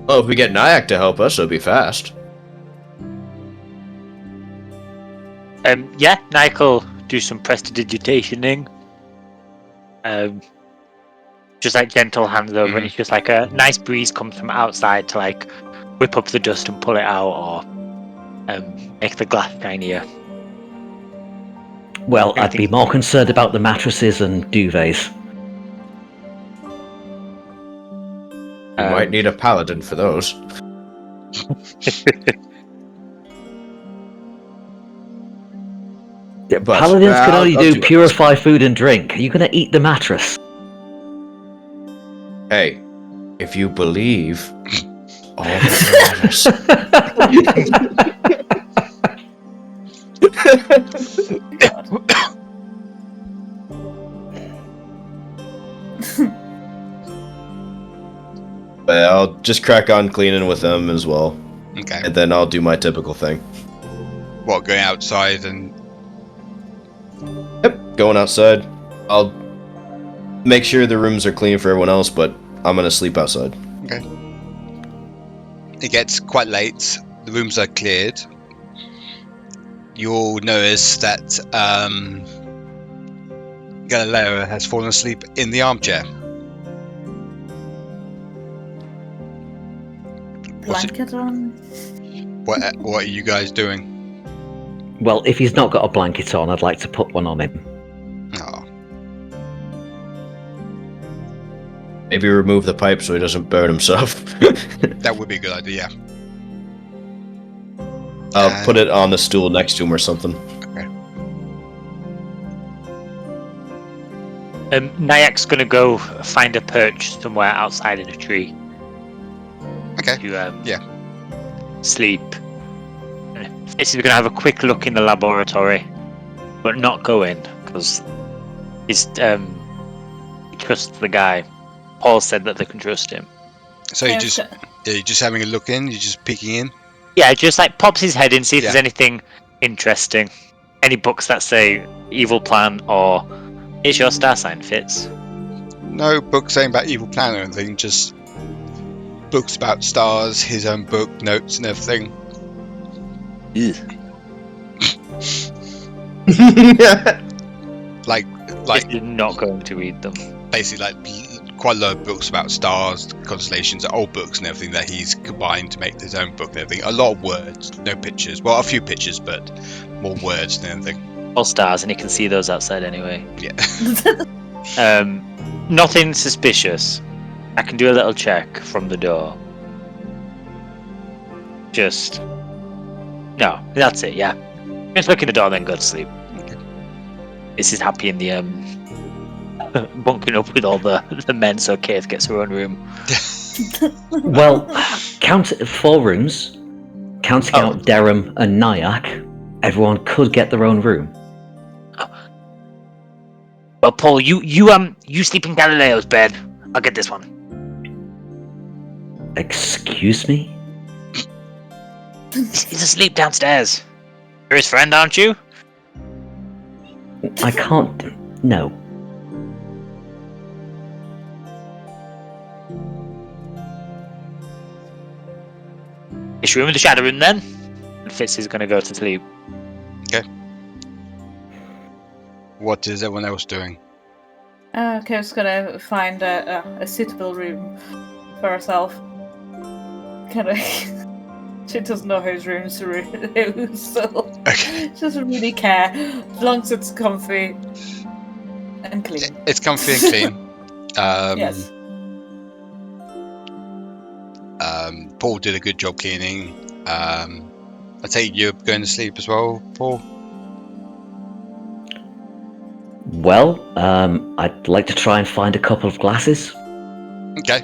Well, if we get Nayak to help us, it'll be fast. Yeah, Nayak will do some prestidigitationing. Just like gentle hands over, and it's just like a nice breeze comes from outside to like whip up the dust and pull it out, or make the glass shinier. Well, I'd be more concerned about the mattresses and duvets. We might need a paladin for those. But, Paladins can only I'll do do my purify food and drink. Are you going to eat the mattress? Hey, if you believe, all that matters. But I'll just crack on cleaning with them as well, Okay. and then I'll do my typical thing. What, going outside and Yep, going outside. I'll make sure the rooms are clean for everyone else, but I'm gonna sleep outside. it gets quite late, the rooms are cleared. You'll notice that Galileo has fallen asleep in the armchair. Blanket on. What are you guys doing? Well, if he's not got a blanket on, I'd like to put one on him. Oh. Maybe remove the pipe so he doesn't burn himself. That would be a good idea. I'll put it on the stool next to him or something. Okay. Nayak's gonna go find a perch somewhere outside in a tree. Okay. To sleep. Fitz is gonna have a quick look in the laboratory, but not go in because he trusts the guy. Paul said that they can trust him. So you're just having a look in. You're just peeking in. Yeah, just like pops his head in, see if Yeah. there's anything interesting. Any books that say evil plan or it's your star sign, Fitz. No book saying about evil plan or anything. Just books about stars, his own book, notes, and everything. Like You're not going to read them. basically like quite a lot of books about stars, constellations, old books and everything that he's combined to make his own book and everything. A lot of words, no pictures. Well, a few pictures, but more words than anything. All stars, and you can see those outside anyway. Yeah. Nothing suspicious. I can do a little check from the door. Just no, that's it. Yeah, just look in the door, then go to sleep. This is happy in the bunking up with all the men, so Caith gets her own room. Well, count 4 rooms. Counting out Derrum and Nayak, everyone could get their own room. Well, Paul, you sleep in Galileo's bed. I'll get this one. Excuse me? He's asleep downstairs. You're his friend, aren't you? I can't. No. This room with the Shadorim then. And Fitz is going to go to sleep. What is everyone else doing? Kate's gonna find a suitable room for herself. She doesn't know whose room's to use, so Okay. she doesn't really care as long as it's comfy and clean. It's comfy and clean. Yes. Paul did a good job cleaning. I take you're going to sleep as well, Paul? Well, I'd like to try and find a couple of glasses. Okay.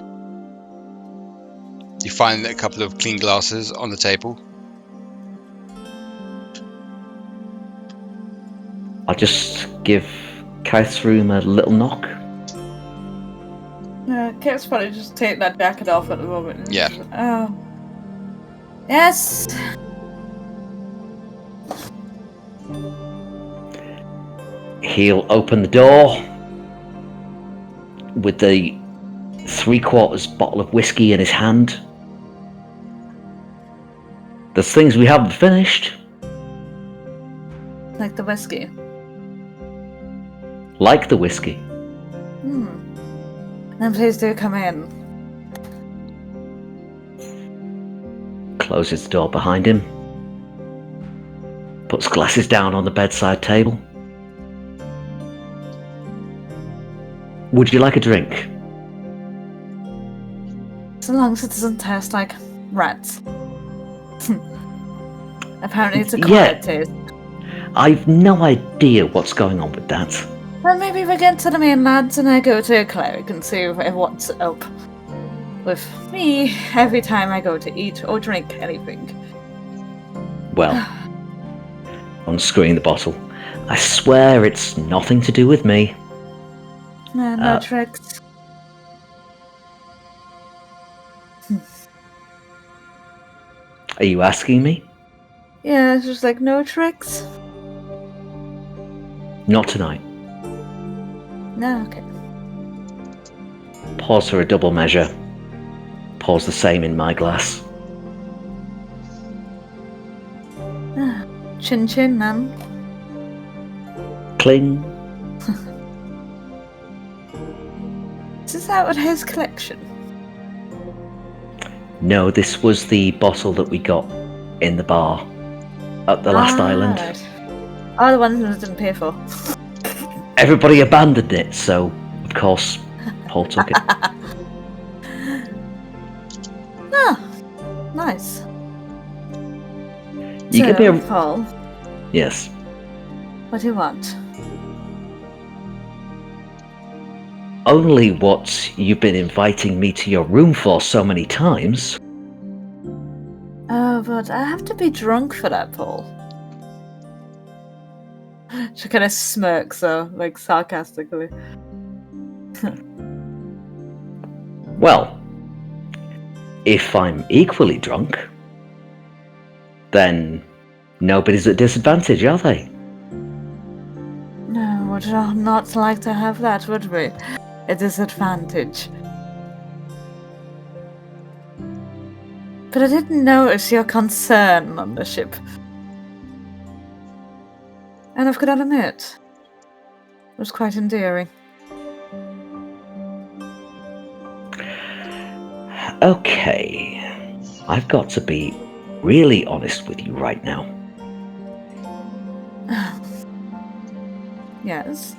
You find a couple of clean glasses on the table. I'll just give Caith's room a little knock. Kate's probably just take that jacket off at the moment. Yeah. Oh. Yes. He'll open the door with the 3/4 bottle of whiskey in his hand. There's things we haven't finished, Like the whiskey. like the whiskey. Then please do come in. Closes the door behind him. Puts glasses down on the bedside table. Would you like a drink? So long as it doesn't taste like rats. Apparently it's a quiet taste. I've no idea what's going on with that. Well, maybe we get to the mainland and I go to a cleric and see what's up with me every time I go to eat or drink anything. Well, unscrewing the bottle. I swear it's nothing to do with me. No tricks. Are you asking me? Yeah, it's just like no tricks. Not tonight. No, okay. Pause for a double measure. Pours the same in my glass. Chin chin, man. Cling. Is this out of his collection? No, this was the bottle that we got in the bar at the last island. Right. Oh, the one that didn't pay for. Everybody abandoned it, so of course Paul took it. Nice. You give me a... Paul, Yes. what do you want? Only what you've been inviting me to your room for so many times. Oh, but I have to be drunk for that, Paul. She kind of smirks, though, like sarcastically. Well, if I'm equally drunk, then nobody's at disadvantage, are they? No, would not like to have that, would we? A disadvantage. But I didn't notice your concern on the ship. And I've got to admit, it was quite endearing. Okay, I've got to be really honest with you right now. Yes?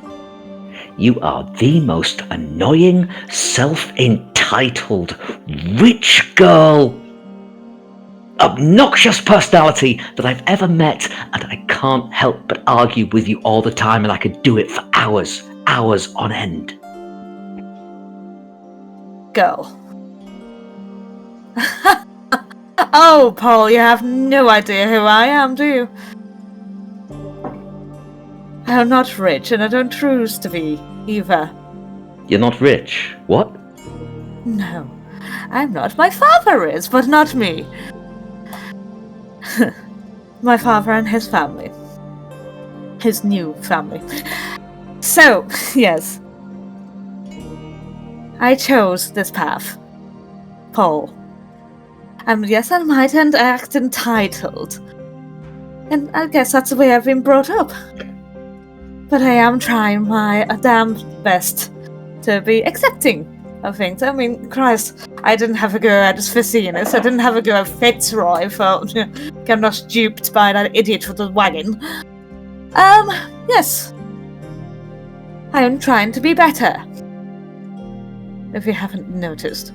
You are the most annoying, self-entitled, rich girl, obnoxious personality that I've ever met, and I can't help but argue with you all the time, and I could do it for hours on end. Girl. Oh, Paul, you have no idea who I am, do you? I'm not rich, and I don't choose to be, either. You're not rich. What? No, I'm not. My father is, but not me. My father and his family. His new family. So, yes. I chose this path. Paul. And yes, I might act entitled. And I guess that's the way I've been brought up. But I am trying my damn best to be accepting of things. I mean, Christ, I didn't have a go at Facinus. I didn't have a go at Fitzroy for getting not duped by that idiot with the wagon. Yes. I am trying to be better. If you haven't noticed.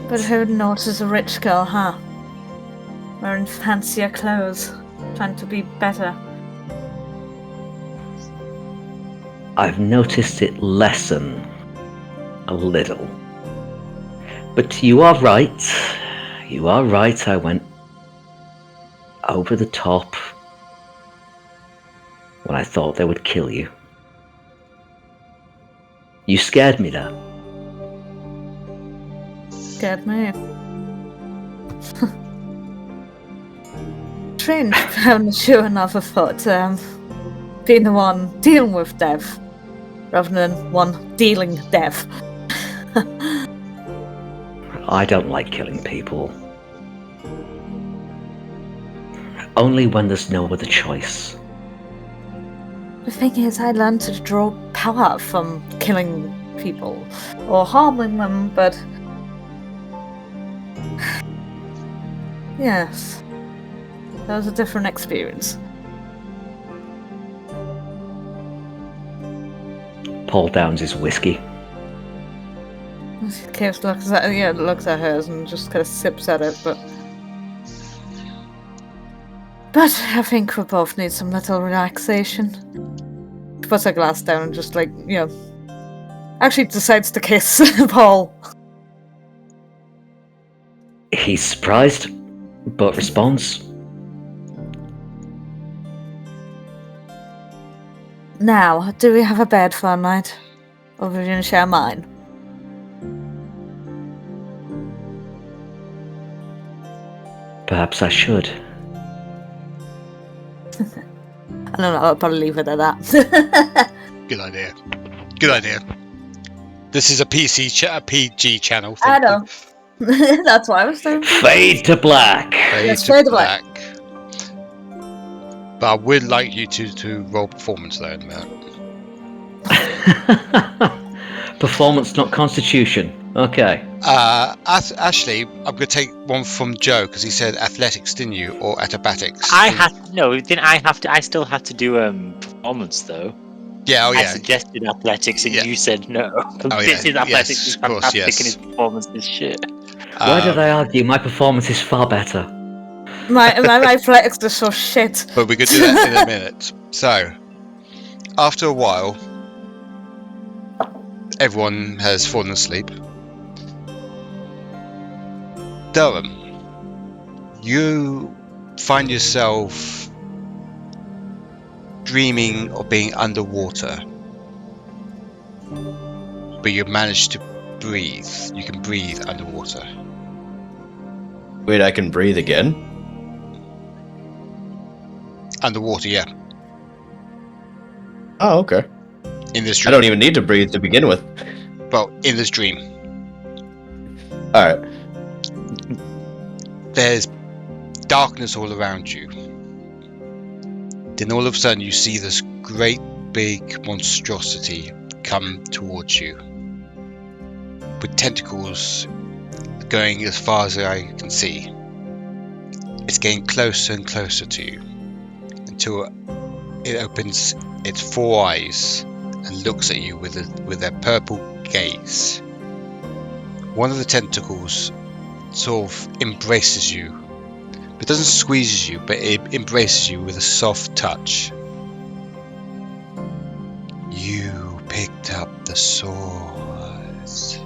But who notices a rich girl, huh? Wearing fancier clothes, trying to be better. I've noticed it lessen a little. But you are right. You are right, I went over the top when I thought they would kill you. You scared me there. Scared me. Strange having a shoe another foot, being the one dealing with death, rather than one dealing death. I don't like killing people. Only when there's no other choice. The thing is, I learned to draw power from killing people, or harming them, but... Yes. That was a different experience. Paul downs his whiskey. Caith looks at hers and just kind of sips at it, but I think we both need some little relaxation. She puts her glass down and just actually decides to kiss Paul. He's surprised, but responds. Now, do we have a bed for a night? Or are we going to share mine? Perhaps I should. I don't know, I'll probably leave it at that. Good idea. Good idea. This is a PG channel. I know. That's why I was saying. Fade to black. Fade to black. But I would like you to roll performance though, Matt. Performance, not constitution. Okay. Ashley, I'm going to take one from Joe because he said athletics, didn't you, or acrobatics? Didn't I have to? I still had to do performance though. Yeah, oh I yeah. suggested athletics and Yeah. you said no. Oh, yeah. His athletics Yes, is of course, fantastic yes. and his performance is shit. Why did Um, I argue? My performance is far better. My athletics are so shit. But we could do that in a minute. So, after a while, everyone has fallen asleep. Derrum, you find yourself dreaming of being underwater, but you managed to breathe. You can breathe underwater. Wait, I can breathe again? Underwater, yeah. Oh, okay. In this I dream. don't even need to breathe to begin with. Well, in this dream, Alright. there's darkness all around you. Then all of a sudden you see this great big monstrosity come towards you with tentacles going as far as I can see. It's getting closer and closer to you until it opens its 4 eyes and looks at you with a purple gaze. One of the tentacles sort of embraces you. It doesn't squeeze you, but it embraces you with a soft touch. You picked up the swords.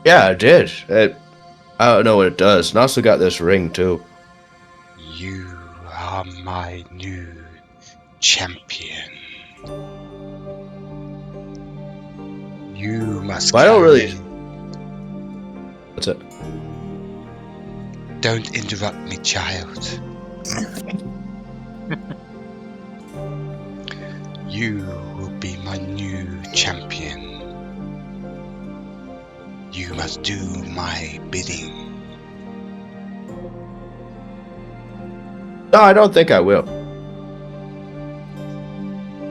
Yeah, I did. I don't know what it does. And I also got this ring, too. You are my new champion. You must Well, I don't carry- really- What's it? Don't interrupt me, child. You will be my new champion. You must do my bidding. No, I don't think I will.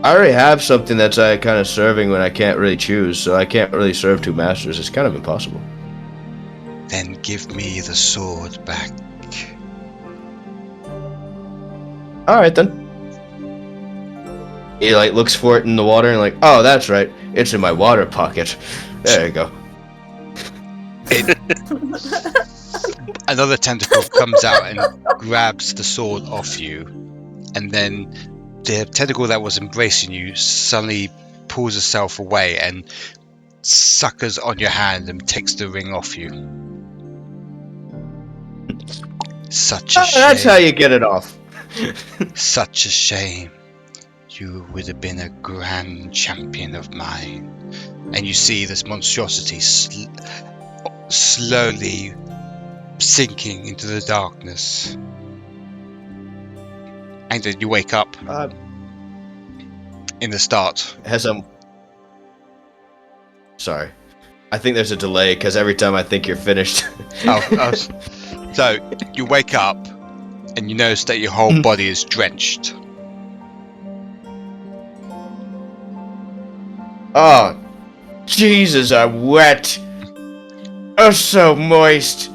I already have something that's kind of serving when I can't really choose, so I can't really serve 2 masters. It's kind of impossible. Then give me the sword back. Alright then. He like looks for it in the water and like, oh, that's right. It's in my water pocket. There you go. Another tentacle comes out and grabs the sword off you, and then the tentacle that was embracing you suddenly pulls itself away and suckers on your hand and takes the ring off you. Such a Oh, shame. that's how you get it off. Such a shame. You would have been a grand champion of mine. And you see this monstrosity slowly sinking into the darkness. And then you wake up in the start. Has Sorry. I think there's a delay because every time I think you're finished. So you wake up and you notice that your whole body is drenched. Oh, Jesus, I'm wet. Oh, so moist.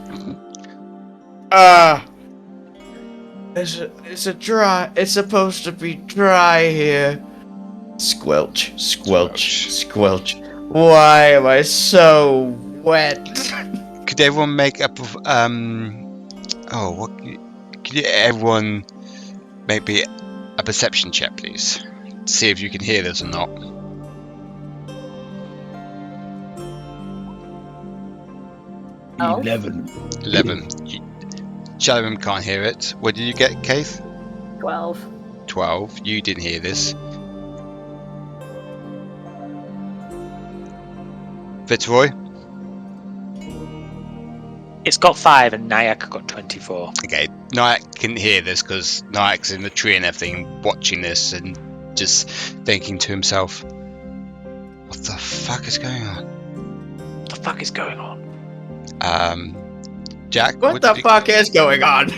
It's a dry. It's supposed to be dry here. Squelch, squelch, squelch. Why am I so wet? Could everyone make up of could everyone maybe a perception check, please? See if you can hear this or not. Oh. 11. 11. Shadorim can't hear it. What did you get, Caith? 12. 12. You didn't hear this. Fitzroy? It's got 5 and Nayak got 24. Okay, Nayak can hear this because Nayak's in the tree and everything, watching this and just thinking to himself, what the fuck is going on? What the fuck is going on? Jack? What the fuck is going on?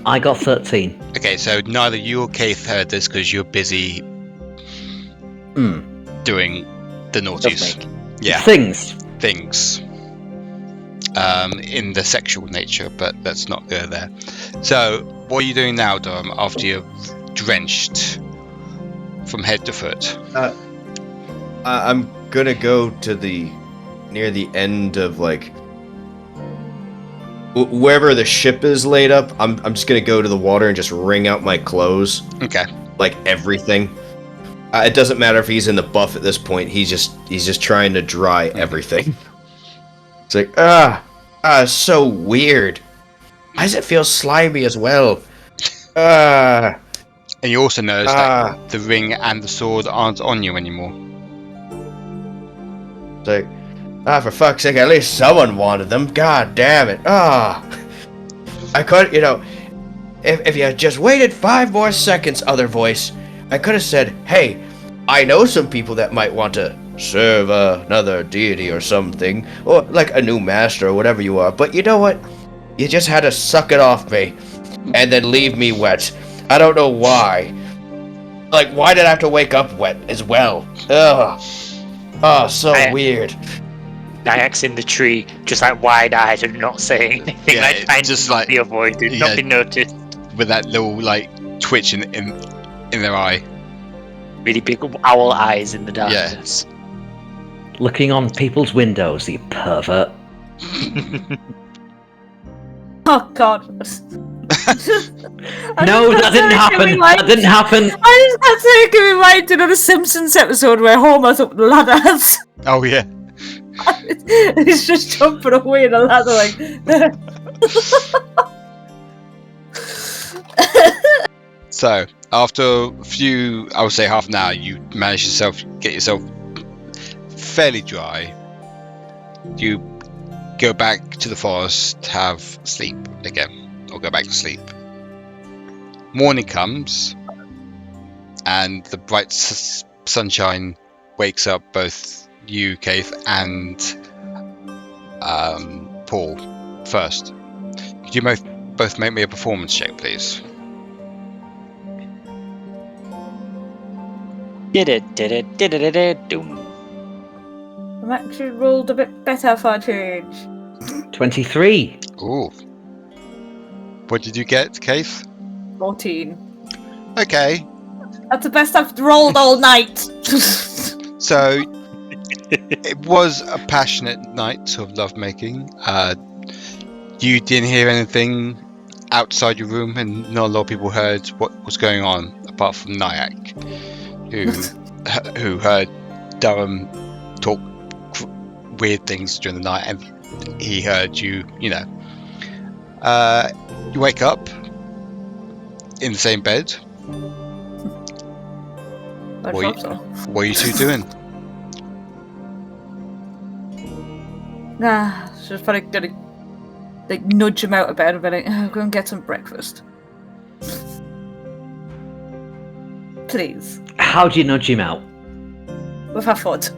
I got 13. Okay, so neither you or Caith heard this because you're busy doing the naughties. Lovemaking. Yeah, Things. things. In the sexual nature, but let's not go there. So, what are you doing now, Derrum, after you're drenched? from head to foot. I'm gonna go to near the end of like wherever the ship is laid up. I'm just gonna go to the water and just wring out my clothes, Okay. like everything. It doesn't matter if he's in the buff at this point. He's just trying to dry everything. It's like it's so weird. Why does it feel slimy as well? And you also notice that the ring and the sword aren't on you anymore. It's like, for fuck's sake, at least someone wanted them. God damn it. I could, if you had just waited 5 more seconds, other voice, I could have said, hey, I know some people that might want to serve another deity or something, or like a new master or whatever you are, but you know what? You just had to suck it off me, and then leave me wet. I don't know why. Like, why did I have to wake up wet as well? Ugh. Oh, so weird. Nayak's in the tree, just like wide-eyed and not saying anything. Yeah, like, trying just to like- be avoided, yeah. not be noticed. With that little like twitch in their eye. Really big owl eyes in the darkness. Looking on people's windows, you pervert. Oh God. No, that didn't happen. That didn't happen. I just got to give me reminded on a Simpsons episode where Homer's up the ladders. Oh yeah. He's just jumping away in a ladder like. So after a few, I would say half an hour, you manage get yourself fairly dry. You go back to the forest to have sleep again, or go back to sleep. Morning comes, and the bright sunshine wakes up both you, Caith, and Paul first. Could you both make me a performance check, please? Doom. I'm actually rolled a bit better for a change. 23. Ooh. What did you get, Caith? 14. Okay. That's the best I've rolled all night. So it was a passionate night of lovemaking. You didn't hear anything outside your room, and not a lot of people heard what was going on, apart from Nayak, who heard Derrum talk weird things during the night, and he heard you. You wake up in the same bed. I What thought so. What are you two doing? Nah, she's probably gonna nudge him out of bed and be like, go and get some breakfast. Please. How do you nudge him out? With her foot.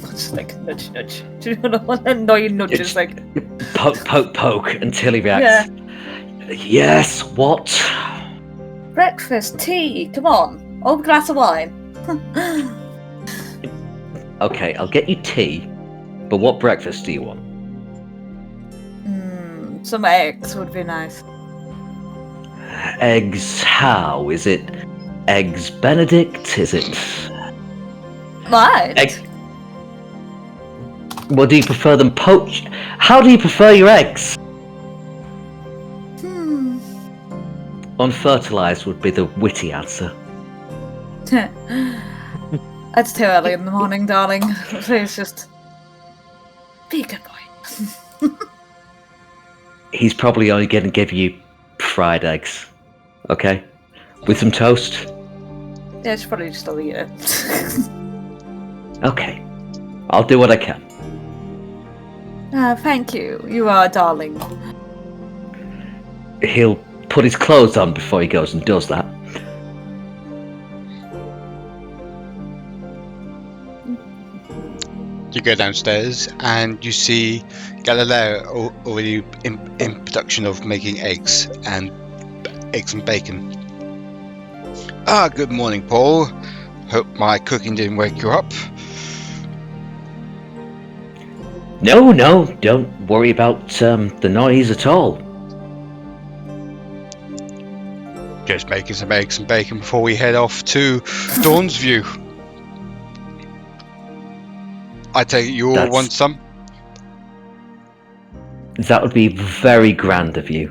Just nudge. Do you know what annoying nudges Poke until he reacts. Yeah. Yes, what? Breakfast, tea, come on. Old glass of wine. Okay, I'll get you tea, but what breakfast do you want? Some eggs would be nice. Eggs how? Is it eggs Benedict? Is it... What? Well, do you prefer them poached? How do you prefer your eggs? Unfertilized would be the witty answer. It's too early in the morning, darling. Please just be a good boy. He's probably only going to give you fried eggs. Okay? With some toast? Yeah, she'll probably just eat it. Okay. I'll do what I can. Thank you. You are a darling. He'll put his clothes on before he goes and does that. You go downstairs and you see Galileo already in production of making eggs and bacon. Good morning, Paul. Hope my cooking didn't wake you up. No, don't worry about the noise at all. Just making some eggs and bacon before we head off to Dawn's View. I take it you all That's- want some? That would be very grand of you.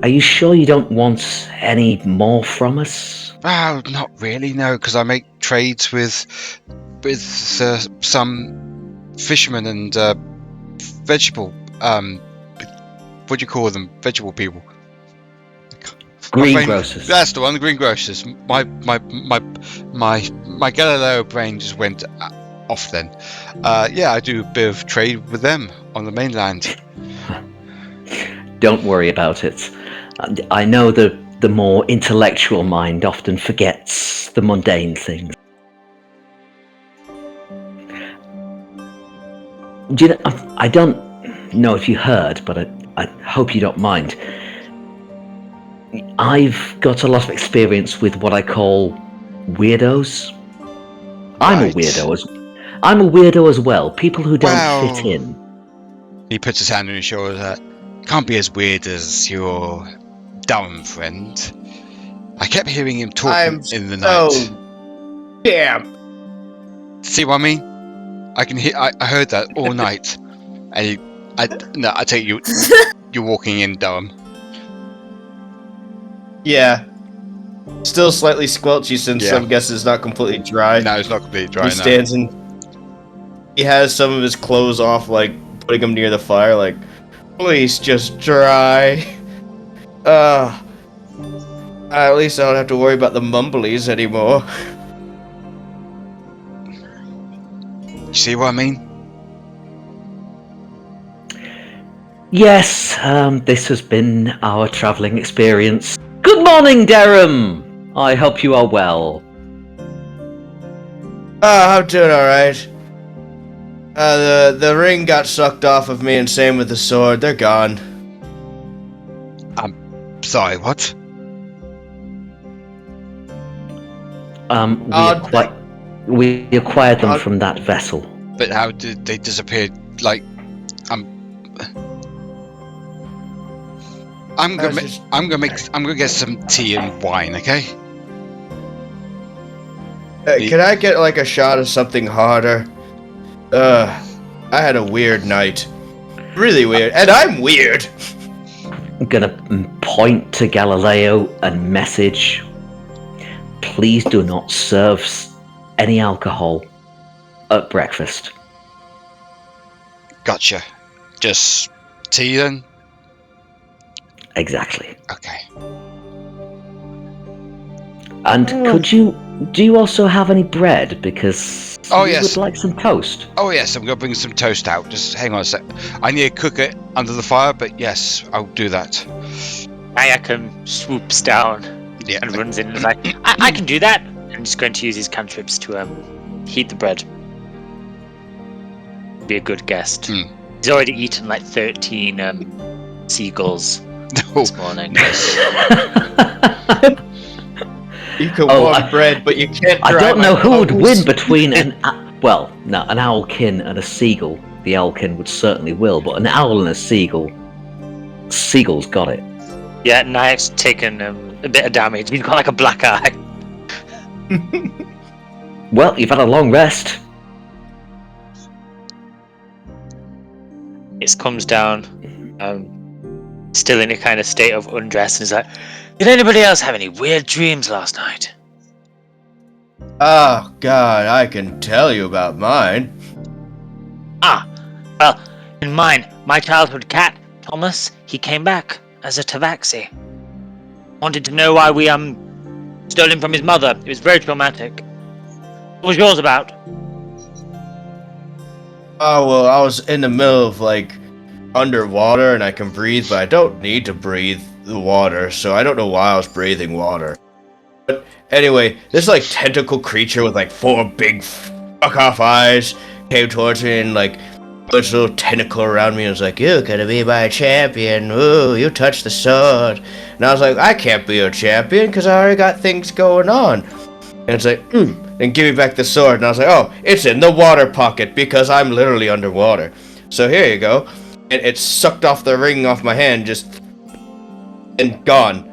Are you sure you don't want any more from us? Oh, not really, no, because I make trades with some fishermen and vegetable what do you call them? Vegetable people. Greengrocers. That's the one, the greengrocers. My Galileo brain just went off then. Yeah, I do a bit of trade with them on the mainland. Don't worry about it. I know the more intellectual mind often forgets the mundane things. Do you know, I don't know if you heard, but I hope you don't mind. I've got a lot of experience with what I call weirdos. I'm a Right. weirdo as well. People who don't fit in. He puts his hand on his shoulder. Can't be as weird as your dumb friend. I kept hearing him talking in the night. Damn. See what I mean? I can hear. I heard that all night. And I take you. You're walking in, Derrum. Yeah. Still slightly squelchy since Yeah. I'm guessing it's not completely dry. No, it's not completely dry He now. stands and he has some of his clothes off, like putting them near the fire, like, please just dry. At least I don't have to worry about the mumblies anymore. You see what I mean? Yes, this has been our travelling experience. Good morning, Derrum! I hope you are well. I'm doing alright. The ring got sucked off of me, and same with the sword. They're gone. Sorry, what? We acquired them from that vessel. But how did they disappear? Like, I'm gonna get some tea and wine, okay? Can I get like a shot of something harder? I had a weird night. Really weird. And I'm weird! I'm gonna point to Galileo and message, please do not serve any alcohol at breakfast. Gotcha. Just tea then? Exactly. Okay. And do you also have any bread? Because Oh, we yes. would like some toast. Oh yes, I'm gonna bring some toast out. Just hang on a sec. I need to cook it under the fire, but yes, I'll do that. Nayak swoops down Yeah. and runs in and is like, I can do that. I'm just going to use his cantrips to heat the bread. Be a good guest. Mm. He's already eaten like 13 seagulls this morning. You can Oh, want bread, but you can't I dry don't my know who would clothes. win between an owlkin and a seagull. The owlkin would certainly will, but an owl and a seagull. Seagull's got it. Yeah, Nayak's taken a bit of damage. He's got like a black eye. Well, you've had a long rest. It comes down, still in a kind of state of undress, and is like, did anybody else have any weird dreams last night? Oh, God, I can tell you about mine. Well, in mine, my childhood cat, Thomas, he came back as a tabaxi. Wanted to know why we stole him from his mother. It was very traumatic. What was yours about? Oh, well, I was in the middle of, like, underwater, and I can breathe, but I don't need to breathe the water, so I don't know why I was breathing water. But anyway, this, like, tentacle creature with, like, 4 big fuck-off eyes came towards me and, like, put its little tentacle around me and was like, you're gonna be my champion. Ooh, you touched the sword. And I was like, I can't be your champion, because I already got things going on. And it's like, and give me back the sword. And I was like, oh, it's in the water pocket because I'm literally underwater. So here you go. And it sucked off the ring off my hand, just and gone.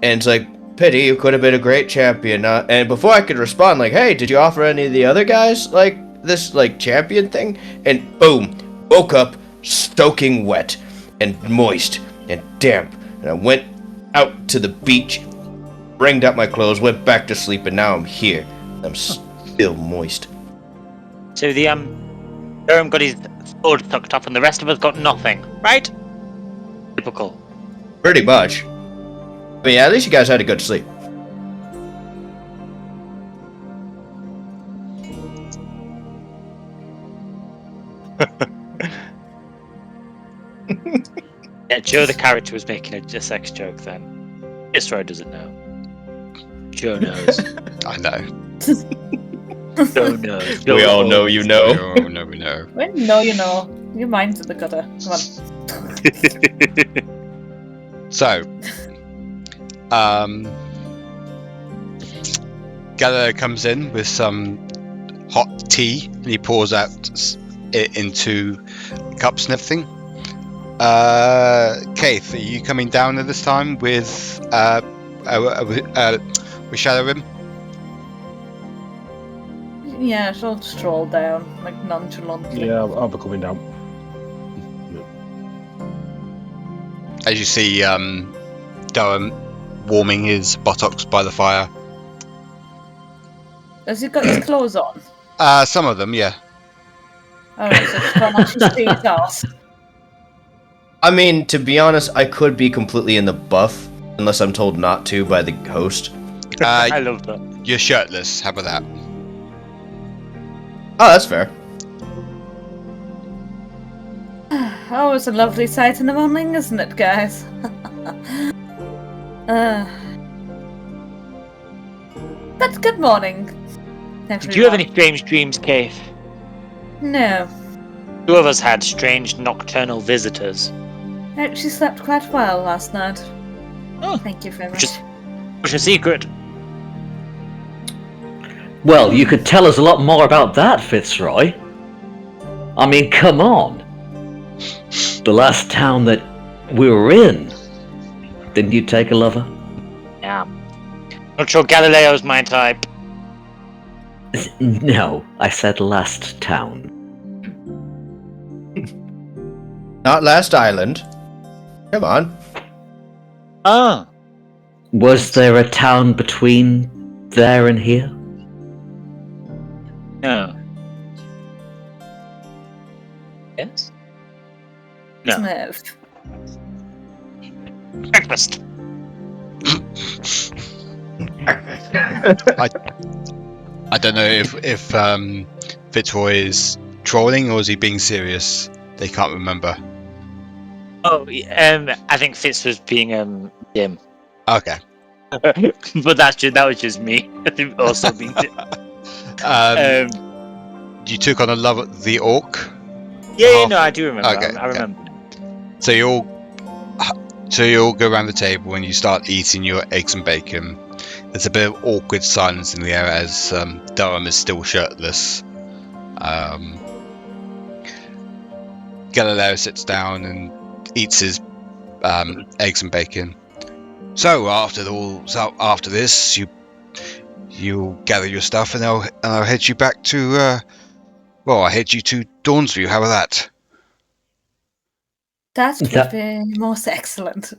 And it's like, pity. You could have been a great champion. And before I could respond, like, hey, did you offer any of the other guys, like, this, like, champion thing? And boom, woke up soaking wet and moist and damp. And I went out to the beach, wringed out my clothes, went back to sleep, and now I'm here. I'm still moist. So the Derrum got his sword tucked up, and the rest of us got nothing, right? Typical. Pretty much. I mean, at least you guys had a good sleep. Yeah, Joe the character was making a sex joke then. Fitzroy doesn't know. Joe knows. I know. Joe knows. We all know you know. Oh, no, we know. When no, you know. Your mind's in the gutter. Come on. So, Gallagher cames in with some hot tea, and he pours out it into cups and everything. Caith, are you coming down at this time with Shadorim? Yeah, she'll stroll down, like nonchalantly. Yeah, I'll be coming down. As you see, Derrum warming his buttocks by the fire. Has he got his clothes on? Some of them, yeah. Alright, so she can't actually see his ass. I mean, to be honest, I could be completely in the buff, unless I'm told not to by the host. I love that. You're shirtless. How about that? Oh, that's fair. Oh, it's a lovely sight in the morning, isn't it, guys? But good morning, Did you have any strange dreams, Caith? No. Two of us had strange nocturnal visitors. I actually slept quite well last night. Oh, Thank you very much. Which is a secret. Well, you could tell us a lot more about that, Fitzroy. I mean, come on. The last town that we were in. Didn't you take a lover? Yeah. Not sure Galileo's my type. No, I said last town. Not last island. Come on. Ah. Was there a town between there and here? No. Yes? No. Smith. Breakfast. I don't know if Fitzroy is trolling or is he being serious. They can't remember. Oh, I think Fitz was being dim. Okay. But that was just me. Also being dim. You took on a love at the orc. Yeah, no, I do remember. Okay, I remember. So you all go around the table and you start eating your eggs and bacon. There's a bit of awkward silence in the air as Derrum is still shirtless. Galileo sits down and eats his eggs and bacon. So after this, you gather your stuff and I'll head you back to. I'll head you to Dawnsview. How about that? That would be most excellent.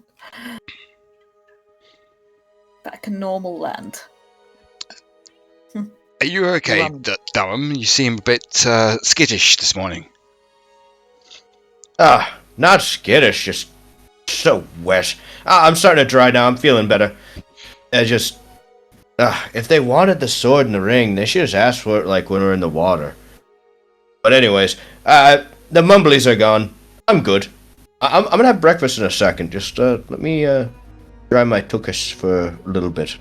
Back in normal land. Are you okay, Derrum? You seem a bit skittish this morning. Not skittish, just so wet. I'm starting to dry now. I'm feeling better. If they wanted the sword and the ring, they should just ask for it like when we're in the water. But anyways, the mumblies are gone. I'm good. I'm gonna have breakfast in a second. Just let me dry my tuchus for a little bit.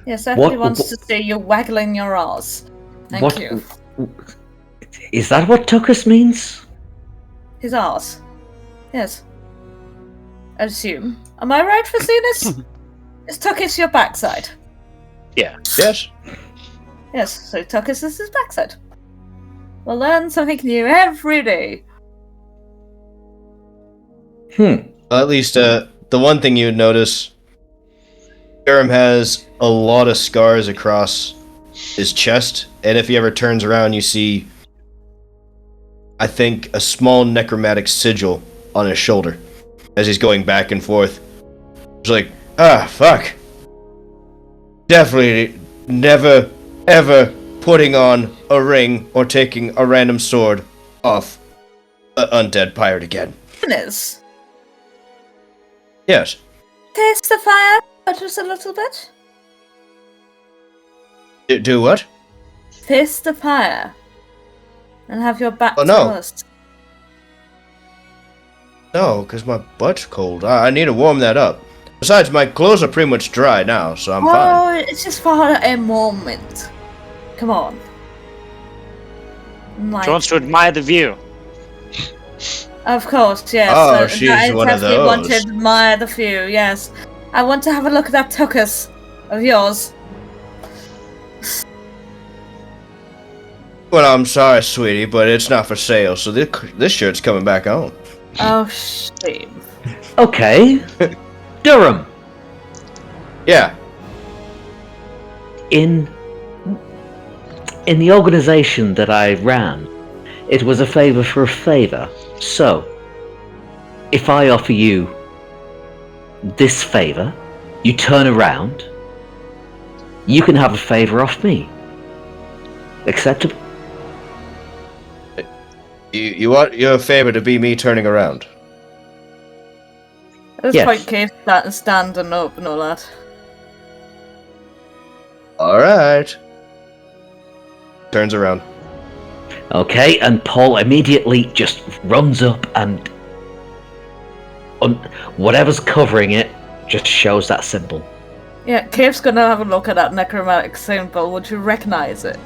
Yes, everybody wants to see you waggling your arse. Thank you. Is that what tuchus means? His arse. Yes. I assume. Am I right, Facinus? Is tuchus your backside? Yeah. Yes. Yes, so tuchus is his backside. We'll learn something new every day. Well, at least the the one thing you'd notice, Derrum has a lot of scars across his chest, and if he ever turns around, you see, I think, a small necromantic sigil on his shoulder as he's going back and forth. It's like, fuck. Definitely never, ever putting on a ring or taking a random sword off an undead pirate again. Goodness. Yes. Taste the fire, but just a little bit. Do what? Taste the fire. And have your back Oh, no. to us. No, because my butt's cold. I need to warm that up. Besides, my clothes are pretty much dry now, so I'm fine. Oh, it's just for a moment. Come on. Like, She wants to admire the view. of course, yes. Oh, she's one of definitely want to those. admire the view, yes. I want to have a look at that tuchus of yours. Well, I'm sorry, sweetie, but it's not for sale, so this shirt's coming back on. Oh, shame. Okay. Derrum, Yeah. in the organization that I ran, it was a favor for a favor. So, if I offer you this favor, you turn around, you can have a favor off me. Acceptable? You want your favor to be me turning around? At this Yes. point, Caith standing up and all that. Alright. Turns around. Okay, and Paul immediately just runs up and whatever's covering it just shows that symbol. Yeah, Caith's gonna have a look at that necromantic symbol. Would you recognize it?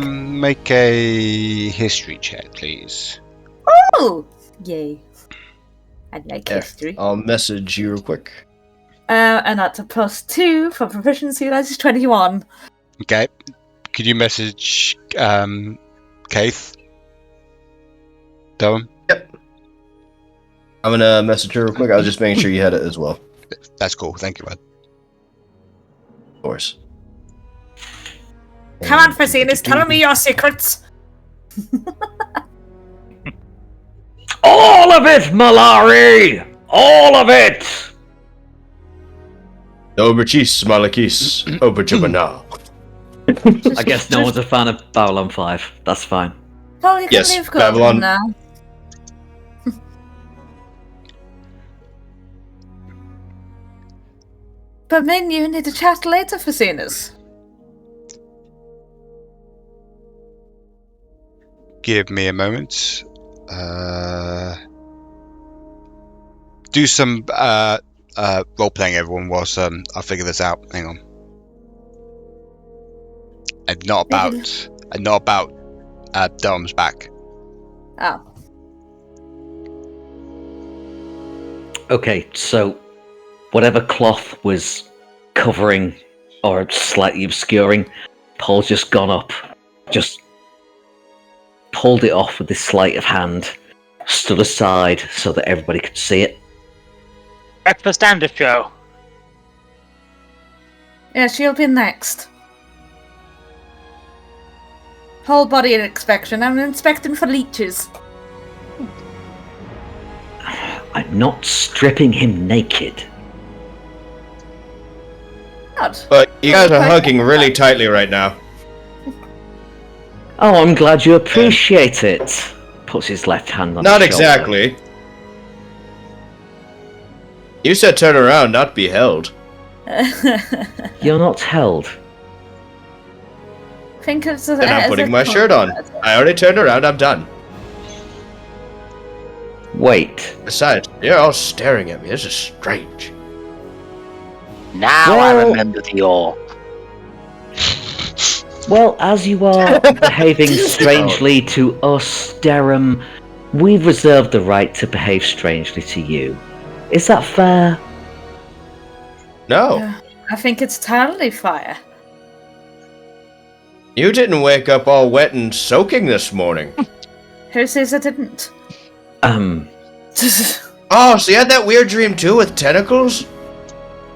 Make a history check, please. Oh! Yay. I like Yeah. history. I'll message you real quick. And that's a +2 for proficiency. That's 21. Okay. Could you message Caith? Derrum? I'm gonna message her real quick. I was just making sure you had it as well. That's cool. Thank you, bud. Of course. Come on, Facinus, tell me your secrets. All of it, Malari! All of it! Oberchis, Malakis, Oberjabana. I guess no one's a fan of Babylon 5. That's fine. Well, you can Yes, leave Babylon. Golden now. But then you need to chat later, Facinus. Give me a moment. Do some role playing, everyone, whilst I figure this out. Hang on. And not about Derrum's back. Oh. Okay, so whatever cloth was covering or slightly obscuring, Paul's just gone up, just pulled it off with this sleight of hand, stood aside so that everybody could see it. Breakfast and a show. Yeah, she'll be next. Whole body inspection. I'm inspecting for leeches. I'm not stripping him naked. God. But you guys are hugging really tightly right now. Oh, I'm glad you appreciate it. Puts his left hand on Not his shoulder. exactly. You said turn around, not be held. You're not held. Think it's Then I'm putting my shirt on. I already turned around, I'm done. Wait. Besides, you're all staring at me. This is strange. Now I remember the ore. Well, as you are behaving strangely to us, Derrum, we've reserved the right to behave strangely to you. Is that fair? No, I think it's totally fire. you didn't wake up all wet and soaking this morning. Who says I didn't? Oh, Oh, so you had that weird dream too with tentacles?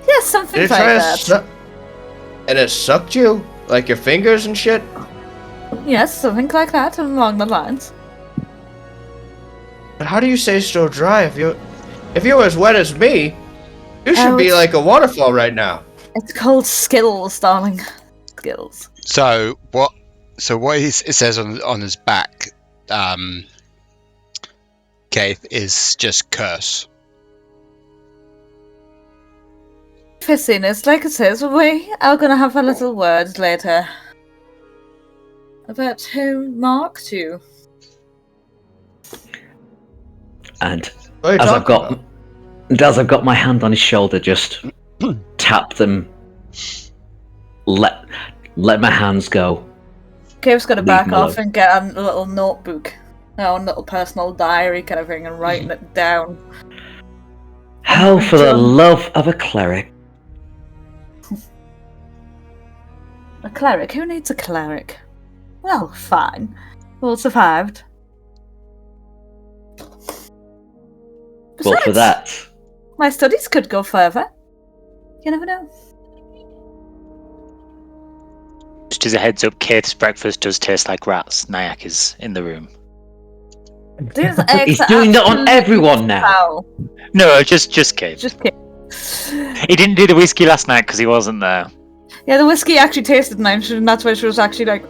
Yeah, something Did like it try to that. and it sucked you? Like your fingers and shit? Yes, something like that along the lines. But how do you stay so dry if you're as wet as me? You should be it's- like a waterfall right now. It's called skills, darling. Skills. So what? It says on his back, Caith, is just curse. Facinus, like it says, we are going to have a little word later about who marked you. And What are you as I've talking got my hand on his shoulder, just tap them. Let my hands go. Cave's going to Leave back him off alone. and get a little notebook, a little personal diary kind of thing, and writing it down. How for the John. love of a cleric? A cleric? Who needs a cleric? Well, fine. We all survived. Well, for Besides, that, my studies could go further. You never know. Just as a heads up, Caith's breakfast does taste like rats. Nayak is in the room. These eggs he's are doing that on absolutely everyone now. foul. No, just Caith. Just kidding. He didn't do the whiskey last night because he wasn't there. Yeah, the whiskey actually tasted nice, and that's why she was actually like,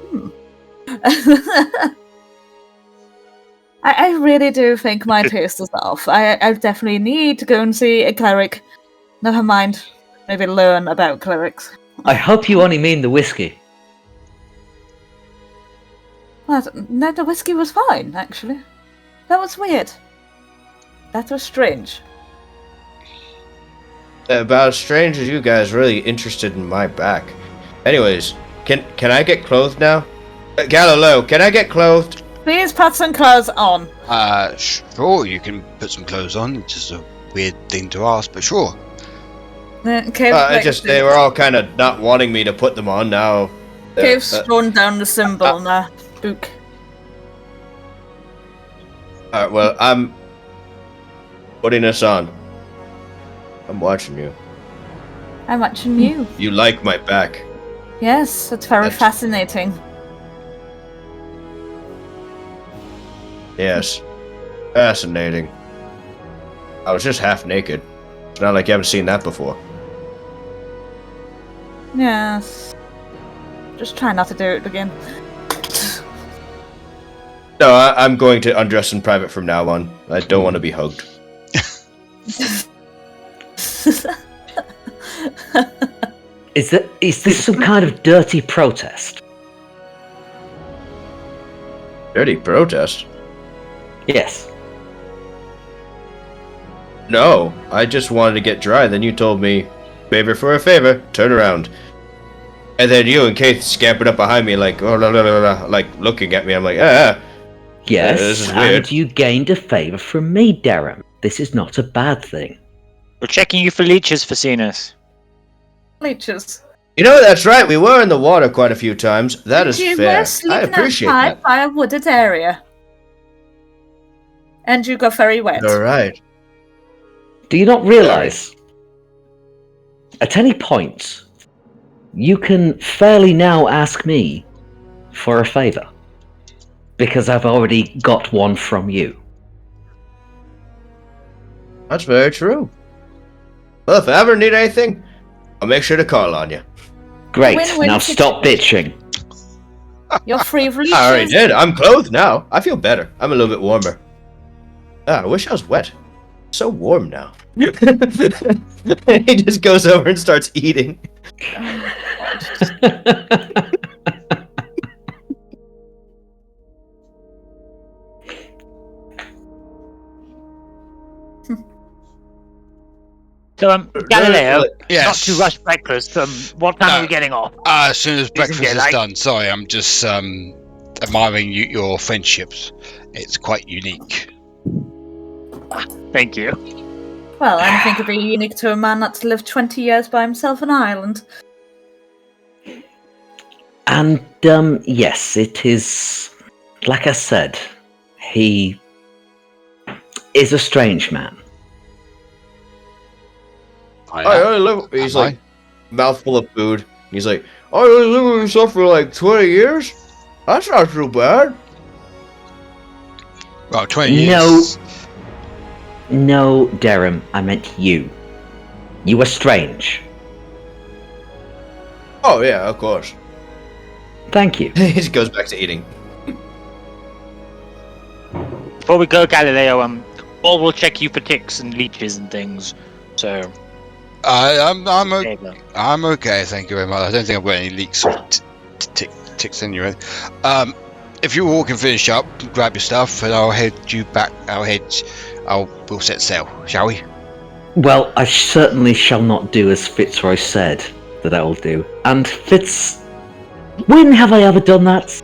I really do think my taste is off. I definitely need to go and see a cleric. Never mind, maybe learn about clerics. I hope you only mean the whiskey. No, the whiskey was fine, actually. That was weird. That was strange. About as strange as you guys really interested in my back. Anyways, can I get clothed now? Galileo, can I get clothed? Please put some clothes on. Sure, you can put some clothes on. It's just a weird thing to ask, but sure. Cave, They were all kind of not wanting me to put them on now. Cave's thrown down the symbol in the book. Alright, well, I'm putting this on. I'm watching you. I'm watching you. You like my back. Yes, it's very That's- fascinating. Yes. Fascinating. I was just half naked. It's not like you haven't seen that before. Yes. Just try not to do it again. No, I'm going to undress in private from now on. I don't want to be hugged. Is this some kind of dirty protest? Dirty protest? Yes. No, I just wanted to get dry. Then you told me, favor for a favor, turn around. And then you and Caith scampered up behind me like, oh, la, la, la, la, like looking at me. I'm like, ah. Yes, this is and weird. you gained a favour from me, Derrum. This is not a bad thing. We're checking you for leeches, Facinus. Leeches. You know, that's right. We were in the water quite a few times. That is You fair. were I sleeping appreciate outside that. by a wooded area. And you got very wet. All right. Do you not realise, at any point, you can fairly now ask me for a favour? Because I've already got one from you. That's very true. Well, if I ever need anything, I'll make sure to call on you. Great, Win-win now stop bitching. You're free of leeches. I already did. I'm clothed now. I feel better. I'm a little bit warmer. Ah, I wish I was wet. So warm now. He just goes over and starts eating. So, Galileo, not Yes. to rush breakfast. What time are we getting off? As soon as breakfast get is like- done. Sorry, I'm just admiring your friendships. It's quite unique. Thank you. Well, anything could be unique to a man that's lived 20 years by himself on an island. And, yes, it is, like I said, he is a strange man. I I am. only live. He's Am I? like mouthful of food. He's like, I only live with myself for like 20 years. That's not too bad. Well, 20 No. years. No, Derrum, I meant you. You were strange. Oh yeah, of course. Thank you. He just goes back to eating. Before we go, Galileo, all will check you for ticks and leeches and things. So, I'm okay, thank you very much. I don't think I've got any leaks or ticks anyway. If you all can finish up, grab your stuff, and I'll head you back. We'll set sail, shall we? Well, I certainly shall not do as Fitzroy said that I will do. And when have I ever done that?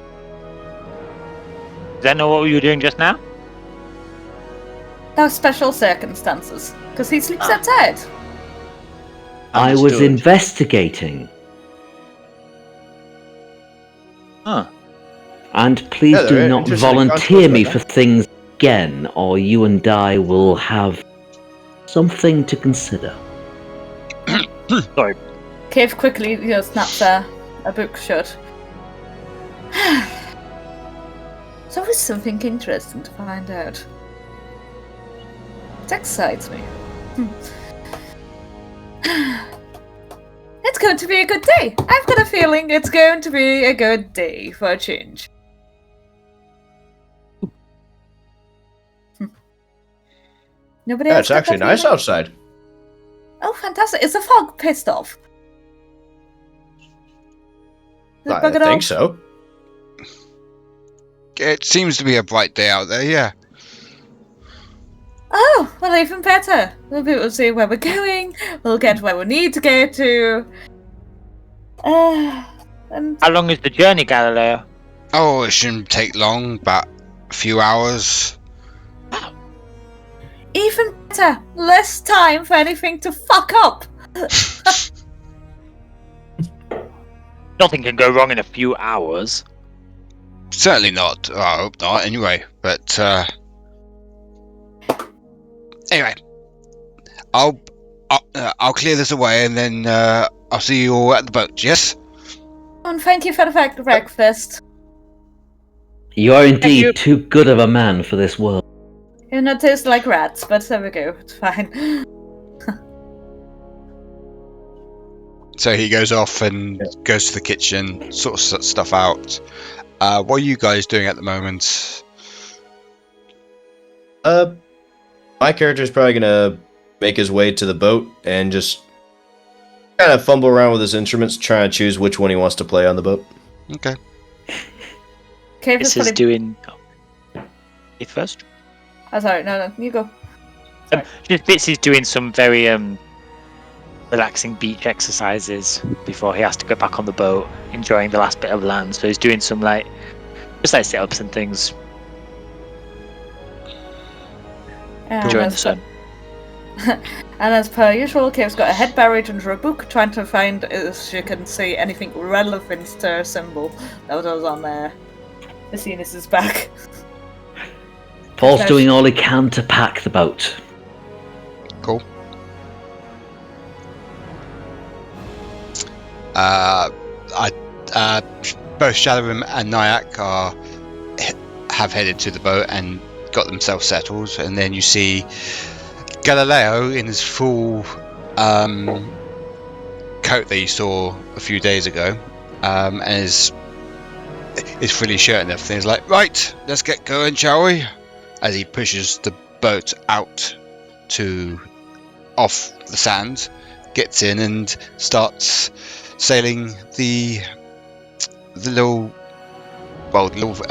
does that know what you were doing just now? There are special circumstances, because he sleeps outside. I was Understood. investigating. Huh. And please Yeah, do they're not interested in volunteer me controls for things again, or you and I will have something to consider. Sorry. Caith quickly snaps a book shut. There's always something interesting to find out. It excites me. It's going to be a good day. I've got a feeling it's going to be a good day for a change. Nobody Yeah, else it's got actually that nice feeling? outside. Oh, fantastic. Is the fog pissed off? Is it I buggered think off? so. It seems to be a bright day out there, yeah. Oh, well, even better. We'll be able to see where we're going. We'll get where we need to go to. And How long is the journey, Galileo? Oh, it shouldn't take long, about a few hours. even better, less time for anything to fuck up. Nothing can go wrong in a few hours. Certainly not. Oh, I hope not, anyway. But, anyway. I'll clear this away and then, I'll see you all at the boat, yes? And thank you for the breakfast. You are you. indeed too good of a man for this world. You're not taste like rats, but there we go. It's fine. So he goes off and goes to the kitchen, sorts stuff out. What are you guys doing at the moment? My character's probably gonna make his way to the boat and just kind of fumble around with his instruments, trying to choose which one he wants to play on the boat. Okay. Caith This is is fully... doing. It first. Oh, sorry, no, you go. Just Fitz is doing some very relaxing beach exercises before he has to go back on the boat, enjoying the last bit of land. So he's doing some just like sit-ups and things, enjoying the sun. And as per usual, Caith's got a head buried under a book, trying to find if she can see anything relevant to her symbol that was on there. Facinus is back. Paul's No. doing all he can to pack the boat. Cool. Both Shadorim and Nayak have headed to the boat and got themselves settled, and then you see Galileo in his full coat that you saw a few days ago, and his frilly shirt and everything. He's like, right, let's get going, shall we? As he pushes the boat out off the sand, gets in and starts sailing the little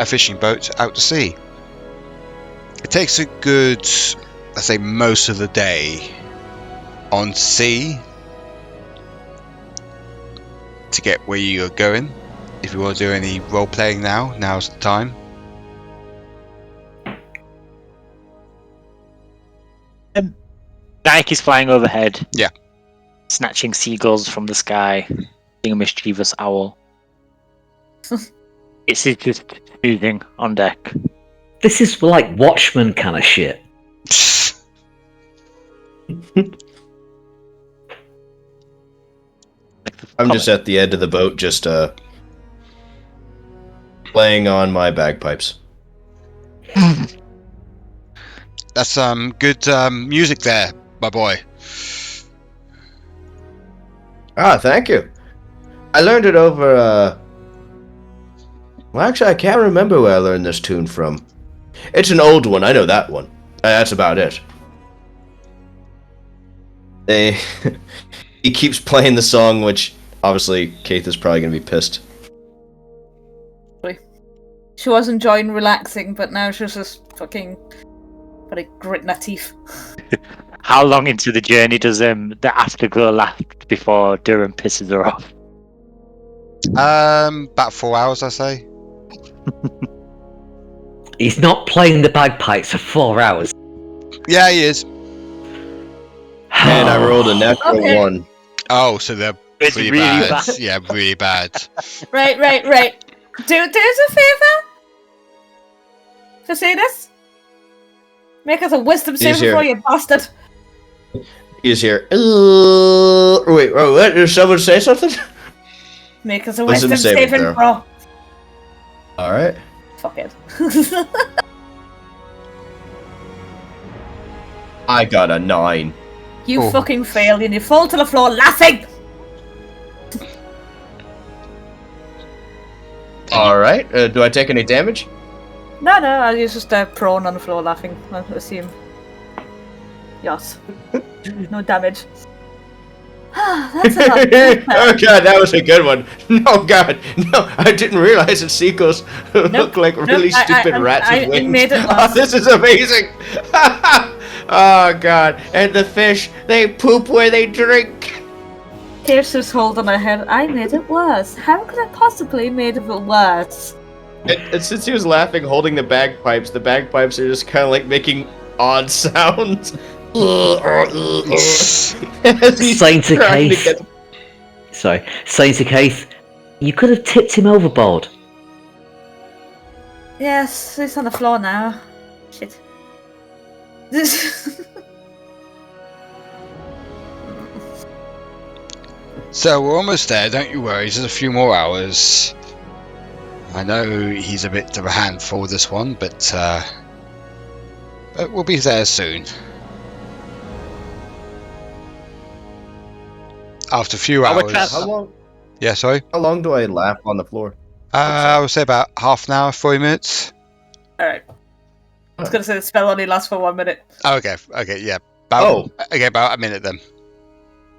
fishing boat out to sea. It takes a good, let's say, most of the day on sea to get where you're going. If you want to do any role playing now's the time. Nayak is flying overhead. Yeah. Snatching seagulls from the sky, being a mischievous owl. It's just soothing on deck. This is like Watchmen kind of shit. I'm just at the end of the boat, just playing on my bagpipes. That's good music there, my boy. Ah, thank you. I learned it over. Well, actually, I can't remember where I learned this tune from. It's an old one. I know that one. That's about it. They. He keeps playing the song, which obviously Caith is probably gonna be pissed. She was enjoying relaxing, but now she's just fucking gritting her teeth. How long into the journey does the afterglow last before Derrum pisses her off? About 4 hours, I say. He's not playing the bagpipes for 4 hours. Yeah, he is. And I rolled a natural Okay. 1. Oh, so they're It's pretty really bad. bad. Yeah, really bad. Right. Do us a favour. Facinus? Make us a wisdom He's saving here. throw, you bastard. He's here. Wait, what? Did someone say something? Make us a Wisdom wisdom saving saving throw. throw. Alright. Fuck it. I got a 9. You Oh. fucking failed and you fall to the floor laughing! Alright. Do I take any damage? No, I was just prone on the floor laughing, I assume. Yes. No damage. That's enough. Oh god, that was a good one. No god, no, I didn't realize that seagulls look like really stupid rats with wings. made it Oh, last. this is amazing. Oh god, and the fish, they poop where they drink. Caith's just holding her head. I made it worse. How could I possibly made it worse? And since he was laughing, holding the bagpipes are just kind of like making odd sounds. As he's Saying to trying to Caith, saying to Caith, you could have tipped him overboard. Yes, he's on the floor now. Shit. So we're almost there, don't you worry, just a few more hours. I know he's a bit of a handful, this one, but we'll be there soon. After a few Oh, we're hours. trapped. How long? Yeah, sorry. How long do I laugh on the floor? I would say about half an hour, 40 minutes. Alright. I was gonna say the spell only lasts for 1 minute. Okay, yeah. About, Oh. Okay, about a minute then.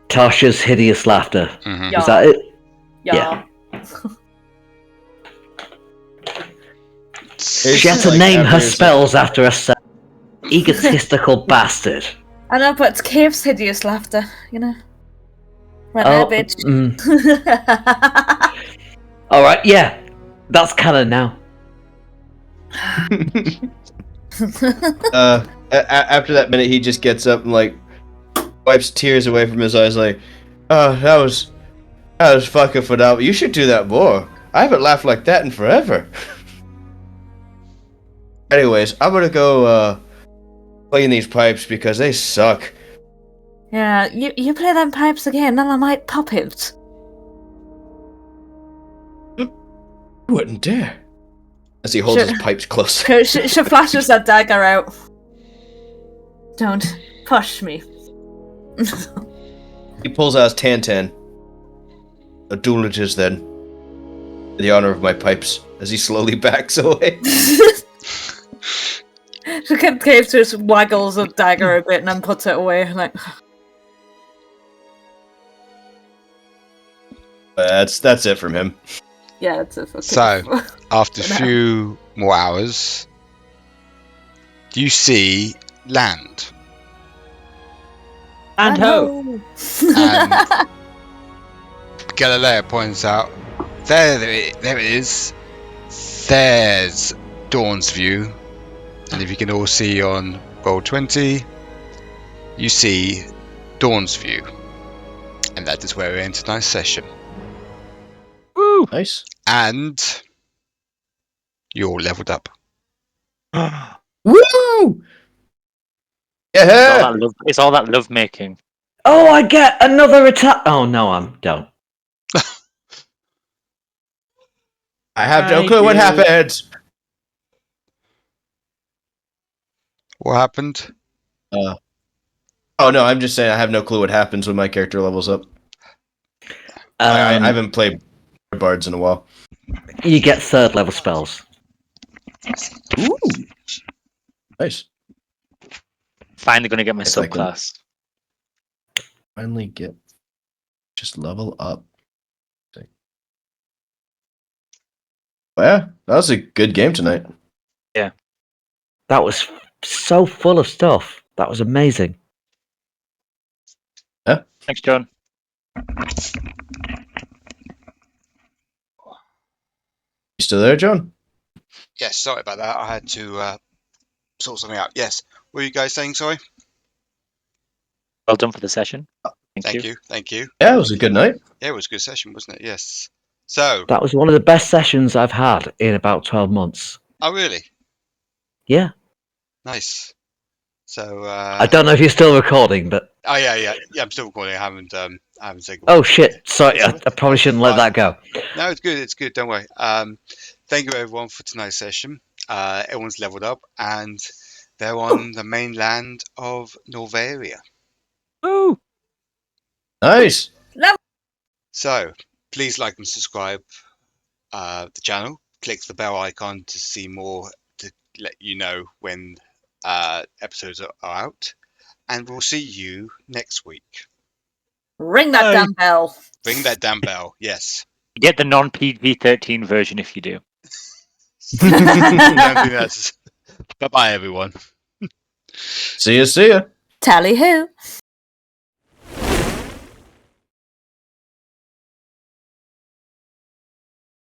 Tasha's hideous laughter. Mhm. Yeah. Is that it? Yeah. She had to like name her after- spells after herself. Egotistical bastard. I know, but it's Caith's hideous laughter, you know? Right Oh, there, bitch. Alright, yeah. That's canon now. After that minute, he just gets up and like wipes tears away from his eyes, like, "Oh, that was fucking phenomenal. You should do that more. I haven't laughed like that in forever." Anyways, I'm gonna go playing these pipes because they suck. Yeah, you play them pipes again, then I might pop it. Wouldn't dare. As he holds Sure. his pipes close. She flashes that dagger out. Don't push me. He pulls out his Tantan. A duel it is then. In the honor of my pipes, as he slowly backs away. She Caith just waggles the dagger a bit and then puts it away. Like, That's it from him. yeah, it's a fucking. So, after a For now. few more hours, you see land. And ho! And Galileo points out, there it is. There's Dawn's View. And if you can all see on roll 20, you see Dawn's View. And that is where we end tonight's session. Woo! Nice. And you're all leveled up. Woo! Yeah! It's all that love making. Oh, I get another attack. Oh no, don't. I have no clue what happened. What happened? Oh no, I'm just saying I have no clue what happens when my character levels up. I haven't played bards in a while. You get 3rd level spells. Ooh, nice. Finally going to get my If I can- subclass. Finally get just level up. Well, yeah, that was a good game tonight. That was so full of stuff. That was amazing. Thanks, John. You still there, John? Yes, sorry about that. I had to sort something out. Yes. What were you guys saying? Sorry. Well done for the session. Thank you. Thank you. Yeah, it was a good night. Yeah, it was a good session, wasn't it? Yes. So. That was one of the best sessions I've had in about 12 months. Oh, really? Yeah. Nice. So. I don't know if you're still recording, but... Oh, yeah. I'm still recording. I haven't said goodbye. Oh, shit. Sorry, I probably shouldn't let that go. No, it's good. It's good. Don't worry. Thank you, everyone, for tonight's session. Everyone's leveled up, and they're on the mainland of Norvaria. Woo! Nice. So, please like and subscribe the channel. Click the bell icon to see more, to let you know when episodes are out. And we'll see you next week. Ring that damn bell. Ring that damn bell. Yes. Get the non-PG-13 version if you do. I don't think that's... Bye-bye, everyone. See ya. Tally ho.